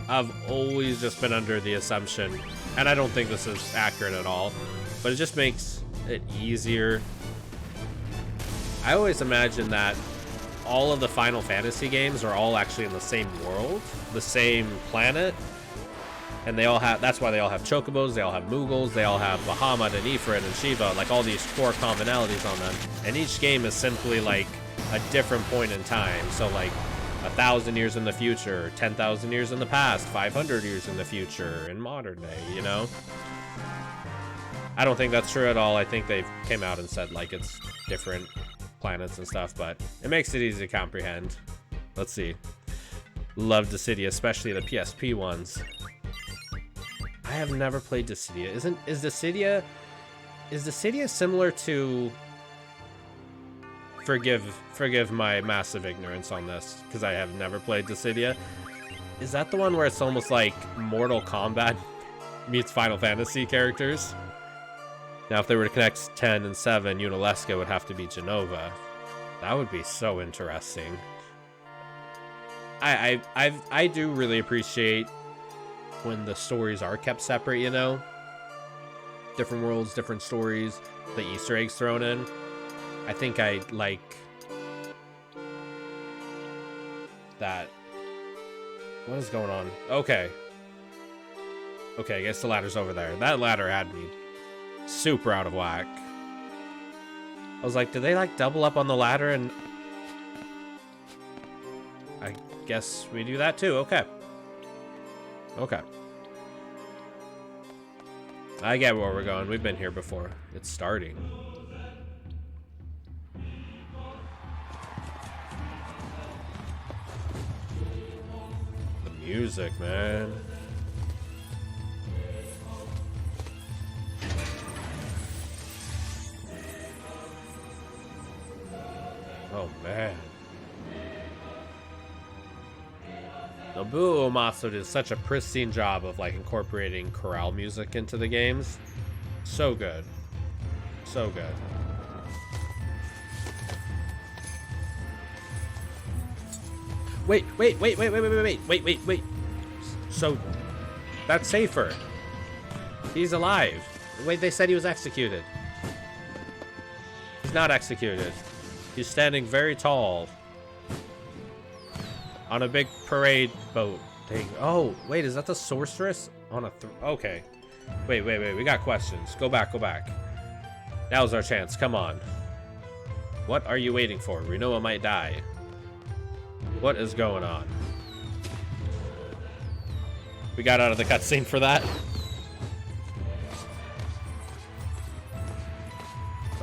I've always just been under the assumption, and I don't think this is accurate at all, but it just makes it easier. I always imagine that all of the Final Fantasy games are all actually in the same world, the same planet, and they all have, that's why they all have chocobos, they all have Moogles, they all have Bahamut and Ifrit and Shiva, like all these core commonalities on them, and each game is simply like a different point in time. So like 1,000 years in the future, 10,000 years in the past, 500 years in the future, in modern day, you know? I don't think that's true at all. I think they came out and said, like, it's different planets and stuff, but it makes it easy to comprehend. Let's see. love Dissidia, especially the PSP ones. I have never played Dissidia. Is Dissidia similar to... Forgive my massive ignorance on this, because I have never played Dissidia. Is that the one where it's almost like Mortal Kombat meets Final Fantasy characters? Now, if they were to connect 10 and 7, Unalesca would have to be Jenova. That would be so interesting. I do really appreciate when the stories are kept separate, you know? Different worlds, different stories, the Easter eggs thrown in. I think I like that. What is going on? Okay. Okay, I guess the ladder's over there. That ladder had me super out of whack. I was like, do they like double up on the ladder? And I guess we do that too. Okay. Okay. I get where we're going. We've been here before. It's starting. The music, man. Oh, man. Nobuo Uematsu did such a pristine job of like incorporating chorale music into the games. So good. So good. Wait. So that's safer. He's alive. Wait, they said he was executed. He's not executed. He's standing very tall on a big parade boat thing. Oh, wait, is that the sorceress? On a okay. Wait. We got questions. Go back. Now's our chance. Come on. What are you waiting for? Rinoa might die. What is going on? We got out of the cutscene for that.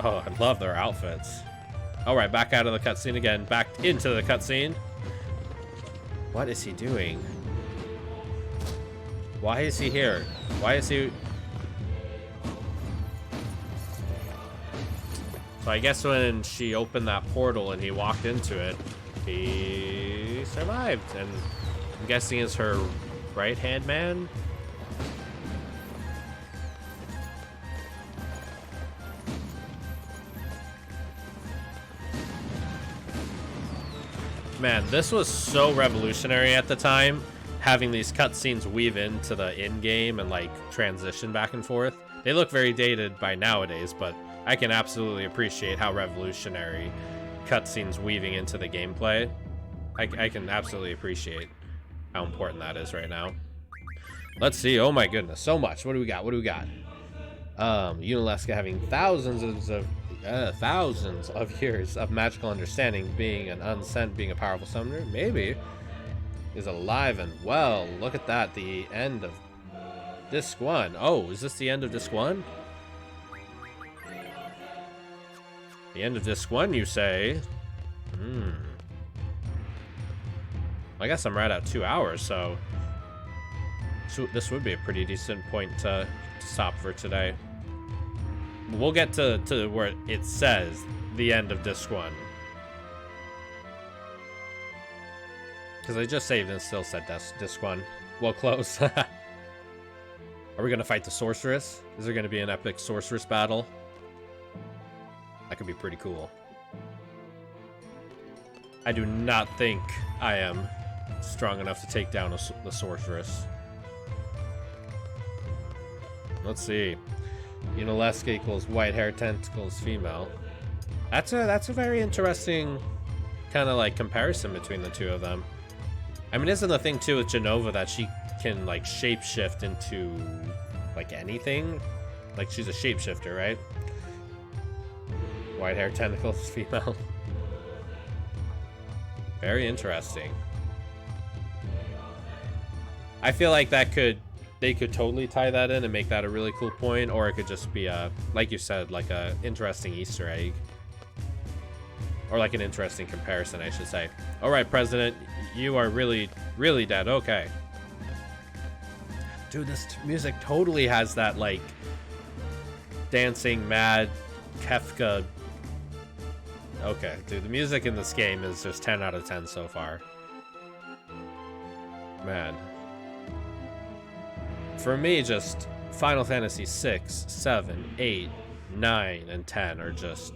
Oh, I love their outfits. Alright, back out of the cutscene again. Back into the cutscene. What is he doing? Why is he here? Why is he... So I guess when she opened that portal and he walked into it, he survived. And I'm guessing it's her right-hand man? Man, this was so revolutionary at the time, having these cutscenes weave into the in-game and like transition back and forth. They look very dated by nowadays, but I can absolutely appreciate how revolutionary cutscenes weaving into the gameplay. I can absolutely appreciate how important that is right now. Let's see. Oh my goodness, so much. What do we got? Unalesca having thousands of years of magical understanding, being an unsent, being a powerful summoner, maybe, is alive and well. Look at that, the end of Disc 1. Oh, is this the end of Disc 1? The end of Disc 1, you say? I guess I'm right at 2 hours, so this would be a pretty decent point to stop for today. We'll get to where it says the end of Disc 1. Because I just saved and it still said Disc 1. Well, close. Are we going to fight the sorceress? Is there going to be an epic sorceress battle? That could be pretty cool. I do not think I am strong enough to take down the sorceress. Let's see. Unalesca equals white hair, tentacles, female. That's a very interesting kind of like comparison between the two of them. I mean, isn't the thing too with Jenova that she can like shapeshift into like anything? Like she's a shapeshifter, right? White hair, tentacles, female. Very interesting. I feel like they could totally tie that in and make that a really cool point, or it could just be a, like you said, like a interesting Easter egg. Or like an interesting comparison, I should say. Alright, President, you are really, really dead. Okay. Dude, this music totally has that, like, dancing, mad, Kefka. Okay, dude, the music in this game is just 10 out of 10 so far. Man. For me, just Final Fantasy 6, 7, 8, 9, and 10 are just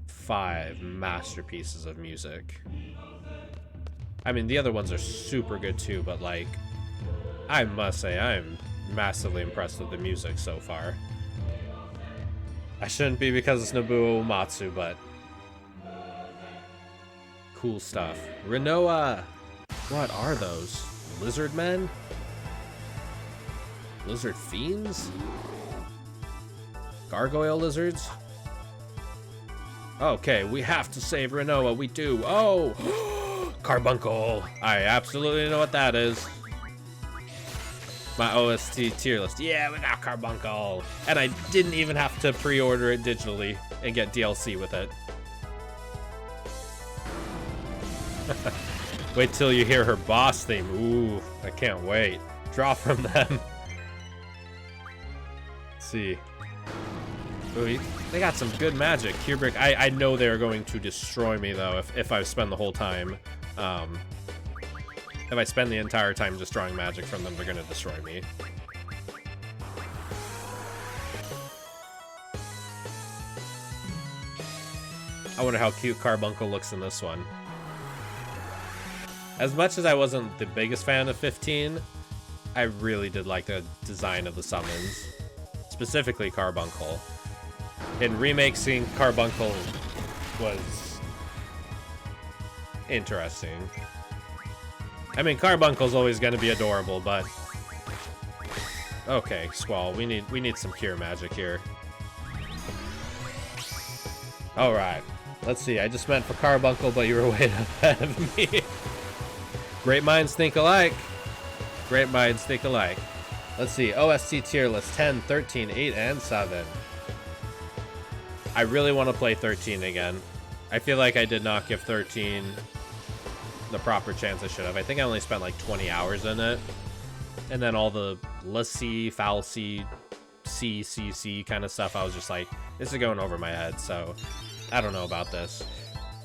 5 masterpieces of music. I mean, the other ones are super good too, but like, I must say, I'm massively impressed with the music so far. I shouldn't be because it's Nobuo Uematsu, but cool stuff. Rinoa, what are those? Lizard men? Lizard fiends? Gargoyle lizards? Okay, we have to save Rinoa, we do. Oh! Carbuncle! I absolutely know what that is. My OST tier list. Yeah, we got Carbuncle! And I didn't even have to pre-order it digitally and get DLC with it. Wait till you hear her boss theme. Ooh, I can't wait. Draw from them. Let's see. Ooh, they got some good magic. Kubrick, I know they're going to destroy me though if I spend the whole time. If I spend the entire time just drawing magic from them, they're gonna destroy me. I wonder how cute Carbuncle looks in this one. As much as I wasn't the biggest fan of 15, I really did like the design of the summons. Specifically Carbuncle. In Remake, seeing Carbuncle was interesting. I mean, Carbuncle's always going to be adorable, but okay, Squall, we need some cure magic here. All right, let's see. I just meant for Carbuncle, but you were way ahead of me. Great minds think alike. Great minds think alike. Let's see. OST tier list 10, 13, 8, and 7. I really want to play 13 again. I feel like I did not give 13 the proper chance I should have. I think I only spent like 20 hours in it. And then all the Lassie, Falsy, C kind of stuff, I was just like, this is going over my head, so I don't know about this.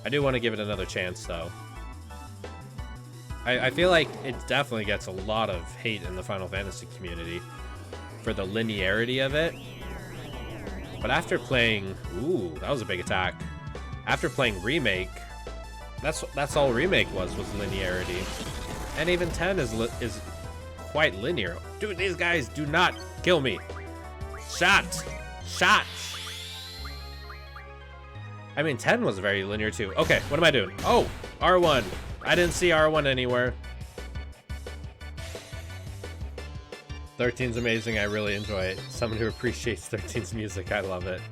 I do want to give it another chance, though. I feel like it definitely gets a lot of hate in the Final Fantasy community for the linearity of it. But after playing... Ooh, that was a big attack. After playing Remake, that's all Remake was linearity. And even 10 is quite linear. Dude, these guys do not kill me. Shot! Shot! I mean, 10 was very linear too. Okay, what am I doing? Oh, R1. I didn't see R1 anywhere. 13's amazing. I really enjoy it. Someone who appreciates 13's music. I love it.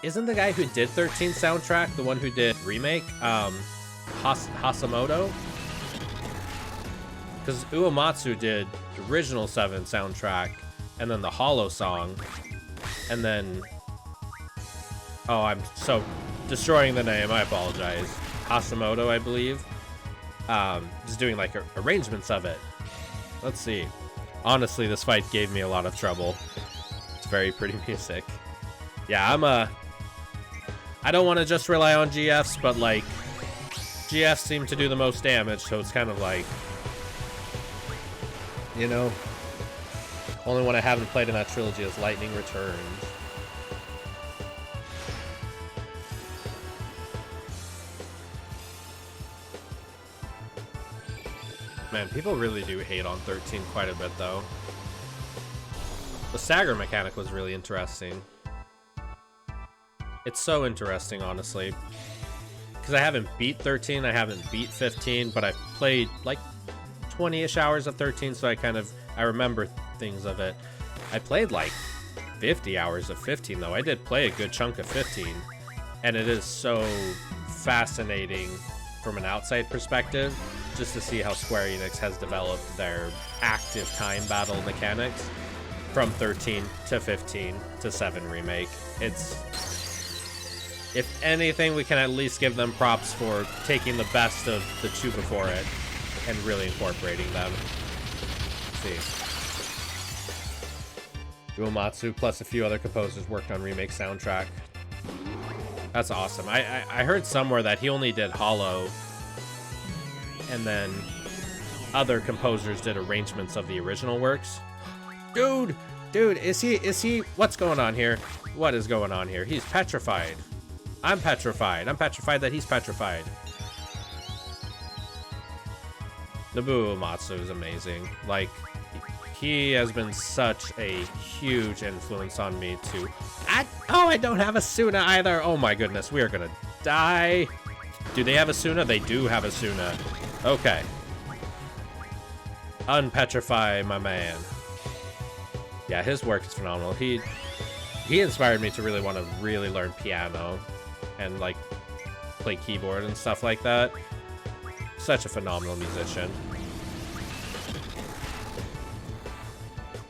Isn't the guy who did 13's soundtrack the one who did Remake? Hasamoto? Because Uematsu did the original 7 soundtrack, and then the Hollow song, and then... Oh, I'm so destroying the name. I apologize. Hasamoto, I believe. Just doing like arrangements of it. Let's see. Honestly, this fight gave me a lot of trouble. It's very pretty music. Yeah, I don't want to just rely on GFs, but like, GFs seem to do the most damage, so it's kind of like, you know, only one I haven't played in that trilogy is Lightning Returns. Man, people really do hate on 13 quite a bit, though. The stagger mechanic was really interesting. It's so interesting, honestly. Because I haven't beat 13, I haven't beat 15, but I've played, like, 20-ish hours of 13, so I remember things of it. I played, like, 50 hours of 15, though. I did play a good chunk of 15. And it is so fascinating from an outside perspective, just to see how Square Enix has developed their active time battle mechanics from 13 to 15 to 7 Remake. It's If anything, we can at least give them props for taking the best of the two before it and really incorporating them. Let's see. Uematsu plus a few other composers worked on remake soundtrack. That's awesome. I heard somewhere that he only did Hollow, and then other composers did arrangements of the original works. Dude, is he, what's going on here? What is going on here? He's petrified. I'm petrified. I'm petrified that he's petrified. Nobuo Uematsu is amazing. Like, he has been such a huge influence on me too. I don't have a Suna either. Oh my goodness, we are gonna die. Do they have a Suna? They do have a Suna. Okay. Unpetrify my man. Yeah, his work is phenomenal. He inspired me to really want to really learn piano and like play keyboard and stuff like that. Such a phenomenal musician.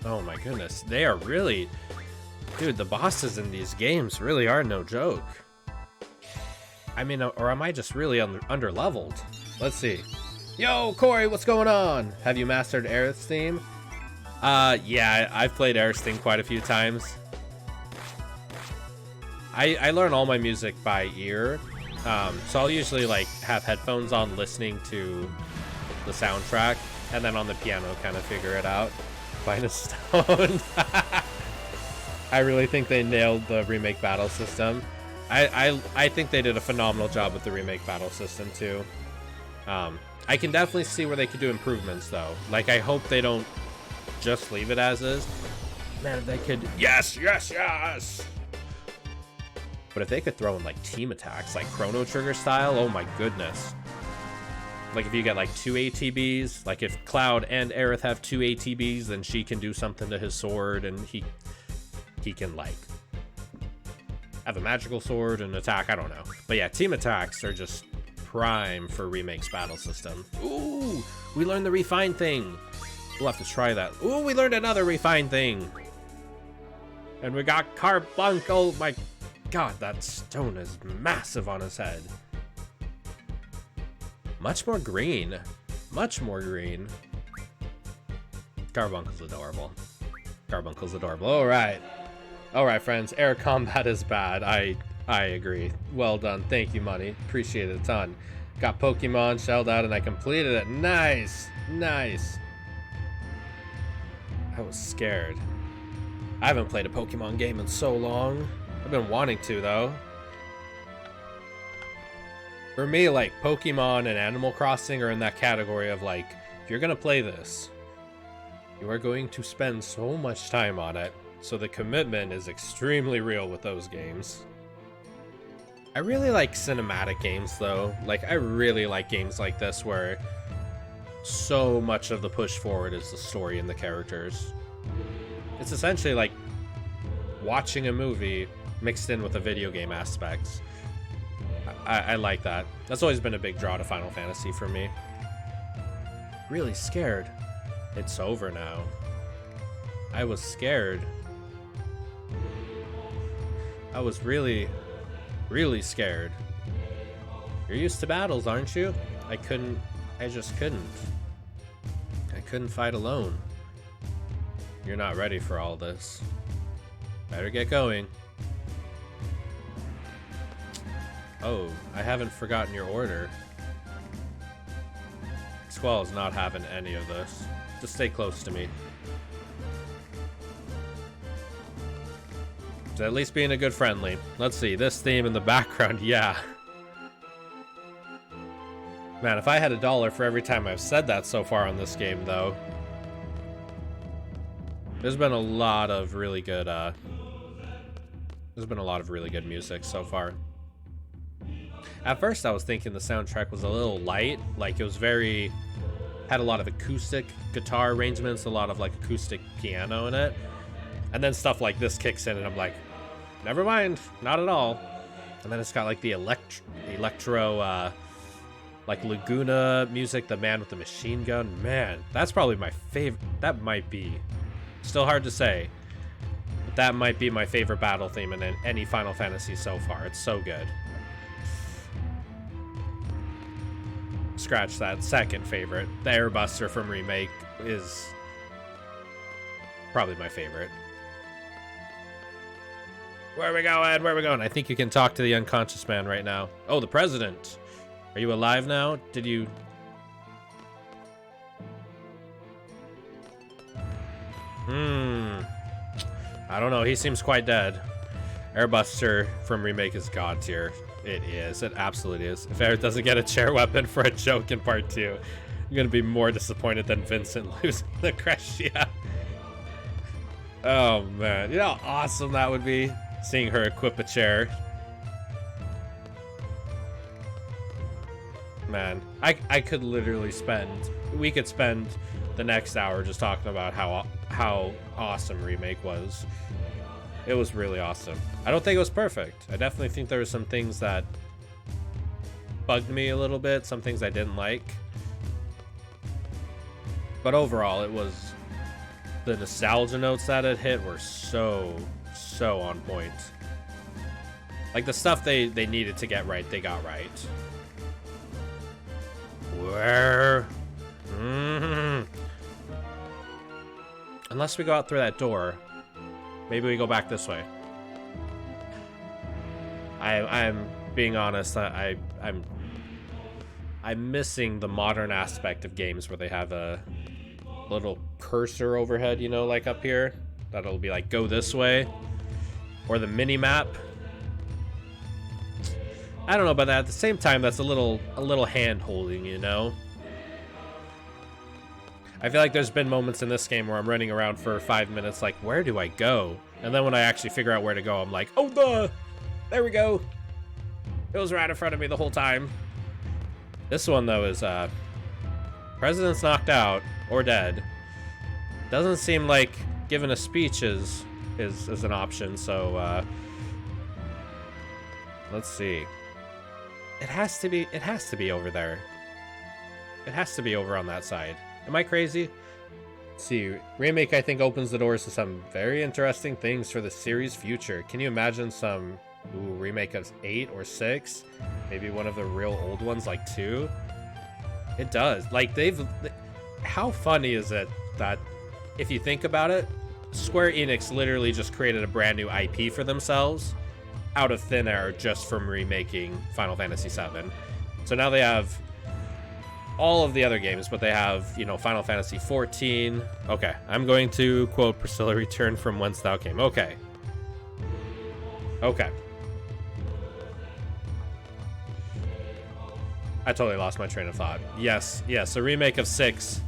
Oh my goodness, they are really... Dude, the bosses in these games really are no joke. I mean, or am I just really under-leveled? Let's see. Yo, Corey, what's going on? Have you mastered Aerith's theme? Yeah, I've played Aerith's theme quite a few times. I learn all my music by ear, so I'll usually like have headphones on listening to the soundtrack, and then on the piano kind of figure it out. Find a stone. I really think they nailed the remake battle system. I think they did a phenomenal job with the remake battle system too. I can definitely see where they could do improvements though. Like, I hope they don't just leave it as is. Man, if they could... Yes! But if they could throw in like team attacks, like Chrono Trigger style, oh my goodness. Like if you get like 2 ATBs, like if Cloud and Aerith have 2 ATBs, then she can do something to his sword and he can like have a magical sword and attack, I don't know. But yeah, team attacks are just prime for Remake's battle system. Ooh, we learned the refine thing. We'll have to try that. Ooh, we learned another refine thing. And we got Carbuncle. My God, that stone is massive on his head. Much more green. Much more green. Carbuncle's adorable. Carbuncle's adorable. All right. All right, friends. Air combat is bad. I agree. Well done. Thank you, Money. Appreciate it a ton. Got Pokemon shelled out and I completed it. Nice. Nice. I was scared. I haven't played a Pokemon game in so long. I've been wanting to, though. For me, like, Pokemon and Animal Crossing are in that category of, like, if you're gonna play this, you are going to spend so much time on it, so the commitment is extremely real with those games. I really like cinematic games, though. Like, I really like games like this where so much of the push forward is the story and the characters. It's essentially like watching a movie mixed in with a video game aspects. I like that. That's always been a big draw to Final Fantasy for me. Really scared. It's over now. I was scared. I was really, really scared. You're used to battles, aren't you? I just couldn't. I couldn't fight alone. You're not ready for all this. Better get going. Oh, I haven't forgotten your order. Squall's not having any of this. Just stay close to me. So at least being a good friendly. Let's see, this theme in the background, yeah. Man, if I had $1 for every time I've said that so far on this game, though. There's been a lot of really good, music so far. At first, I was thinking the soundtrack was a little light. Like, it was had a lot of acoustic guitar arrangements, a lot of, like, acoustic piano in it. And then stuff like this kicks in, and I'm like, never mind, not at all. And then it's got, like, the electro, like, Laguna music, the man with the machine gun. Man, that's probably my favorite. That might be. Still hard to say. that might be my favorite battle theme in any Final Fantasy so far. It's so good. Scratch that, second favorite. The Airbuster from Remake is probably my favorite. Where are we going? Where are we going? I think you can talk to the unconscious man right now. Oh, the president. Are you alive now? Did you... I don't know. He seems quite dead. Airbuster from Remake is god tier. It is. It absolutely is. If Air doesn't get a chair weapon for a joke in part 2, I'm going to be more disappointed than Vincent losing the Crescia. Oh, man. You know how awesome that would be? Seeing her equip a chair. Man, I could literally we could spend the next hour just talking about how awesome Remake was. It was really awesome. I don't think it was perfect. I definitely think there were some things that bugged me a little bit, some things I didn't like. But overall, it was... the nostalgia notes that it hit were so on point. Like, the stuff they needed to get right, they got right. Where? Unless we go out through that door. Maybe we go back this way. I'm being honest, I'm missing the modern aspect of games where they have a little cursor overhead, you know, like up here. That'll be like, go this way. Or the mini map. I don't know about that. At the same time, that's a little hand holding, you know. I feel like there's been moments in this game where I'm running around for 5 minutes like, where do I go? And then when I actually figure out where to go, I'm like, oh, there we go. It was right in front of me the whole time. This one, though, is, President's knocked out or dead. Doesn't seem like giving a speech is an option, so, let's see. It has to be over there. It has to be over on that side. Am I crazy? Let's see, Remake, I think, opens the doors to some very interesting things for the series' future. Can you imagine some remake of 8 or 6? Maybe one of the real old ones, like 2? It does. Like, how funny is it that, if you think about it, Square Enix literally just created a brand new IP for themselves out of thin air just from remaking Final Fantasy VII. So now they have all of the other games, but they have, you know, Final Fantasy XIV. Okay, I'm going to quote Priscilla, return from whence thou came. Okay. Okay. I totally lost my train of thought. Yes, a remake of 6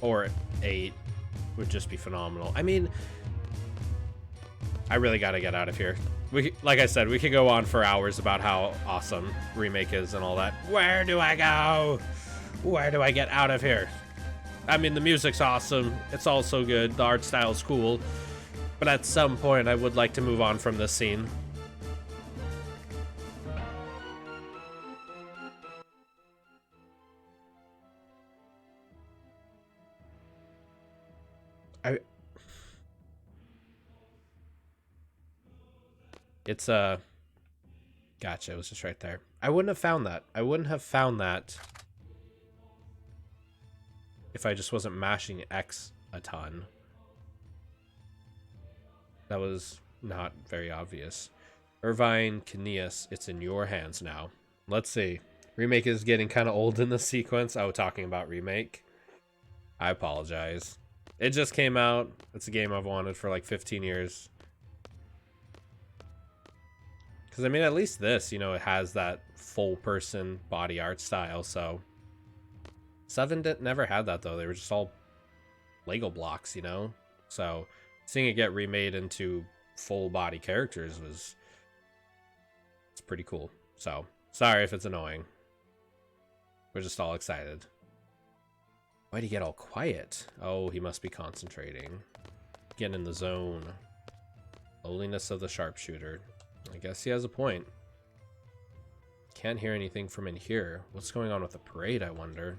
or 8 would just be phenomenal. I mean, I really gotta get out of here. Like I said, we could go on for hours about how awesome Remake is and all that. Where do I go? Where do I get out of here? I mean, the music's awesome. It's all so good. The art style's cool. But at some point, I would like to move on from this scene. It's gotcha, it was just right there. I wouldn't have found that. I wouldn't have found that if I just wasn't mashing X a ton. That was not very obvious. Irvine Kineas, it's in your hands now. Let's see. Remake is getting kind of old in the sequence. Oh, talking about Remake. I apologize. It just came out. It's a game I've wanted for like 15 years. Because, I mean, at least this, you know, it has that full person body art style, so. 7 never had that, though. They were just all Lego blocks, you know? So, seeing it get remade into full body characters it's pretty cool. So, sorry if it's annoying. We're just all excited. Why'd he get all quiet? Oh, he must be concentrating. Getting in the zone. Lowliness of the sharpshooter. I guess he has a point. Can't hear anything from in here. What's going on with the parade, I wonder?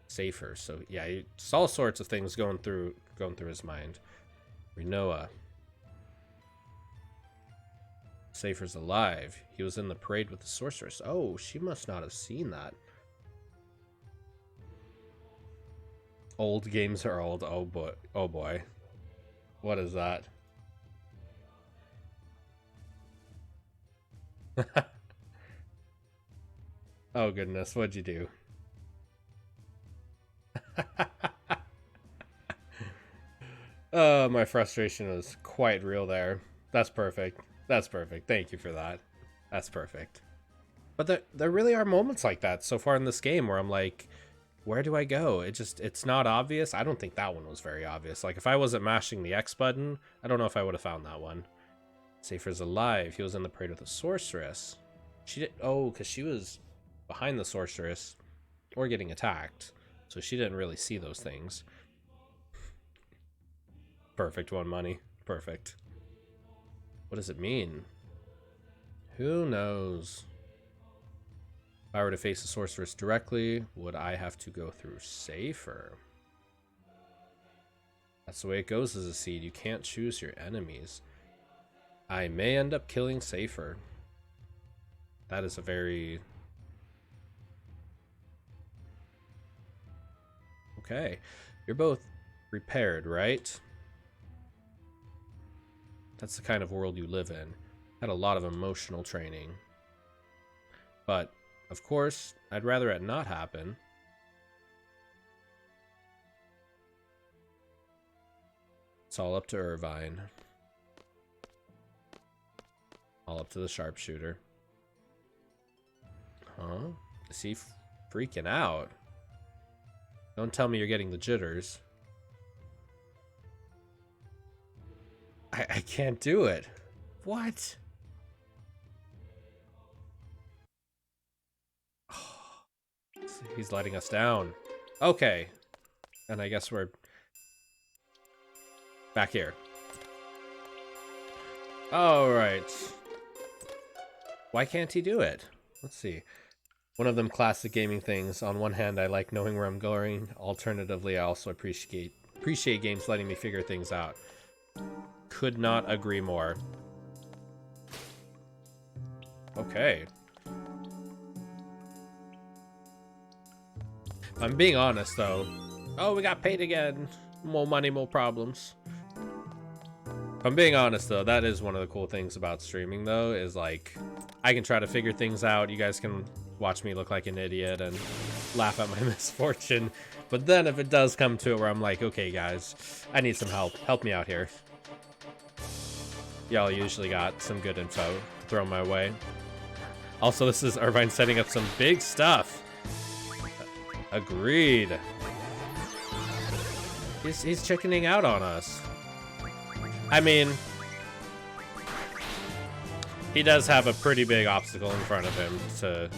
Safer. So yeah, it's all sorts of things going through his mind. Rinoa. Safer's alive. He was in the parade with the sorceress. Oh, she must not have seen that. Old games are old. Oh boy. Oh boy. What is that? Oh goodness, what'd you do? My frustration was quite real there. That's perfect. That's perfect. Thank you for that. That's perfect. But there really are moments like that so far in this game where I'm like, where do I go? It's not obvious. I don't think that one was very obvious. Like, if I wasn't mashing the X button, I don't know if I would have found that one. Safer's alive. He was in the parade with a sorceress. She did. Oh, because she was behind the sorceress or getting attacked. So she didn't really see those things. Perfect. One money. Perfect. What does it mean? Who knows? If I were to face the sorceress directly, would I have to go through Safer? That's the way it goes as a seed. You can't choose your enemies. I may end up killing Safer. That is a very... Okay. You're both repaired, right? That's the kind of world you live in. Had a lot of emotional training. But, of course, I'd rather it not happen. It's all up to Irvine. All up to the sharpshooter. Huh? Is he freaking out? Don't tell me you're getting the jitters. I can't do it. What? He's letting us down. Okay. And I guess we're back here. Alright. Why can't he do it? Let's see. One of them classic gaming things. On one hand, I like knowing where I'm going. Alternatively, I also appreciate games letting me figure things out. Could not agree more. Okay. I'm being honest, though. Oh, we got paid again. More money, more problems. If I'm being honest, though, that is one of the cool things about streaming, though, is, like, I can try to figure things out. You guys can watch me look like an idiot and laugh at my misfortune. But then if it does come to it where I'm like, okay, guys, I need some help. Help me out here. Y'all usually got some good info thrown my way. Also, this is Irvine setting up some big stuff. Agreed. He's chickening out on us. I mean, he does have a pretty big obstacle in front of him to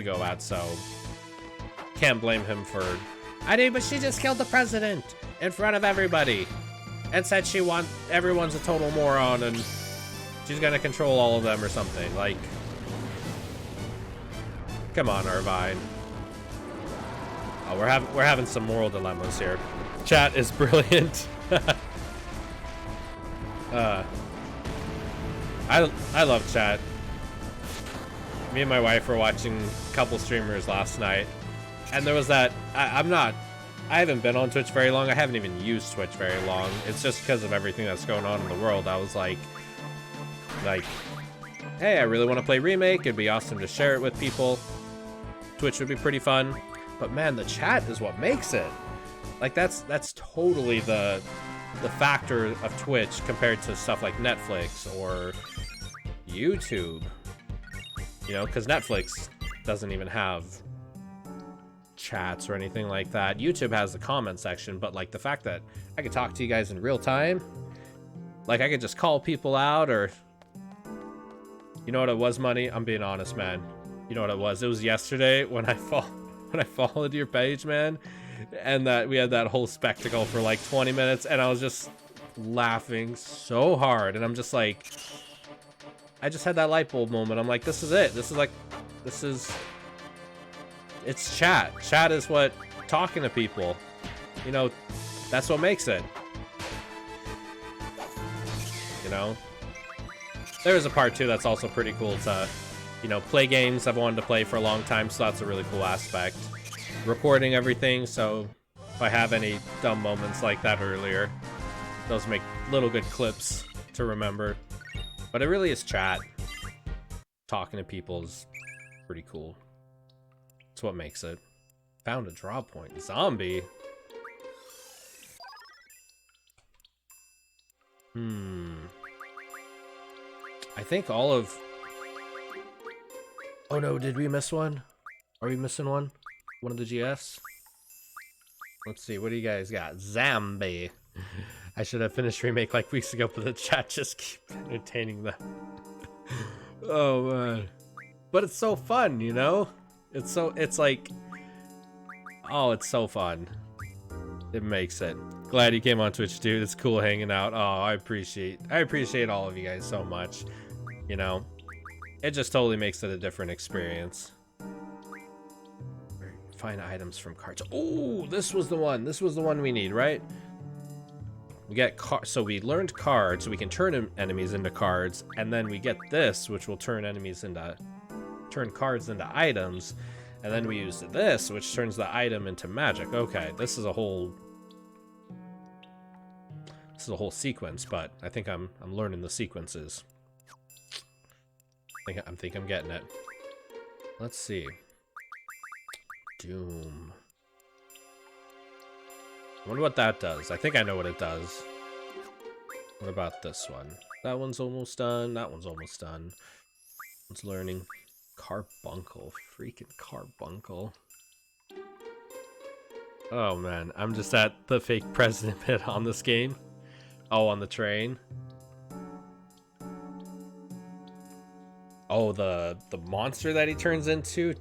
go at, so can't blame him for... I mean, but she just killed the president in front of everybody and said everyone's a total moron and she's gonna control all of them or something. Like, come on, Irvine. Oh, we're having some moral dilemmas here. Chat is brilliant. I love chat. Me and my wife were watching a couple streamers last night, and there was that. I haven't been on Twitch very long. I haven't even used Twitch very long. It's just because of everything that's going on in the world. I was like, hey, I really want to play Remake. It'd be awesome to share it with people. Twitch would be pretty fun. But man, the chat is what makes it. Like, that's totally the factor of Twitch compared to stuff like Netflix or YouTube. You know, because Netflix doesn't even have chats or anything like that. YouTube has the comment section, but like the fact that I could talk to you guys in real time, like I could just call people out, or you know what it was, Money? I'm being honest, man. You know what it was? It was yesterday when I followed your page, man, and that we had that whole spectacle for like 20 minutes, and I was just laughing so hard, and I'm just like, I just had that light bulb moment. I'm like, this is it. It's chat. Chat is what talking to people, you know, that's what makes it. You know, there is a part 2 that's also pretty cool to, you know, play games I've wanted to play for a long time, so that's a really cool aspect. Recording everything, so if I have any dumb moments like that earlier, those make little good clips to remember. But it really is chat. Talking to people is pretty cool. It's what makes it. Found a draw point. Zombie? I think all of... Oh no, did we miss one? Are we missing one? One of the GFs? Let's see, what do you guys got? Zombie. I should have finished Remake like weeks ago, but the chat just keeps entertaining them. Oh man. But it's so fun, you know? It's like... Oh, it's so fun. It makes it. Glad you came on Twitch, dude. It's cool hanging out. Oh, I appreciate all of you guys so much. You know, it just totally makes it a different experience. Find items from cards. Oh, this was the one. This was the one we need, right? We get so we learned cards, so we can turn enemies into cards, and then we get this, which will turn cards into items, and then we use this, which turns the item into magic. Okay, this is a whole sequence, but I think I'm learning the sequences. I think I'm getting it. Let's see. Doom. I wonder what that does. I think I know what it does. What about this one? That one's almost done. That one's almost done. One's learning. Carbuncle. Freaking carbuncle. Oh man, I'm just at the fake president bit on this game. Oh, on the train. Oh, the monster that he turns into.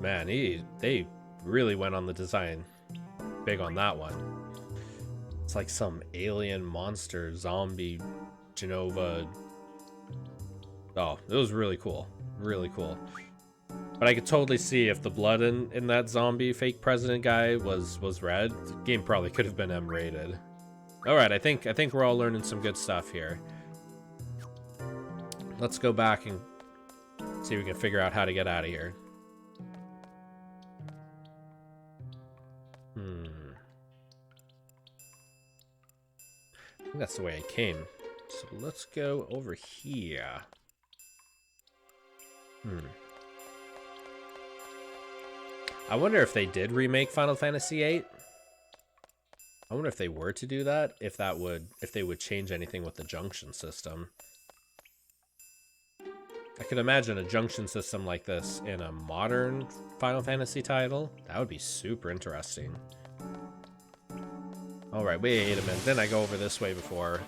Man, they really went on the design. Big on that one. It's like some alien monster zombie Genova. Oh, it was really cool. Really cool. But I could totally see if the blood in that zombie fake president guy was red, the game probably could have been M-rated. Alright, I think we're all learning some good stuff here. Let's go back and see if we can figure out how to get out of here. I think that's the way I came. So let's go over here. I wonder if they did remake Final Fantasy VIII. I wonder if they were to do that, if they would change anything with the junction system. I could imagine a junction system like this in a modern Final Fantasy title. That would be super interesting. Alright, wait a minute. Didn't I go over this way before?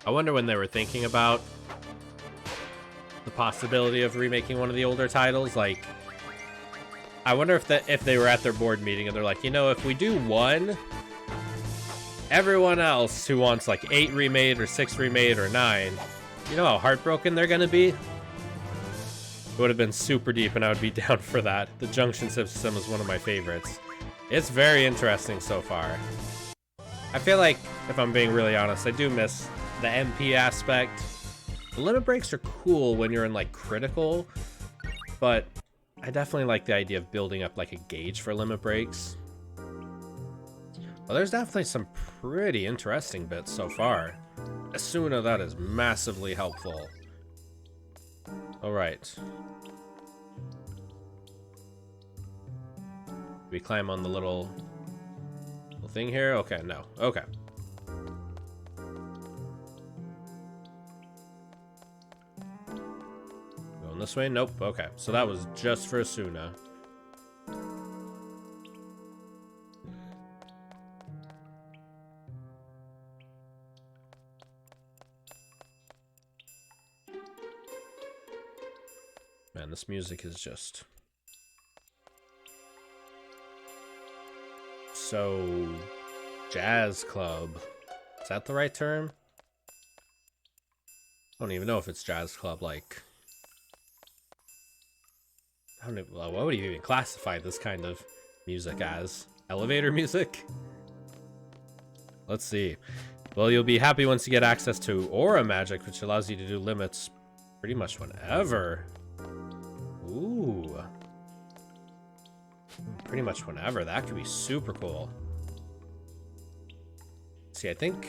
I wonder when they were thinking about the possibility of remaking one of the older titles. Like, I wonder if they were at their board meeting and they're like, you know, if we do one, everyone else who wants like 8 remade or 6 remade or 9, you know how heartbroken they're gonna be? It would have been super deep and I would be down for that. The junction system is one of my favorites. It's very interesting so far. I feel like, if I'm being really honest, I do miss the MP aspect. The limit breaks are cool when you're in like critical, but I definitely like the idea of building up like a gauge for limit breaks. Well, there's definitely some pretty interesting bits so far. Asuna, that is massively helpful. Alright. We climb on the little thing here? Okay, no. Okay. Going this way? Nope. Okay. So that was just for Asuna. Man, this music is just so jazz club. Is that the right term? I don't even know if it's jazz club. Like, I don't know. Well, what would you even classify this kind of music as? Elevator music? Let's see. Well, you'll be happy once you get access to Aura Magic, which allows you to do limits pretty much whenever. Ooh. Pretty much whenever. That could be super cool. See, I think...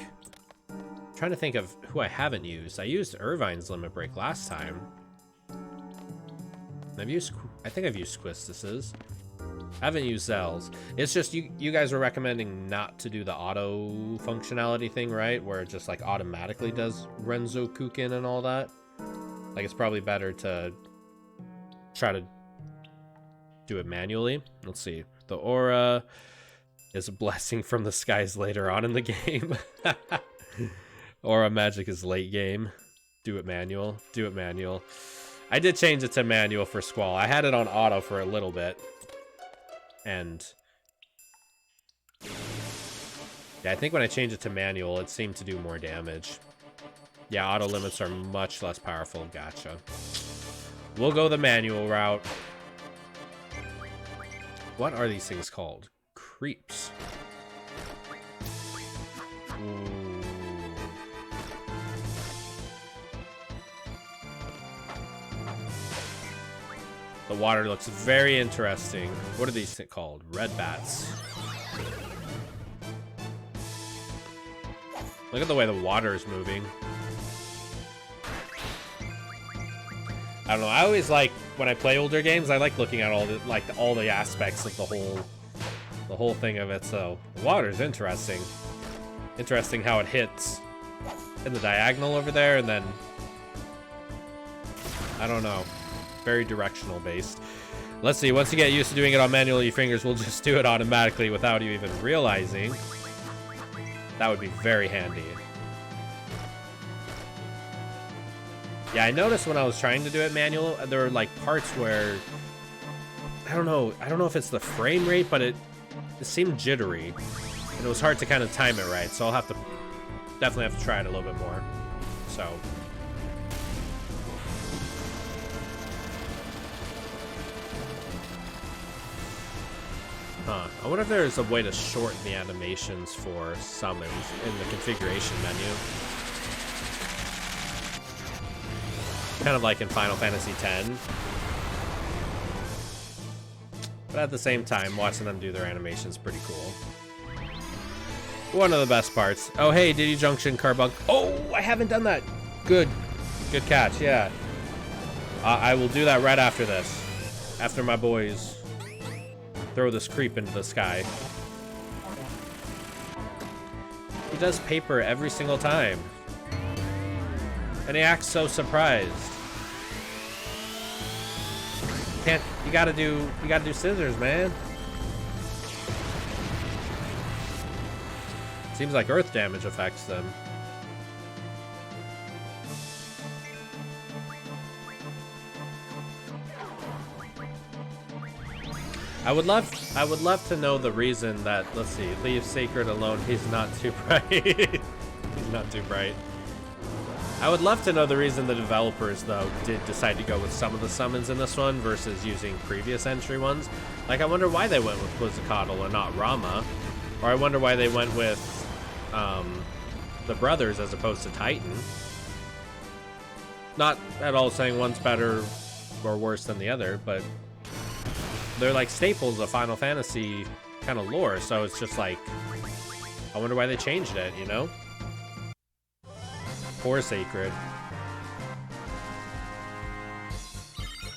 I'm trying to think of who I haven't used. I used Irvine's Limit Break last time. I think I've used Quistis's. I haven't used Zell's. It's just you guys were recommending not to do the auto functionality thing, right? Where it just like automatically does Renzo Kukin and all that. Like it's probably better to try to do it manually. Let's see. The aura is a blessing from the skies later on in the game. Aura magic is late game. Do it manual. Do it manual. I did change it to manual for Squall. I had it on auto for a little bit. And yeah, I think when I changed it to manual, it seemed to do more damage. Yeah, auto limits are much less powerful. Gotcha. We'll go the manual route. What are these things called? Creeps. Ooh. The water looks very interesting. What are these called? Red bats. Look at the way the water is moving. I don't know. I always like when I play older games. I like looking at all the aspects of the whole thing of it. So the water is interesting. Interesting how it hits in the diagonal over there, and then I don't know. Very directional based. Let's see, once you get used to doing it on manual, your fingers will just do it automatically without you even realizing. That would be very handy. Yeah, I noticed when I was trying to do it manual, there were like parts where I don't know if it's the frame rate, but it seemed jittery. And it was hard to kind of time it right, so I'll definitely have to try it a little bit more. So I wonder if there's a way to shorten the animations for summons in the configuration menu. Kind of like in Final Fantasy X. But at the same time, watching them do their animations is pretty cool. One of the best parts. Oh, hey, Diddy Junction Carbunk. Oh, I haven't done that. Good. Good catch, yeah. I will do that right after this. After my boys throw this creep into the sky. He does paper every single time. And he acts so surprised. You gotta do scissors, man. Seems like earth damage affects them. I would love to know the reason that, let's see, leave Sacred alone. He's not too bright. He's not too bright. I would love to know the reason the developers, though, did decide to go with some of the summons in this one versus using previous entry ones. Like, I wonder why they went with Quetzalcoatl and not Rama. Or I wonder why they went with the brothers as opposed to Titan. Not at all saying one's better or worse than the other, but they're like staples of Final Fantasy kind of lore, so it's just like, I wonder why they changed it, you know? Poor Sacred.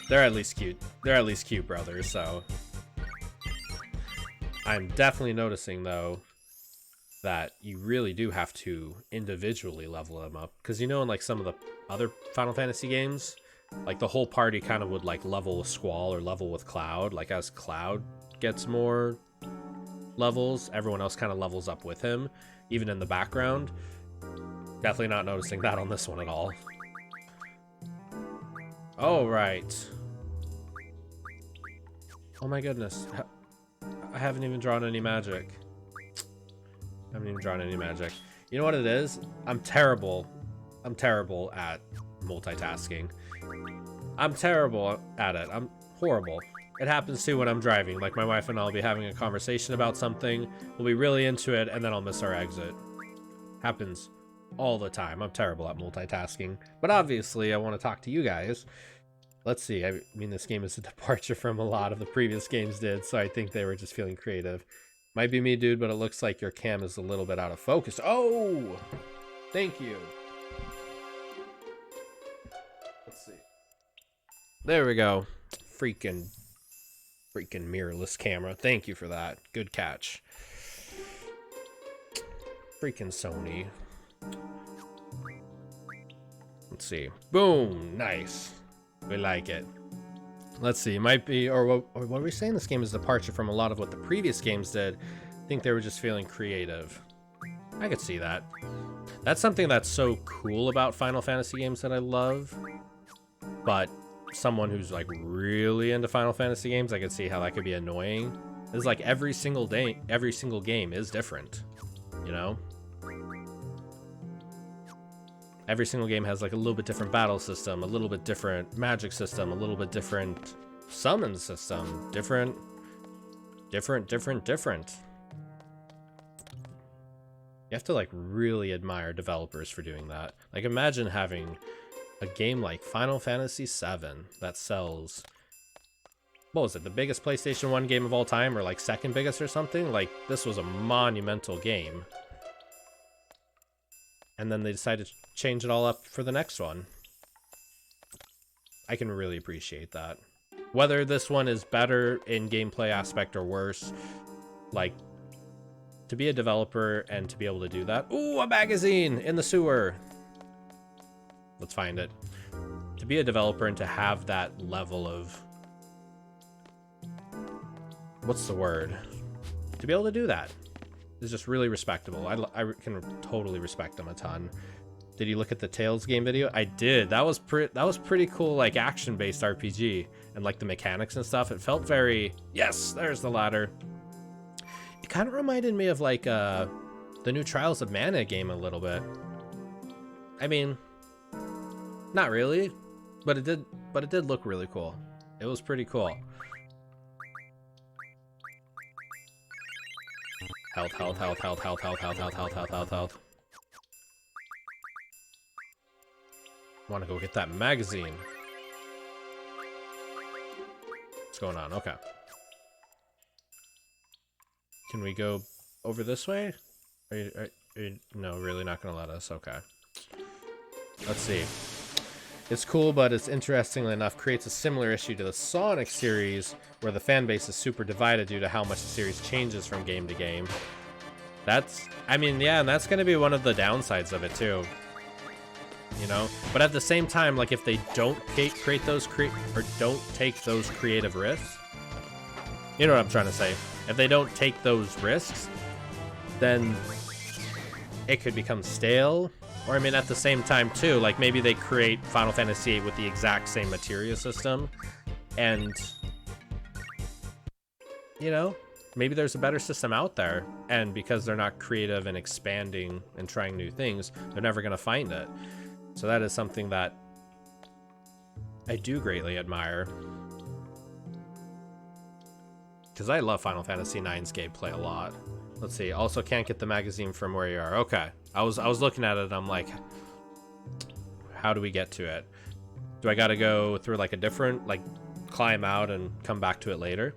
They're at least cute. They're at least cute brothers, so. I'm definitely noticing, though, that you really do have to individually level them up. Because you know in like some of the other Final Fantasy games, like the whole party kind of would like level with Squall or level with Cloud. Like as Cloud gets more levels, everyone else kind of levels up with him, even in the background. Definitely not noticing that on this one at all. Oh, right. Oh my goodness. I haven't even drawn any magic. You know what it is? I'm terrible at multitasking. I'm terrible at it. I'm horrible. It happens too when I'm driving. Like my wife and I'll be having a conversation about something. We'll be really into it and then I'll miss our exit. Happens all the time. I'm terrible at multitasking. But obviously, I want to talk to you guys. Let's see. I mean, this game is a departure from a lot of the previous games did, so I think they were just feeling creative. Might be me, dude, but it looks like your cam is a little bit out of focus. Oh! Thank you. Let's see. There we go. Freaking mirrorless camera. Thank you for that. Good catch. Freaking Sony. Let's see. Boom! Nice. We like it. Let's see. Might be, or what were we saying? This game is a departure from a lot of what the previous games did. I think they were just feeling creative. I could see that. That's something that's so cool about Final Fantasy games that I love. But someone who's like really into Final Fantasy games, I could see how that could be annoying. It's like every single game is different, you know? Every single game has like a little bit different battle system, a little bit different magic system, a little bit different summon system, different. You have to like really admire developers for doing that. Like imagine having a game like Final Fantasy VII that sells, what was it, the biggest PlayStation 1 game of all time, or like second biggest or something? Like this was a monumental game. And then they decided to change it all up for the next one. I can really appreciate that. Whether this one is better in gameplay aspect or worse, like, to be a developer and to be able to do that. Ooh, a magazine in the sewer. Let's find it. To be a developer and to have that level of, what's the word? To be able to do that is just really respectable. I can totally respect them a ton. Did you look at the Tales game video? I did. That was pretty cool, like action-based RPG, and like the mechanics and stuff. It felt very, yes, there's the ladder. It kind of reminded me of like the new Trials of Mana game a little bit. I mean, not really, but it did look really cool. It was pretty cool. Health. Want to go get that magazine. What's going on? Okay. Can we go over this way? Are you no, really not going to let us? Okay. Let's see. It's cool, but it's interestingly enough creates a similar issue to the Sonic series, where the fan base is super divided due to how much the series changes from game to game. I mean, yeah, and that's going to be one of the downsides of it too. You know, but at the same time, like if they don't create those don't take those creative risks, you know what I'm trying to say? If they don't take those risks, then it could become stale. Or I mean, at the same time too, like maybe they create Final Fantasy VIII with the exact same materia system, and you know, maybe there's a better system out there, and because they're not creative and expanding and trying new things, they're never going to find it. So that is something that I do greatly admire, because I love Final Fantasy IX's gameplay a lot. Let's see. Also, can't get the magazine from where you are. Okay. I was looking at it. And I'm like, how do we get to it? Do I got to go through like a different, like, climb out and come back to it later?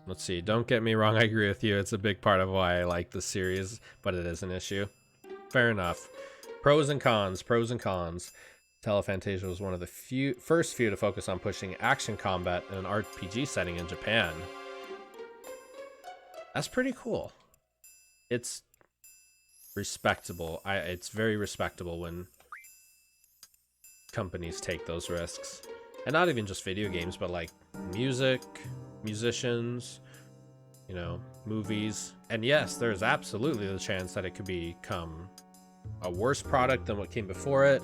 Let's see. Don't get me wrong. I agree with you. It's a big part of why I like the series, but it is an issue. Fair enough. Pros and cons. Telefantasia was one of the first few to focus on pushing action combat in an RPG setting in Japan. That's pretty cool. It's respectable. It's very respectable when companies take those risks. And not even just video games, but like music, musicians, you know, movies. And yes, there's absolutely the chance that it could become a worse product than what came before it.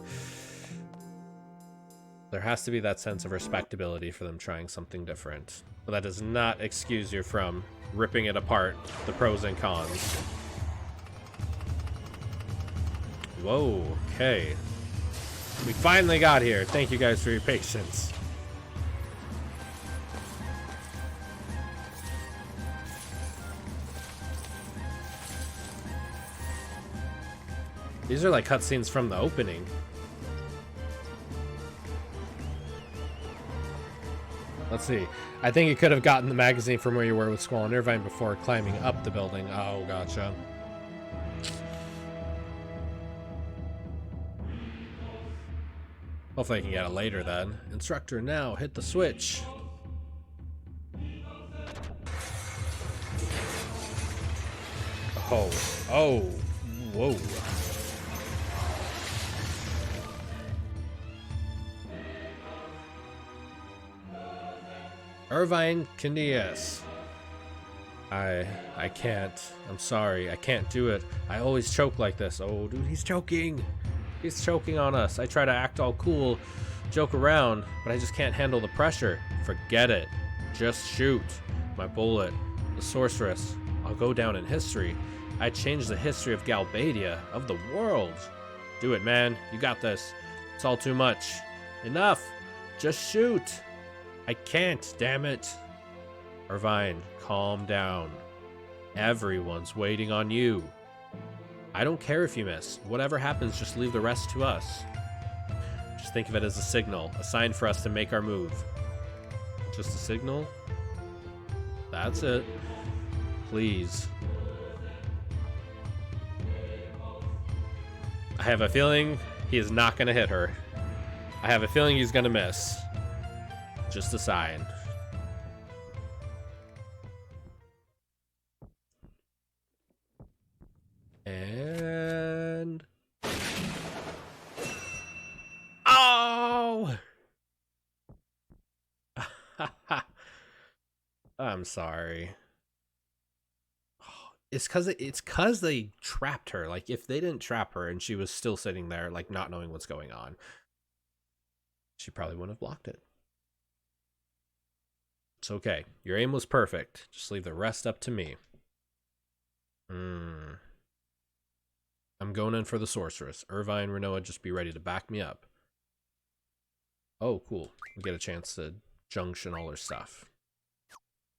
There has to be that sense of respectability for them trying something different. But that does not excuse you from ripping it apart, the pros and cons. Whoa, okay. We finally got here. Thank you guys for your patience. These are like cutscenes from the opening. Let's see. I think you could have gotten the magazine from where you were with Squall and Irvine before climbing up the building. Oh, gotcha. Hopefully I can get it later then. Instructor, now hit the switch. Oh, oh, whoa. Irvine Candias. I can't. I'm sorry. I can't do it. I always choke like this. Oh, dude, he's choking. He's choking on us. I try to act all cool, joke around, but I just can't handle the pressure. Forget it. Just shoot. My bullet. The sorceress. I'll go down in history. I changed the history of Galbadia, of the world. Do it, man. You got this. It's all too much. Enough. Just shoot. I can't, damn it. Irvine, calm down. Everyone's waiting on you. I don't care if you miss. Whatever happens, just leave the rest to us. Just think of it as a signal, a sign for us to make our move. Just a signal? That's it. Please. I have a feeling he is not going to hit her. I have a feeling he's going to miss. Just a sign. And... Oh! I'm sorry. It's cause they trapped her. Like, if they didn't trap her and she was still sitting there, like, not knowing what's going on, she probably wouldn't have blocked it. It's okay. Your aim was perfect. Just leave the rest up to me. I'm going in for the sorceress. Irvine, Renoa, just be ready to back me up. Oh, cool. We get a chance to junction all her stuff.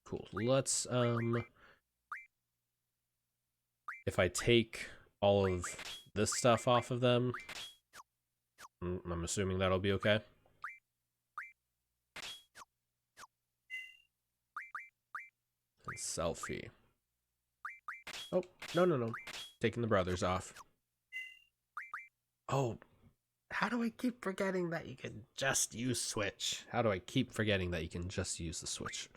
Cool. Let's, if I take all of this stuff off of them, I'm assuming that'll be okay. And selfie. Oh, no. Taking the brothers off. Oh, how do I keep forgetting that you can just use switch? How do I keep forgetting that you can just use the switch?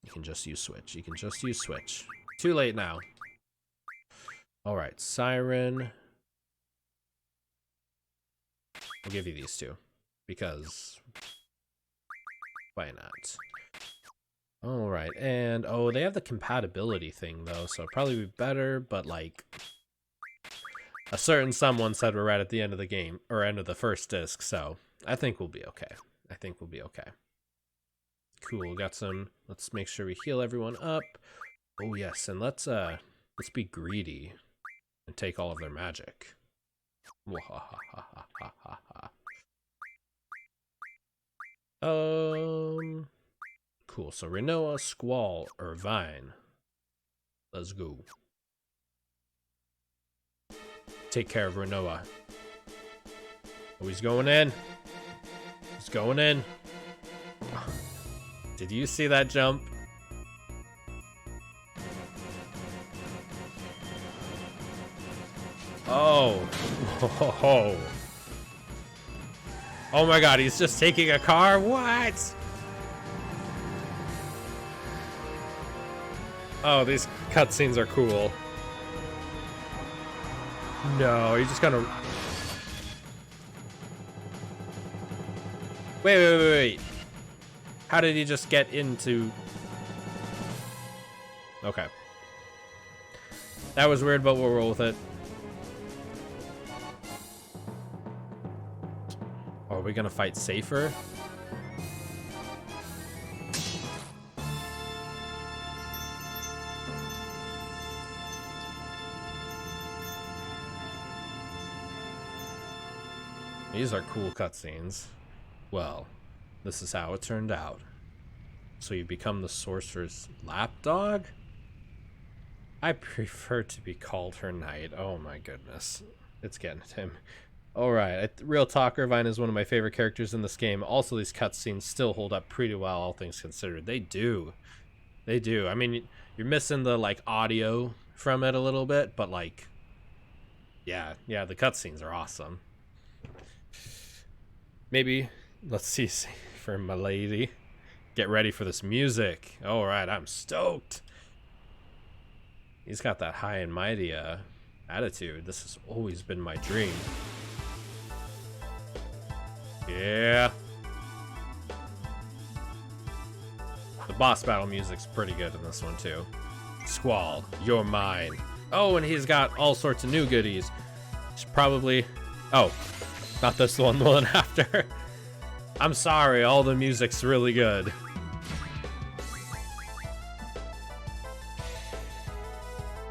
You can just use switch. You can just use switch. Too late now. All right, Siren. I'll give you these two because why not? All right, and oh, they have the compatibility thing though, so it'd probably be better, but like a certain someone said we're right at the end of the game or end of the first disc, so I think we'll be okay. I think we'll be okay. Cool, got some. Let's make sure we heal everyone up. Oh yes, and let's be greedy and take all of their magic. Cool. So Renoa, Squall, Irvine. Let's go. Take care of Renoa. Oh, he's going in. He's going in. Did you see that jump? Oh. Oh. Oh my god, he's just taking a car? What? Oh, these cutscenes are cool. No, he's just gonna... Wait. How did he just get into... Okay. That was weird, but we'll roll with it. Are we gonna fight safer? These are cool cutscenes. Well, this is how it turned out. So you become the sorcerer's lapdog? I prefer to be called her knight. Oh my goodness. It's getting to him. Alright, real talk, Irvine is one of my favorite characters in this game. Also, these cutscenes still hold up pretty well, all things considered. They do. They do. I mean, you're missing the, like, audio from it a little bit, but, like, yeah, the cutscenes are awesome. Maybe, let's see, for my lady. Get ready for this music. Alright, I'm stoked. He's got that high and mighty attitude. This has always been my dream. Yeah. The boss battle music's pretty good in this one too. Squall, you're mine. Oh, and he's got all sorts of new goodies. Should probably... Oh, not this one, the one after. I'm sorry, all the music's really good.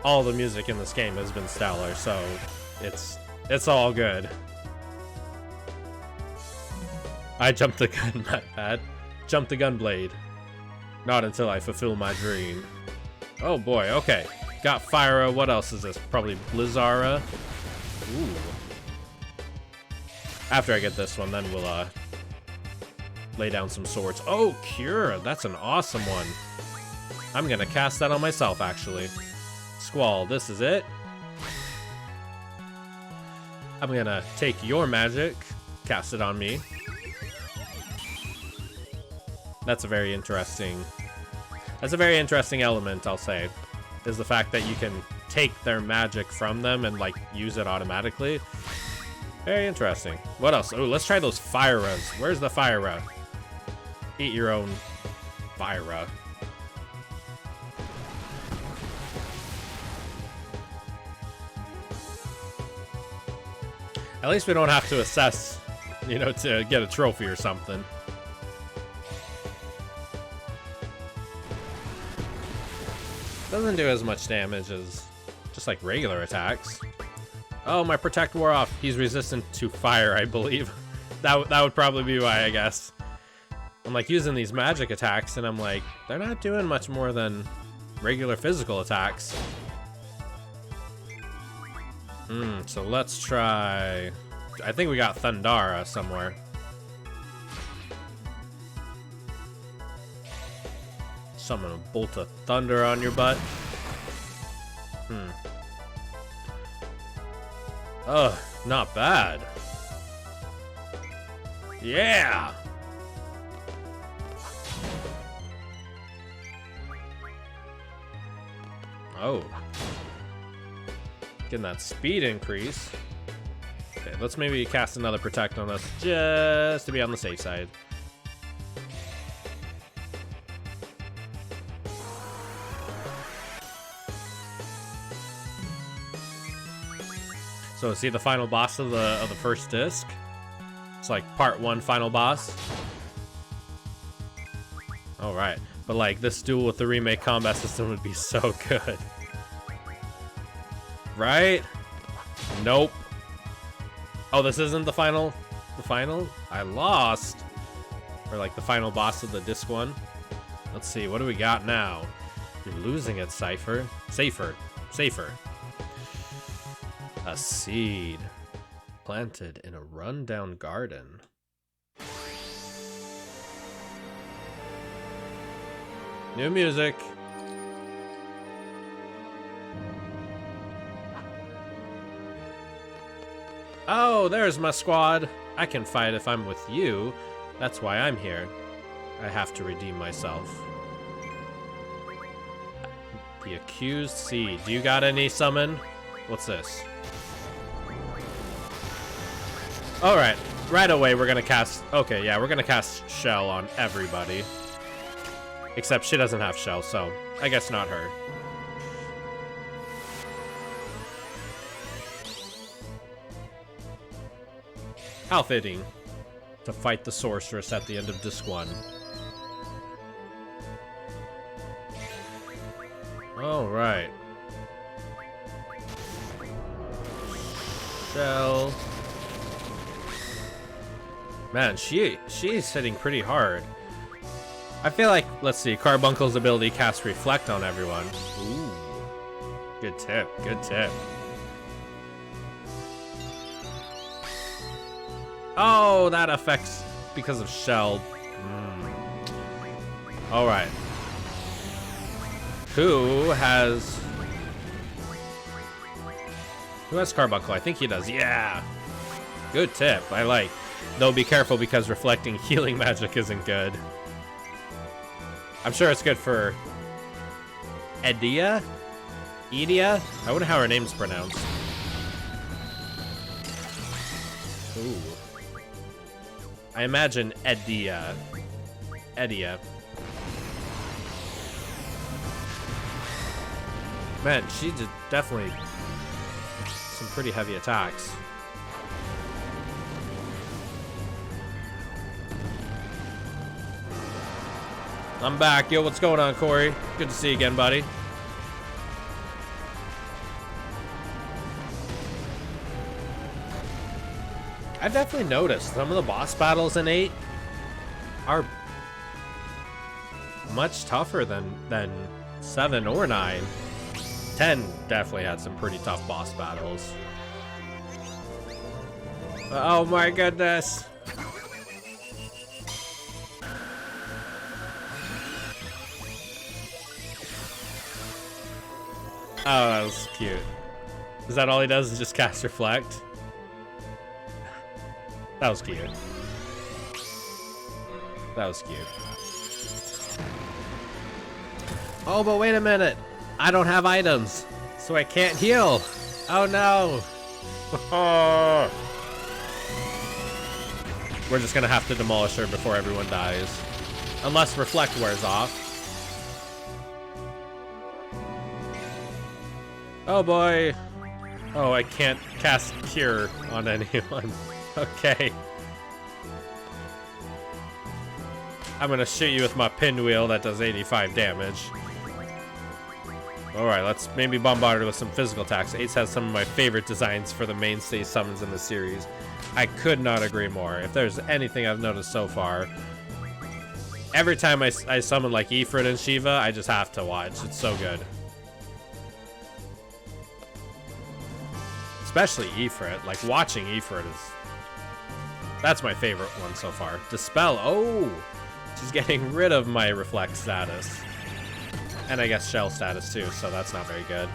All the music in this game has been stellar, so it's all good. I jumped the gun, my bad. Jumped the gun blade. Not until I fulfill my dream. Oh boy, okay. Got Fyra, what else is this? Probably Blizzara. Ooh. After I get this one, then we'll lay down some swords. Oh, Cure, that's an awesome one. I'm gonna cast that on myself, actually. Squall, this is it. I'm gonna take your magic, cast it on me. That's a very interesting element, I'll say, is the fact that you can take their magic from them and, like, use it automatically. Very interesting. What else? Oh, let's try those Fyras. Where's the Fyra? Eat your own Fyra. At least we don't have to assess, you know, to get a trophy or something. Doesn't do as much damage as just like regular attacks. Oh, my protect wore off. He's resistant to fire, I believe. That would probably be why, I guess. I'm like using these magic attacks and I'm like, they're not doing much more than regular physical attacks. So let's try... I think we got Thundara somewhere. Summon a bolt of thunder on your butt. Ugh, not bad. Yeah! Oh. Getting that speed increase. Okay, let's maybe cast another protect on us just to be on the safe side. So is he the final boss of the first disc? It's like part 1 final boss. All right, but like this duel with the remake combat system would be so good, right? Nope. Oh, this isn't the final. The final? I lost. Or like the final boss of the disc 1. Let's see. What do we got now? You're losing it, Safer. A seed planted in a rundown garden. New music. Oh, there's my squad. I can fight if I'm with you. That's why I'm here. I have to redeem myself. The accused seed. Do you got any summon? What's this? Alright, right away we're gonna cast... Okay, yeah, we're gonna cast Shell on everybody. Except she doesn't have Shell, so I guess not her. How fitting to fight the sorceress at the end of disc 1. Alright. Shell. Man, she's hitting pretty hard. I feel like, let's see, Carbuncle's ability casts Reflect on everyone. Ooh. Good tip, good tip. Oh, that affects because of Shell. Alright. Who has Carbuncle? I think he does. Yeah. Good tip. I like. Though be careful because reflecting healing magic isn't good. I'm sure it's good for Edea? Edea? I wonder how her name's pronounced. Ooh. I imagine Edea. Edea. Man, she did definitely some pretty heavy attacks. I'm back. Yo, what's going on, Corey? Good to see you again, buddy. I've definitely noticed some of the boss battles in 8 are much tougher than 7 or 9. 10 definitely had some pretty tough boss battles. Oh my goodness. Oh, that was cute. Is that all he does is just cast Reflect? That was cute. That was cute. Oh, but wait a minute. I don't have items, so I can't heal. Oh no. We're just gonna have to demolish her before everyone dies. Unless Reflect wears off. Oh boy. Oh, I can't cast Cure on anyone. Okay. I'm gonna shoot you with my pinwheel that does 85 damage. Alright, let's maybe bombard her with some physical attacks. 8 has some of my favorite designs for the mainstay summons in the series. I could not agree more. If there's anything I've noticed so far, every time I summon like Ifrit and Shiva, I just have to watch. It's so good. Especially Ifrit. Like, watching Ifrit is... That's my favorite one so far. Dispel. Oh! She's getting rid of my Reflect status. And I guess Shell status too, so that's not very good.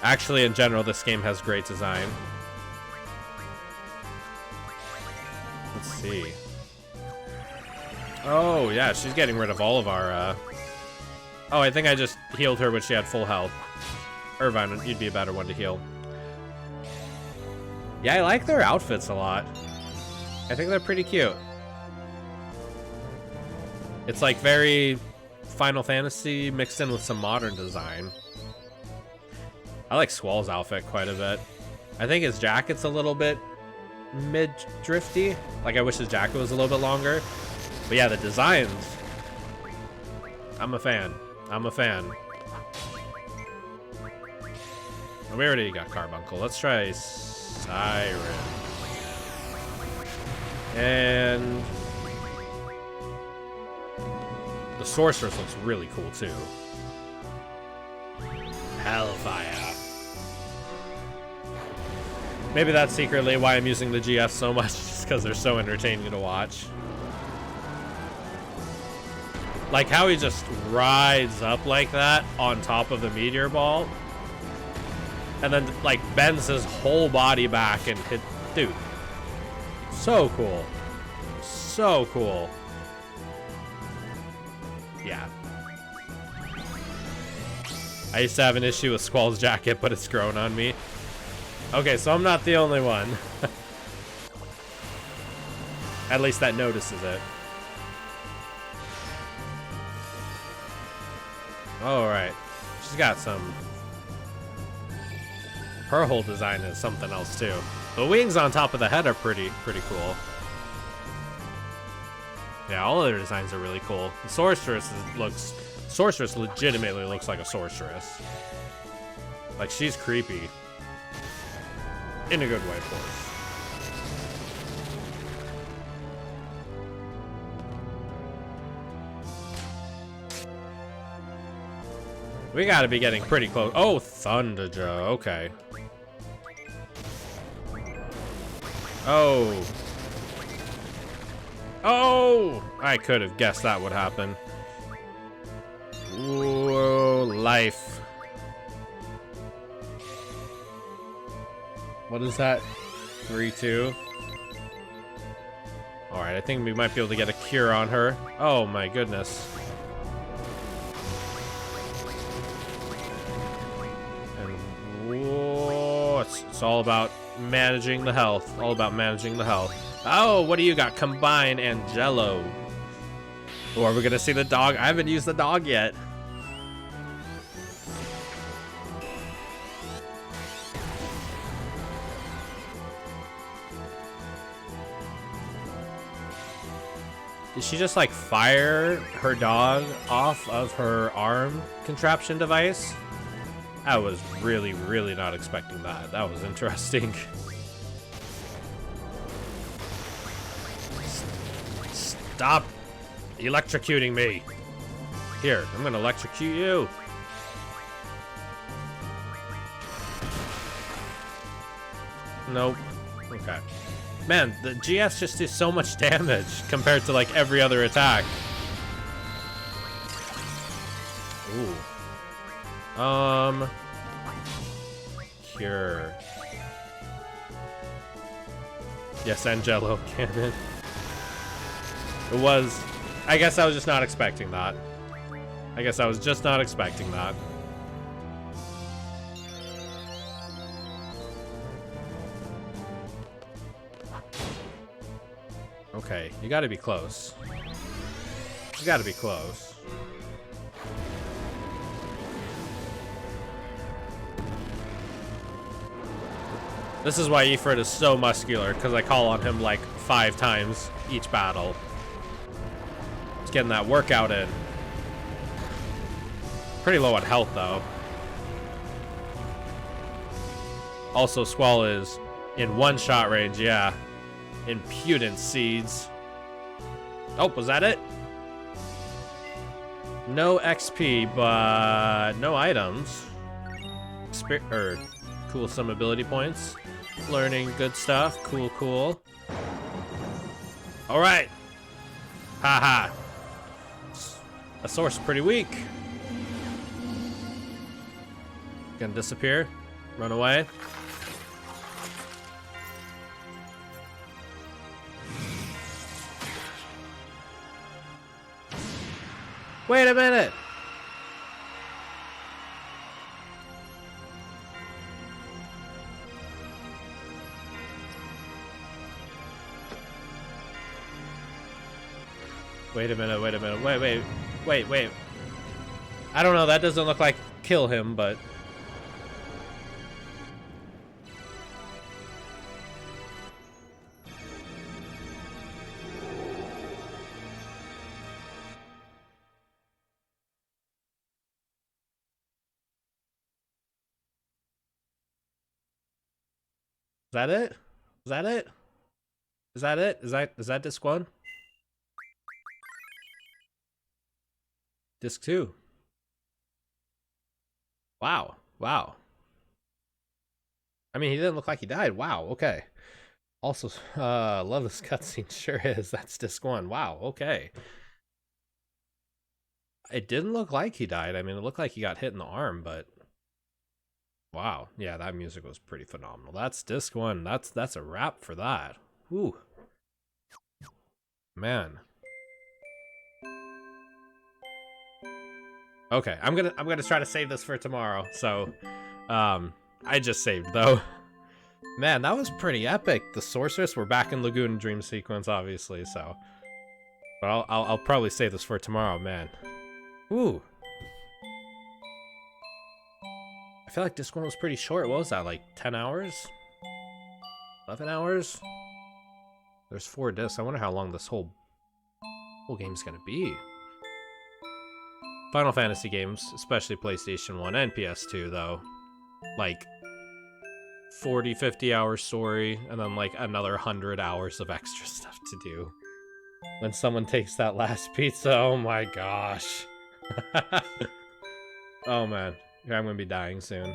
Actually, in general, this game has great design. Let's see. Oh, yeah, she's getting rid of all of our... Oh, I think I just healed her when she had full health. Irvine, you'd be a better one to heal. Yeah, I like their outfits a lot. I think they're pretty cute. It's like very Final Fantasy mixed in with some modern design. I like Squall's outfit quite a bit. I think his jacket's a little bit mid-drifty. Like, I wish his jacket was a little bit longer. But yeah, the designs. I'm a fan. I'm a fan. Oh, we already got Carbuncle. Let's try Siren. And the Sorceress looks really cool too. Hellfire. Maybe that's secretly why I'm using the GF so much, just because they're so entertaining to watch. Like how he just rides up like that on top of the meteor ball. And then like bends his whole body back and hit. Dude. So cool. So cool. Yeah. I used to have an issue with Squall's jacket, but it's grown on me. Okay, so I'm not the only one. At least that notices it. Alright. She's got some... Her whole design is something else too. The wings on top of the head are pretty cool. Yeah, all of their designs are really cool. The Sorceress Sorceress legitimately looks like a sorceress. Like, she's creepy. In a good way, of course. We gotta be getting pretty close. Oh, Thunder Joe. Okay. Oh. Oh! I could have guessed that would happen. Whoa, life. What is that? 3-2. Alright, I think we might be able to get a cure on her. Oh my goodness. And whoa, it's all about managing the health. All about managing the health. Oh, what do you got? Combine and Jello. Or are we gonna see the dog? I haven't used the dog yet. Did she just like fire her dog off of her arm contraption device? I was really, really not expecting that. That was interesting. Stop electrocuting me. Here, I'm gonna electrocute you. Nope. Okay. Man, the GS just does so much damage compared to like every other attack. Ooh. Cure. Yes, Angelo Cannon. It was. I guess I was just not expecting that. I guess I was just not expecting that. Okay, you gotta be close. You gotta be close. This is why Ifrit is so muscular, because I call on him like 5 times each battle. He's getting that workout in. Pretty low on health, though. Also, Squall is in one-shot range, yeah. Impudent seeds. Oh, was that it? No XP, but no items. Cool, some ability points. Learning good stuff. Cool, cool. All right. Haha. A source pretty weak. Gonna disappear. Run away. Wait a minute. Wait a minute, wait a minute. Wait. I don't know, that doesn't look like kill him, but... Is that it? Is that it? Is that it? Is that disc 1? Disc 2. Wow. Wow. I mean, he didn't look like he died. Wow, okay. Also, love this cutscene. Sure is. That's disc 1. Wow, okay. It didn't look like he died. I mean, it looked like he got hit in the arm, but... Wow. Yeah, that music was pretty phenomenal. That's disc 1. That's a wrap for that. Whew. Man. Okay, I'm gonna try to save this for tomorrow. So, I just saved though. Man, that was pretty epic. The sorceress, we're back in Lagoon Dream sequence, obviously. So, but I'll probably save this for tomorrow, man. Ooh. I feel like this one was pretty short. What was that, like 10 hours? 11 hours? There's 4 discs. I wonder how long this whole game's gonna be. Final Fantasy games, especially PlayStation 1 and PS2, though, like 40, 50 hour story, and then like another 100 hours of extra stuff to do. When someone takes that last pizza, oh my gosh. Oh man, yeah, I'm gonna be dying soon.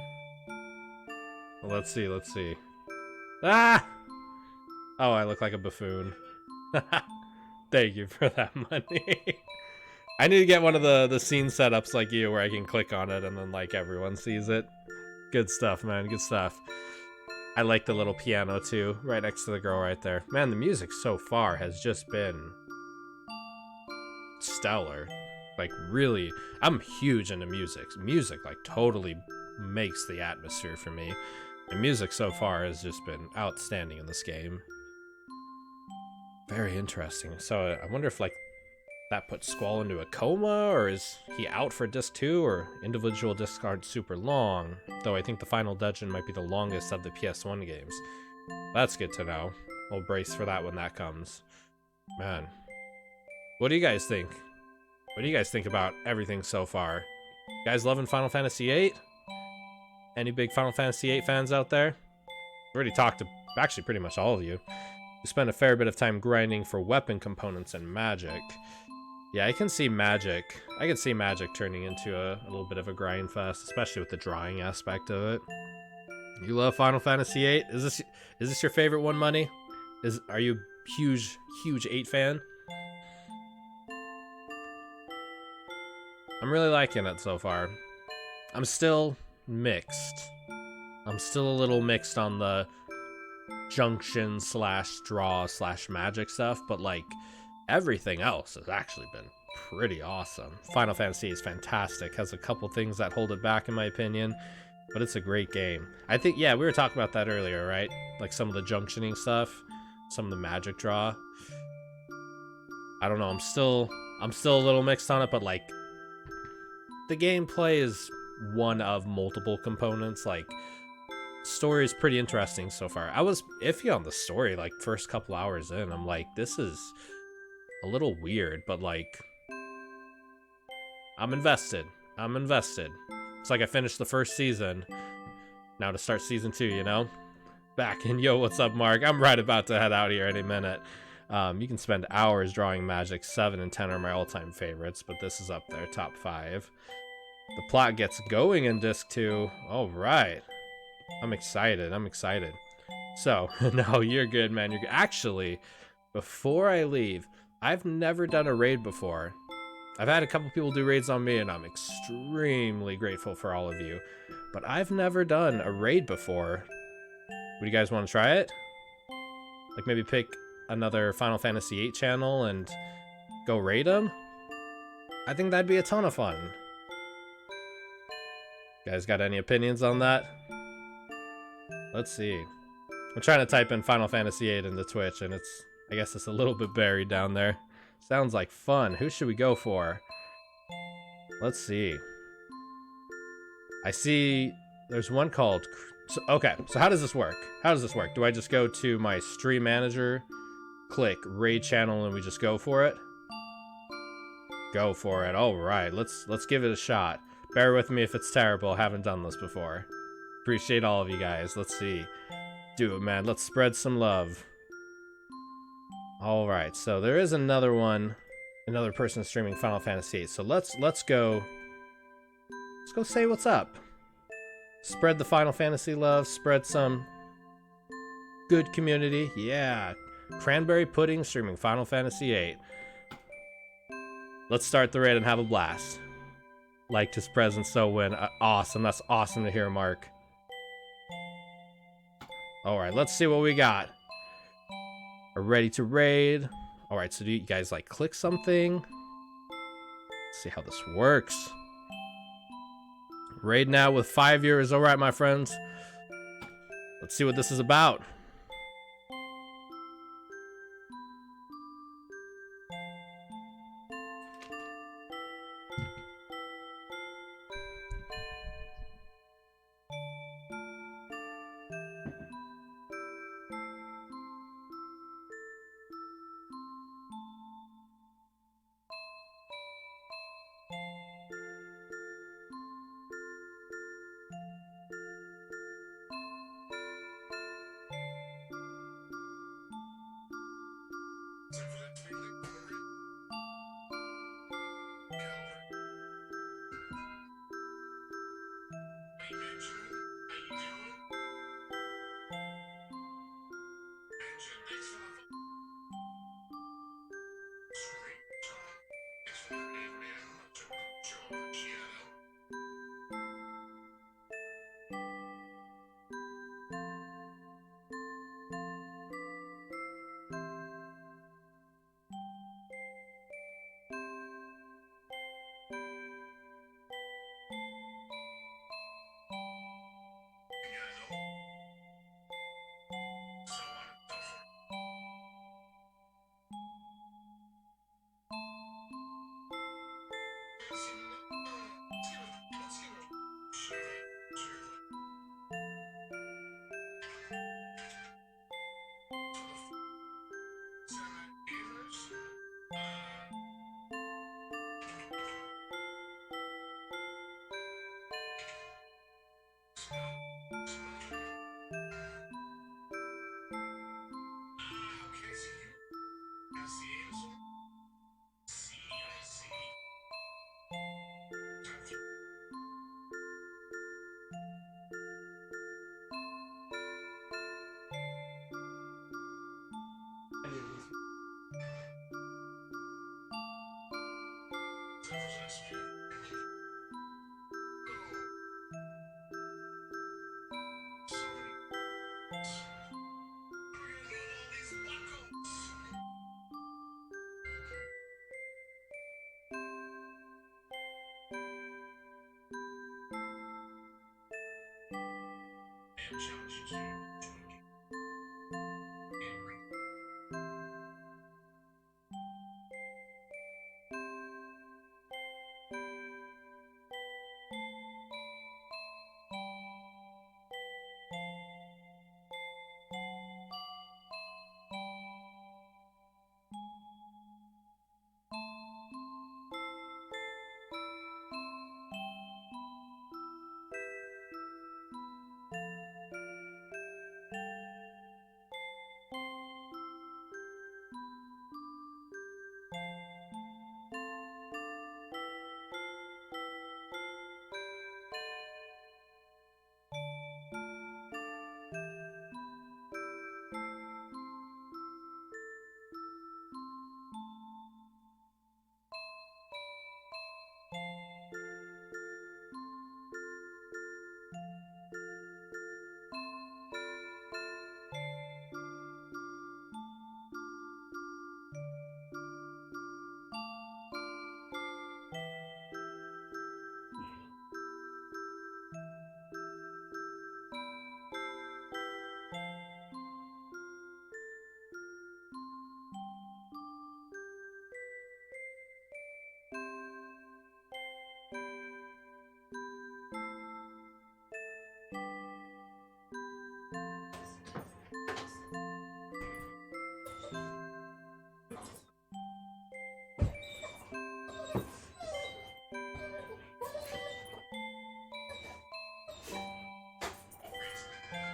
Well, let's see, let's see. Ah! Oh, I look like a buffoon. Thank you for that money. I need to get one of the scene setups like you where I can click on it and then like everyone sees it. Good stuff, man, good stuff. I like the little piano too, right next to the girl right there. Man, the music so far has just been stellar. Like really, I'm huge into music. Music like totally makes the atmosphere for me. And music so far has just been outstanding in this game. Very interesting. So I wonder if like that puts Squall into a coma, or is he out for disc 2, or individual discs aren't super long, though I think the final dungeon might be the longest of the PS1 games. That's good to know. We'll brace for that when that comes. Man. What do you guys think? What do you guys think about everything so far? You guys loving Final Fantasy VIII? Any big Final Fantasy VIII fans out there? I've already talked to actually pretty much all of you. You spend a fair bit of time grinding for weapon components and magic. Yeah, I can see magic. I can see magic turning into a little bit of a grind fest, especially with the drawing aspect of it. You love Final Fantasy VIII? Is this your favorite one, Money? Are you a huge 8 fan? I'm really liking it so far. I'm still mixed. I'm still a little mixed on the junction / draw / magic stuff, but like everything else has actually been pretty awesome. Final Fantasy is fantastic, has a couple things that hold it back in my opinion, but it's a great game. I think, yeah, we were talking about that earlier, right? Like some of the junctioning stuff, some of the magic draw. I don't know, I'm still a little mixed on it, but like the gameplay is one of multiple components. Like story is pretty interesting so far. I was iffy on the story like first couple hours in. I'm like, this is a little weird, but like I'm invested. It's like I finished the first season. Now to start season 2, you know? Back in, yo, what's up, Mark? I'm right about to head out here any minute. You can spend hours drawing magic. 7 and 10 are my all-time favorites, but this is up there, top 5. The plot gets going in disc 2. All right. I'm excited. So, no, you're good, man. You're good. Actually, before I leave, I've never done a raid before. I've had a couple people do raids on me, and I'm extremely grateful for all of you. But I've never done a raid before. Would you guys want to try it? Like maybe pick another Final Fantasy VIII channel and go raid them? I think that'd be a ton of fun. You guys got any opinions on that? Let's see. I'm trying to type in Final Fantasy VIII into Twitch, and I guess it's a little bit buried down there. Sounds like fun. Who should we go for? Let's see. I see there's one called... Okay, so how does this work? Do I just go to my stream manager, click raid channel, and we just go for it? Go for it. All right, let's give it a shot. Bear with me if it's terrible. I haven't done this before. Appreciate all of you guys. Let's see. Do it, man. Let's spread some love. All right, so there is another one, another person streaming Final Fantasy VIII. So let's go say what's up. Spread the Final Fantasy love. Spread some good community. Yeah, Cranberry Pudding streaming Final Fantasy VIII. Let's start the raid and have a blast. Liked his presence, so win. Awesome. That's awesome to hear, Mark. All right, let's see what we got. We're ready to raid. All right, so do you guys like click something? Let's see how this works. Raid now with 5 viewers. All right, my friends. Let's see what this is about.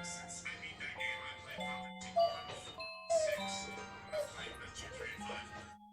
Since I beat that game, I played Pt.5.